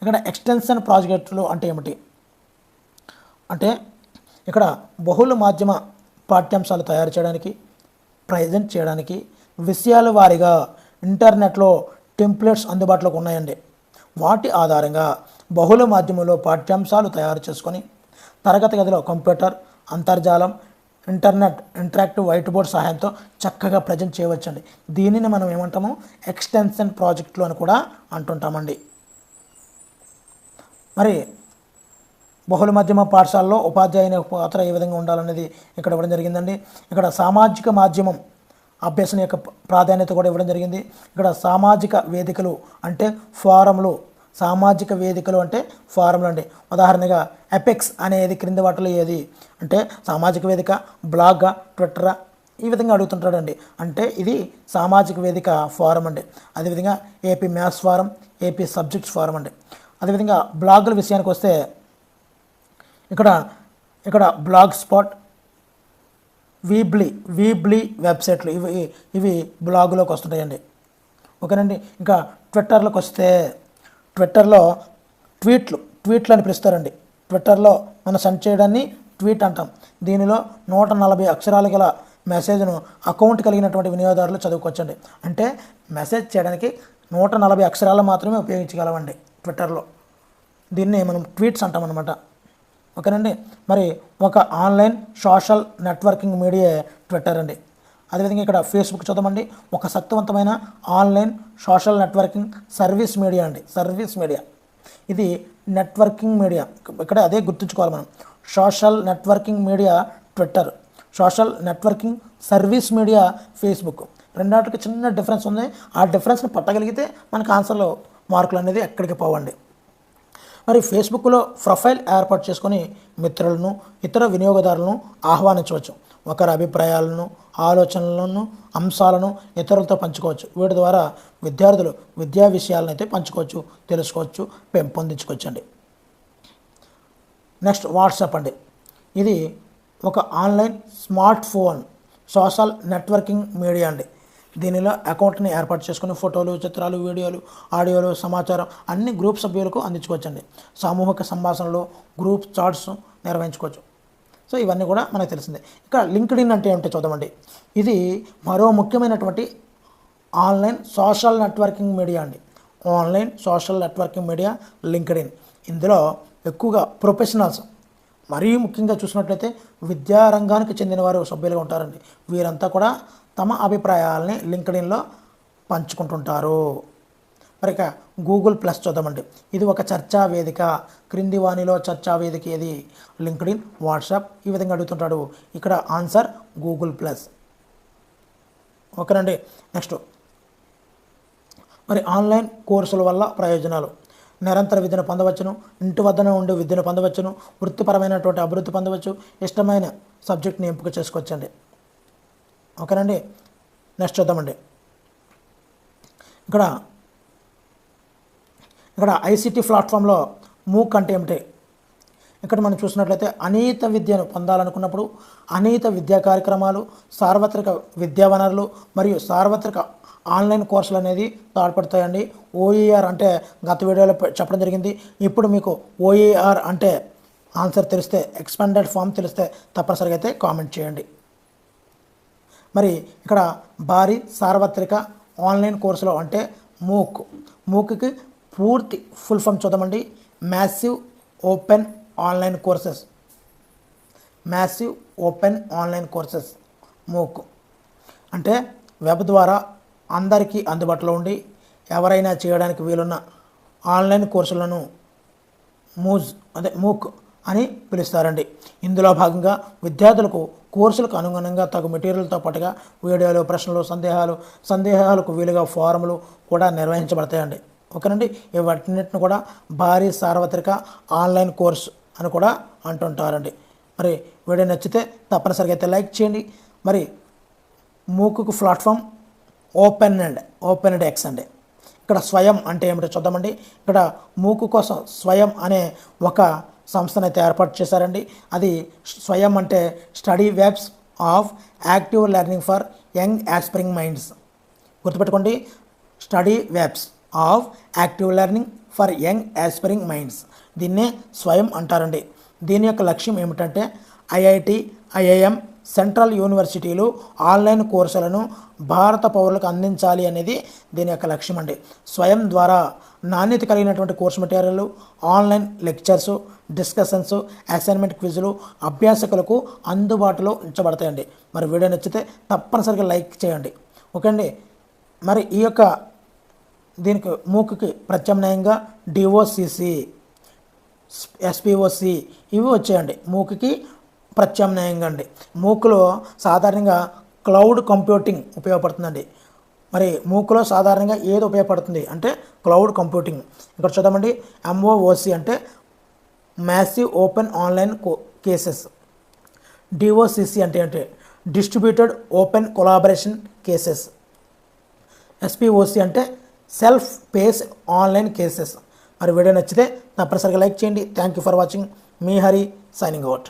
ఇక్కడ ఎక్స్టెన్షన్ ప్రాజెక్టులు అంటే ఏమిటి అంటే, ఇక్కడ బహుళ మాధ్యమ పాఠ్యాంశాలు తయారు చేయడానికి, ప్రజెంట్ చేయడానికి విషయాల వారీగా ఇంటర్నెట్లో టెంప్లెట్స్ అందుబాటులోకి ఉన్నాయండి. వాటి ఆధారంగా బహుళ మాధ్యమంలో పాఠ్యాంశాలు తయారు చేసుకొని తరగతి గదిలో కంప్యూటర్, అంతర్జాలం, ఇంటర్నెట్, ఇంటరాక్టివ్ వైట్ బోర్డ్ సహాయంతో చక్కగా ప్రజెంట్ చేయవచ్చండి. దీనిని మనం ఏమంటాము, ఎక్స్టెన్షన్ ప్రాజెక్టులు అని కూడా అంటుంటామండి. మరి బహుళ మాధ్యమ పాఠశాలలో ఉపాధ్యాయుని పాత్ర ఏ విధంగా ఉండాలనేది ఇక్కడ ఇవ్వడం జరిగిందండి. ఇక్కడ సామాజిక మాధ్యమం అభ్యసన యొక్క ప్రాధాన్యత కూడా ఇవ్వడం జరిగింది. ఇక్కడ సామాజిక వేదికలు అంటే ఫారంలు, సామాజిక వేదికలు అంటే ఫారంలు అండి. ఉదాహరణగా ఎపెక్స్ అనేది క్రింది వాటిలో ఏది అంటే సామాజిక వేదిక, బ్లాగ్, ట్విట్టరా, ఈ విధంగా అడుగుతుంటాడండి. అంటే ఇది సామాజిక వేదిక ఫారం అండి. అదేవిధంగా AP maths form, AP subjects form అండి. అదేవిధంగా బ్లాగుల విషయానికి వస్తే ఇక్కడ బ్లాగ్ స్పాట్, వీబ్లీ వెబ్సైట్లు ఇవి బ్లాగులోకి వస్తుంటాయండి. ఓకేనండి. ఇంకా ట్విట్టర్లోకి వస్తే ట్విట్టర్లో ట్వీట్లు అని పిలుస్తారండి. ట్విట్టర్లో మనం సెండ్ చేయడాన్ని ట్వీట్ అంటాం. దీనిలో 140 అక్షరాలు గల మెసేజ్ను అకౌంట్ కలిగినటువంటి వినియోగదారులు చదువుకోవచ్చండి. అంటే మెసేజ్ చేయడానికి 140 అక్షరాలు మాత్రమే ఉపయోగించగలమండి ట్విట్టర్లో. దీన్ని మనం ట్వీట్స్ అంటాం అన్నమాట. ఓకేనండి. మరి ఒక online social networking media Twitter అండి. అదేవిధంగా ఇక్కడ ఫేస్బుక్ చూద్దామండి. ఒక శక్తివంతమైన online social networking service media అండి. సర్వీస్ మీడియా ఇది నెట్వర్కింగ్ మీడియా. ఇక్కడ అదే గుర్తుంచుకోవాలి మనం. Social networking media Twitter, social networking service media Facebook. రెండాటికి చిన్న డిఫరెన్స్ ఉంది. ఆ డిఫరెన్స్ని పట్టగలిగితే మనకు ఆన్సర్లో మార్కులు అనేది ఎక్కడికి పోవండి. మరి ఫేస్బుక్లో ప్రొఫైల్ ఏర్పాటు చేసుకొని మిత్రులను, ఇతర వినియోగదారులను ఆహ్వానించవచ్చు. ఒకరి అభిప్రాయాలను, ఆలోచనలను, అంశాలను ఇతరులతో పంచుకోవచ్చు. వీటి ద్వారా విద్యార్థులు విద్యా విషయాలను అయితే పంచుకోవచ్చు, తెలుసుకోవచ్చు, పెంపొందించుకోవచ్చు అండి. నెక్స్ట్ వాట్సాప్ అండి. ఇది ఒక online smart phone social networking media అండి. దీనిలో అకౌంట్ని ఏర్పాటు చేసుకుని ఫోటోలు, చిత్రాలు, వీడియోలు, ఆడియోలు, సమాచారం అన్ని గ్రూప్ సభ్యులకు అందించుకోవచ్చండి. సామూహిక సంభాషణలు, గ్రూప్ చాట్స్ నిర్వహించుకోవచ్చు. సో ఇవన్నీ కూడా మనకు తెలిసిందే. ఇక్కడ లింక్డ్ఇన్ అంటే ఏమిటో చూద్దామండి. ఇది మరో ముఖ్యమైనటువంటి ఆన్లైన్ సోషల్ నెట్వర్కింగ్ మీడియా అండి. Online social networking media LinkedIn. ఇందులో ఎక్కువగా ప్రొఫెషనల్స్, మరీ ముఖ్యంగా చూసినట్లయితే విద్యారంగానికి చెందిన వారు సభ్యులుగా ఉంటారండి. వీరంతా కూడా తమ అభిప్రాయాలని లింక్డ్ఇన్లో పంచుకుంటుంటారు. మరి ఇక గూగుల్ ప్లస్ చూద్దామండి. ఇది ఒక చర్చా వేదిక. క్రింది వాణిలో చర్చా వేదిక ఏది? లింక్డ్ఇన్, వాట్సాప్ ఈ విధంగా అడుగుతుంటాడు. ఇక్కడ ఆన్సర్ గూగుల్ ప్లస్. ఓకేనండి. నెక్స్ట్ మరి ఆన్లైన్ కోర్సుల వల్ల ప్రయోజనాలు. నిరంతర విద్యను పొందవచ్చును, ఇంటి వద్దనే ఉండే విద్యను పొందవచ్చును, వృత్తిపరమైనటువంటి అభివృద్ధి పొందవచ్చు, ఇష్టమైన సబ్జెక్ట్ని ఎంపిక చేసుకోవచ్చండి. ఓకేనండి. నెక్స్ట్ చూద్దామండి. ఇక్కడ ఐసిటి ప్లాట్ఫామ్లో మూక్ అంటే ఏమిటి? ఇక్కడ మనం చూసినట్లయితే అనియత విద్యను పొందాలనుకున్నప్పుడు అనియత విద్యా కార్యక్రమాలు, సార్వత్రిక విద్యా వనరులు మరియు సార్వత్రిక ఆన్లైన్ కోర్సులు అనేది తోడ్పడతాయండి. ఓఈఆర్ అంటే గత వీడియోలో చెప్పడం జరిగింది. ఇప్పుడు మీకు ఓఈఆర్ అంటే ఆన్సర్ తెలిస్తే, ఎక్స్పాండెడ్ ఫామ్ తెలిస్తే తప్పనిసరిగా అయితే కామెంట్ చేయండి. మరి ఇక్కడ భారీ సార్వత్రిక ఆన్లైన్ కోర్సులు అంటే మూక్కి పూర్తి ఫుల్ ఫామ్ చూద్దామండి. Massive open online courses. Massive open online courses MOOC అంటే వెబ్ ద్వారా అందరికీ అందుబాటులో ఉండి ఎవరైనా చేయడానికి వీలున్న ఆన్లైన్ కోర్సులను మూక్ అని పిలుస్తారండి. ఇందులో భాగంగా విద్యార్థులకు కోర్సులకు అనుగుణంగా తగు మెటీరియల్తో పాటుగా వీడియోలు, ప్రశ్నలు, సందేహాలకు వీలుగా ఫారములు కూడా నిర్వహించబడతాయండి. ఓకేనండి. వాటిన్నిటిని కూడా భారీ సార్వత్రిక ఆన్లైన్ కోర్సు అని కూడా అంటుంటారండి. మరి వీడియో నచ్చితే తప్పనిసరిగా అయితే లైక్ చేయండి. మరి మూక్కు ప్లాట్ఫామ్ ఓపెన్ ఎక్స్ అండి. ఇక్కడ స్వయం అంటే ఏమిటో చూద్దామండి. ఇక్కడ మూక్ కోసం స్వయం అనే ఒక సంస్థను అయితే ఏర్పాటు చేశారండి. అది స్వయం అంటే study webs of active learning for young aspiring minds. గుర్తుపెట్టుకోండి, study webs of active learning for young aspiring minds. దీన్నే స్వయం అంటారండి. దీని యొక్క లక్ష్యం ఏమిటంటే ఐఐటి, ఐఐఎం, సెంట్రల్ యూనివర్సిటీలు ఆన్లైన్ కోర్సులను భారత పౌరులకు అందించాలి అనేది దీని యొక్క లక్ష్యం అండి. స్వయం ద్వారా నాణ్యత కలిగినటువంటి course material, online lectures, discussions, assignment క్విజులు అభ్యాసకులకు అందుబాటులో ఉంచబడతాయండి. మరి వీడియో నచ్చితే తప్పనిసరిగా లైక్ చేయండి. ఓకే అండి. మరి ఈ యొక్క దీనికి మూక్కి ప్రత్యామ్నాయంగా డిఓసిసి, ఎస్పిఓసి ఇవి వచ్చాయండి మూక్కి ప్రత్యామ్నాయంగా అండి. మూక్లో సాధారణంగా క్లౌడ్ కంప్యూటింగ్ ఉపయోగపడుతుందండి. మరి మూక్లో సాధారణంగా ఏది ఉపయోగపడుతుంది అంటే క్లౌడ్ కంప్యూటింగ్. ఇక్కడ చూద్దామండి. ఎంఓఓసి అంటే మ్యాసివ్ ఓపెన్ ఆన్లైన్ కేసెస్. డిఓసిసి అంటే డిస్ట్రిబ్యూటెడ్ ఓపెన్ కొలాబరేషన్ కేసెస్. ఎస్పిఓసి అంటే సెల్ఫ్ పేస్ ఆన్లైన్ కేసెస్. మరి వీడియో నచ్చితే తప్పనిసరిగా లైక్ చేయండి. Thank you for watching. Me Hari signing out.